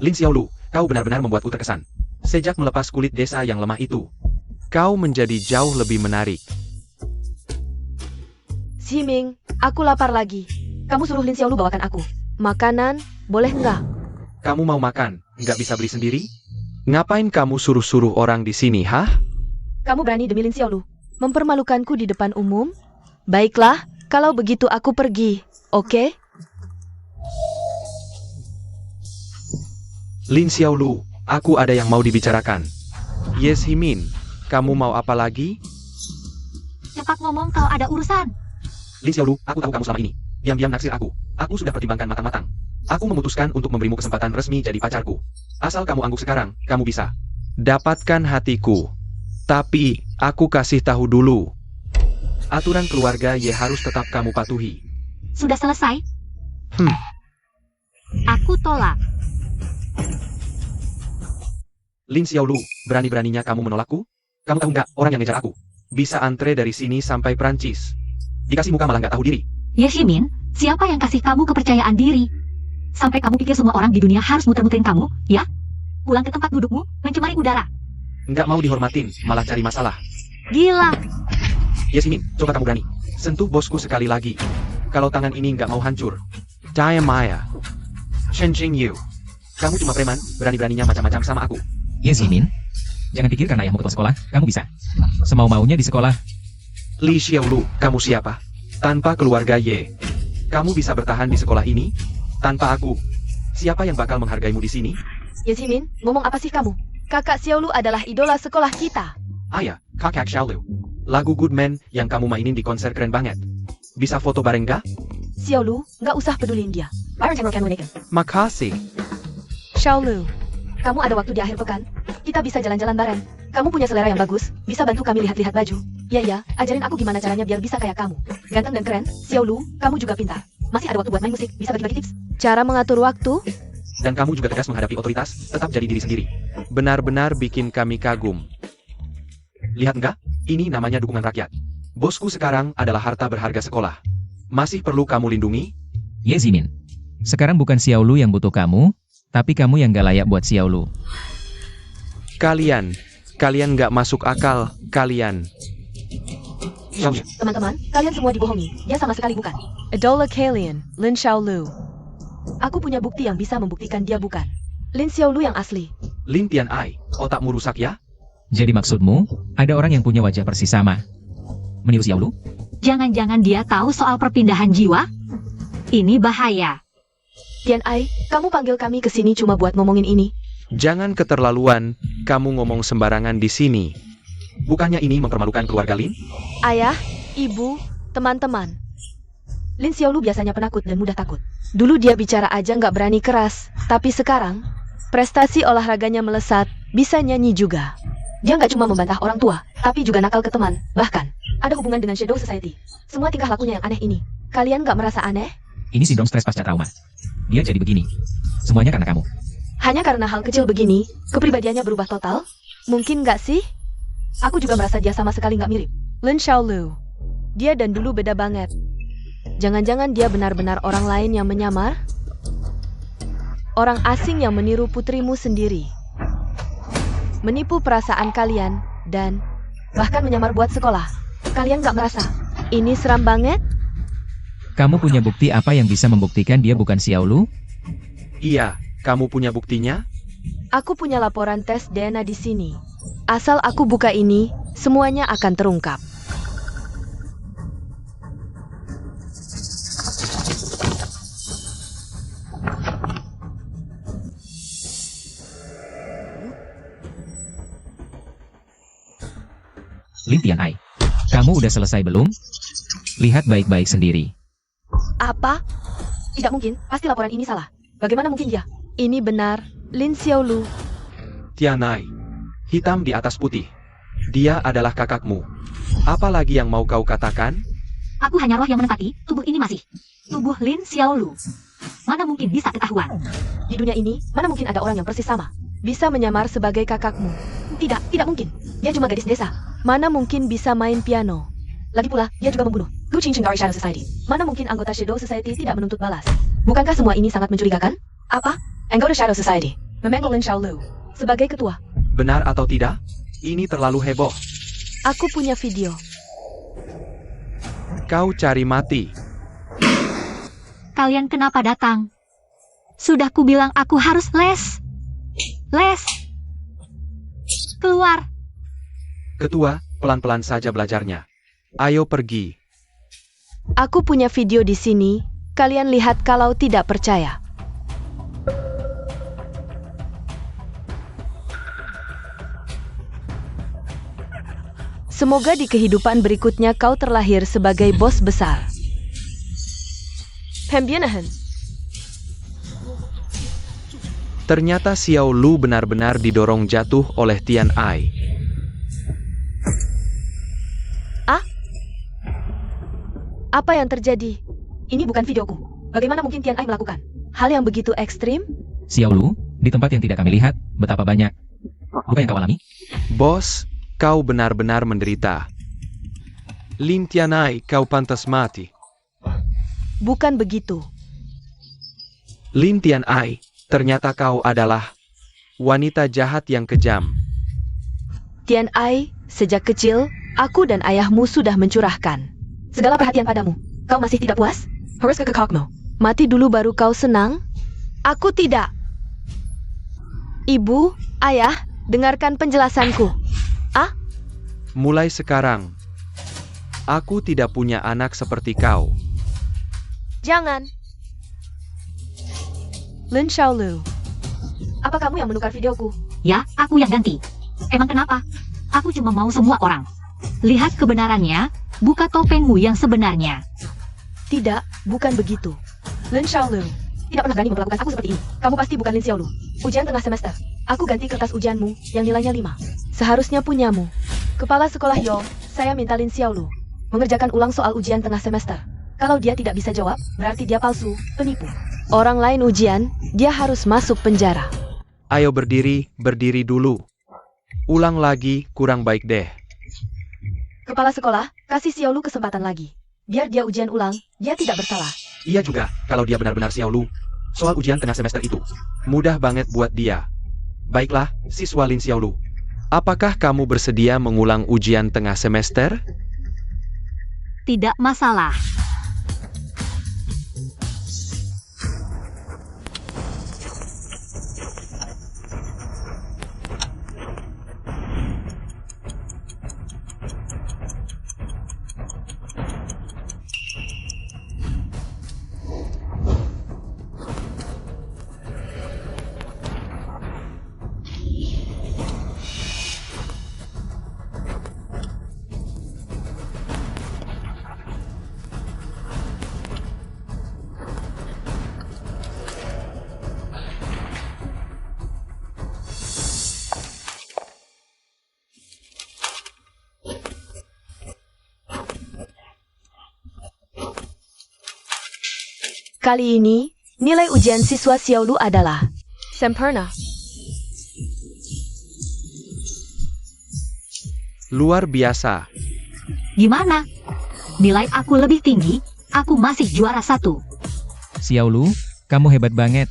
Lin Xiaolu, kau benar-benar membuatku terkesan. Sejak melepas kulit desa yang lemah itu, kau menjadi jauh lebih menarik. Ximing, aku lapar lagi. Kamu suruh Lin Xiaolu bawakan aku makanan, boleh nggak? Kamu mau makan, nggak bisa beli sendiri? Ngapain kamu suruh-suruh orang di sini, hah? Kamu berani demi Lin Xiaolu mempermalukanku di depan umum? Baiklah, kalau begitu aku pergi, oke? Lin Xiaolu, aku ada yang mau dibicarakan. Yes Himin, kamu mau apa lagi? Cepat ngomong kalau ada urusan. Lin Xiaolu, aku tahu kamu selama ini diam-diam naksir aku. Aku sudah pertimbangkan matang-matang. Aku memutuskan untuk memberimu kesempatan resmi jadi pacarku. Asal kamu angguk sekarang, kamu bisa dapatkan hatiku. Tapi, aku kasih tahu dulu. Aturan keluarga Ye harus tetap kamu patuhi. Sudah selesai? Hmm. Aku tolak. Lin Xiaolu, berani-beraninya kamu menolakku? Kamu tahu nggak, orang yang ngejar aku bisa antre dari sini sampai Prancis. Dikasih muka malah nggak tahu diri. Ya Ximin, siapa yang kasih kamu kepercayaan diri? Sampai kamu pikir semua orang di dunia harus muter-muterin kamu, ya? Pulang ke tempat dudukmu, mencemari udara. Nggak mau dihormatin, malah cari masalah. Gila. Yasmin, coba kamu berani. Sentuh bosku sekali lagi. Kalau tangan ini nggak mau hancur. Diamaya. Shen Jingyu. Kamu cuma preman, berani-beraninya macam-macam sama aku. Yes, Yimin. Jangan pikir karena ayahmu ketua sekolah, kamu bisa. Semau-maunya di sekolah. Li Xiaolu, kamu siapa? Tanpa keluarga Ye, kamu bisa bertahan di sekolah ini? Tanpa aku, siapa yang bakal menghargaimu di sini? Yasmin, ngomong apa sih kamu? Kakak Xiaolu adalah idola sekolah kita. Ayah, kakak Xiaolu. Lagu Good Man yang kamu mainin di konser keren banget. Bisa foto bareng gak? Xiaolu, nggak usah pedulin dia. Makasih. Xiaolu, kamu ada waktu di akhir pekan? Kita bisa jalan-jalan bareng. Kamu punya selera yang bagus, bisa bantu kami lihat-lihat baju. Ya, ajarin aku gimana caranya biar bisa kayak kamu. Ganteng dan keren, Xiaolu, kamu juga pintar. Masih ada waktu buat main musik, bisa bagi-bagi tips. Cara mengatur waktu? Dan kamu juga tegas menghadapi otoritas, tetap jadi diri sendiri. Benar-benar bikin kami kagum. Lihat nggak? Ini namanya dukungan rakyat. Bosku sekarang adalah harta berharga sekolah. Masih perlu kamu lindungi? Yes, Yimin. Sekarang bukan Xiao Lu yang butuh kamu, tapi kamu yang gak layak buat Xiao Lu. Kalian nggak masuk akal, kalian. Teman-teman, kalian semua dibohongi. Dia sama sekali bukan. Idola kalian, Lin Xiaolu. Aku punya bukti yang bisa membuktikan dia bukan. Lin Xiaolu yang asli. Lin Tian Ai, otakmu rusak ya? Jadi maksudmu, ada orang yang punya wajah persis sama. Meniru Xiao Lu? Jangan-jangan dia tahu soal perpindahan jiwa? Ini bahaya. Tian Ai, kamu panggil kami ke sini cuma buat ngomongin ini. Jangan keterlaluan, kamu ngomong sembarangan di sini. Bukannya ini mempermalukan keluarga Lin? Ayah, ibu, teman-teman. Lin Xiaolu biasanya penakut dan mudah takut. Dulu dia bicara aja nggak berani keras, tapi sekarang prestasi olahraganya melesat, bisa nyanyi juga. Dia nggak cuma membantah orang tua, tapi juga nakal ke teman. Bahkan, ada hubungan dengan Shadow Society. Semua tingkah lakunya yang aneh ini. Kalian nggak merasa aneh? Ini sindrom stres pasca trauma. Dia jadi begini. Semuanya karena kamu. Hanya karena hal kecil begini, kepribadiannya berubah total? Mungkin nggak sih? Aku juga merasa dia sama sekali nggak mirip. Lin Xiaolu. Dia dan dulu beda banget. Jangan-jangan dia benar-benar orang lain yang menyamar? Orang asing yang meniru putrimu sendiri. Menipu perasaan kalian, dan bahkan menyamar buat sekolah. Kalian nggak merasa ini seram banget? Kamu punya bukti apa yang bisa membuktikan dia bukan Xiaolu? Iya, kamu punya buktinya? Aku punya laporan tes DNA di sini. Asal aku buka ini, semuanya akan terungkap. Lin Tian Ai. Kamu udah selesai belum? Lihat baik-baik sendiri. Apa? Tidak mungkin, pasti laporan ini salah. Bagaimana mungkin dia? Ini benar, Lin Xiaolu. Tian Ai. Hitam di atas putih. Dia adalah kakakmu. Apa lagi yang mau kau katakan? Aku hanya roh yang menempati tubuh ini masih. Tubuh Lin Xiaolu. Mana mungkin bisa ketahuan? Di dunia ini, mana mungkin ada orang yang persis sama? Bisa menyamar sebagai kakakmu. Tidak mungkin. Dia cuma gadis desa. Mana mungkin bisa main piano? Lagi pula, dia juga membunuh. Gu Qingqing dari Shadow Society. Mana mungkin anggota Shadow Society tidak menuntut balas? Bukankah semua ini sangat mencurigakan? Apa? Anggota Shadow Society memanggil Lin Xiaolu sebagai ketua. Benar atau tidak? Ini terlalu heboh. Aku punya video. Kau cari mati. Kalian kenapa datang? Sudah kubilang aku harus les. Les. Keluar. Ketua, pelan-pelan saja belajarnya. Ayo pergi. Aku punya video di sini. Kalian lihat kalau tidak percaya. Semoga di kehidupan berikutnya kau terlahir sebagai bos besar. Pembianahan. Ternyata Xiao Lu benar-benar didorong jatuh oleh Tian Ai. Apa yang terjadi? Ini bukan videoku. Bagaimana mungkin Tian Ai melakukan hal yang begitu ekstrim? Xiaolu, di tempat yang tidak kami lihat, betapa banyak luka yang kau alami. Bos, kau benar-benar menderita. Lin Tian Ai, kau pantas mati. Bukan begitu. Lin Tian Ai, ternyata kau adalah wanita jahat yang kejam. Tian Ai, sejak kecil, aku dan ayahmu sudah mencurahkan segala perhatian padamu. Kau masih tidak puas? Harus ke kakakmu. Mati dulu baru kau senang? Aku tidak. Ibu, ayah, dengarkan penjelasanku. Mulai sekarang, aku tidak punya anak seperti kau. Jangan. Lin Xiaolu. Apa kamu yang menukar videoku? Ya, aku yang ganti. Emang kenapa? Aku cuma mau semua orang lihat kebenarannya, buka topengmu yang sebenarnya. Tidak, bukan begitu. Lin Xiaolu tidak pernah berani memperlakukan aku seperti ini. Kamu pasti bukan Lin Xiaolu. Ujian tengah semester. Aku ganti kertas ujianmu yang nilainya 5. Seharusnya punyamu. Kepala sekolah Yo, saya minta Lin Xiaolu mengerjakan ulang soal ujian tengah semester. Kalau dia tidak bisa jawab, berarti dia palsu, penipu. Orang lain ujian, dia harus masuk penjara. Ayo berdiri dulu. Ulang lagi, kurang baik deh. Kepala sekolah, kasih Xiaolu kesempatan lagi. Biar dia ujian ulang, dia tidak bersalah. Iya juga, kalau dia benar-benar Xiao Lu. Soal ujian tengah semester itu mudah banget buat dia. Baiklah, siswa Lin Xiao Lu. Apakah kamu bersedia mengulang ujian tengah semester? Tidak masalah. Kali ini, nilai ujian siswa Xiaolu adalah sempurna. Luar biasa. Gimana? Nilai aku lebih tinggi, aku masih juara 1. Xiaolu, kamu hebat banget.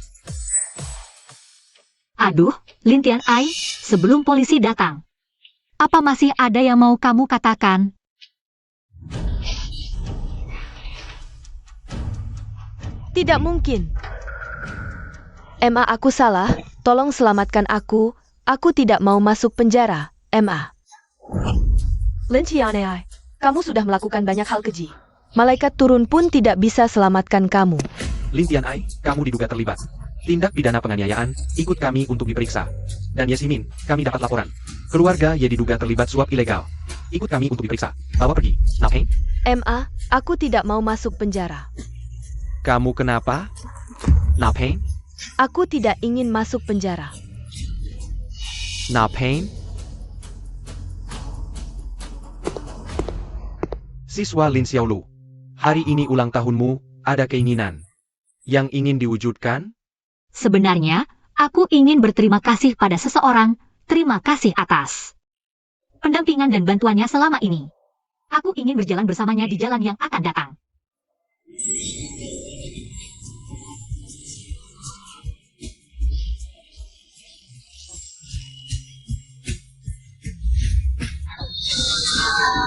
Aduh, Lin Tian Ai, sebelum polisi datang. Apa masih ada yang mau kamu katakan? Tidak mungkin. Emma, aku salah. Tolong selamatkan aku. Aku tidak mau masuk penjara, Emma. Lin Qianai, kamu sudah melakukan banyak hal keji. Malaikat turun pun tidak bisa selamatkan kamu. Lin Tianai, kamu diduga terlibat tindak pidana penganiayaan, ikut kami untuk diperiksa. Dan Yesimin, kami dapat laporan. Keluarga Ye diduga terlibat suap ilegal. Ikut kami untuk diperiksa. Bawa pergi. Napeng? Emma, aku tidak mau masuk penjara. Kamu kenapa? Napeng? Aku tidak ingin masuk penjara. Napeng? Siswa Lin Xiaolu, hari ini ulang tahunmu, ada keinginan yang ingin diwujudkan? Sebenarnya, aku ingin berterima kasih pada seseorang. Terima kasih atas pendampingan dan bantuannya selama ini. Aku ingin berjalan bersamanya di jalan yang akan datang.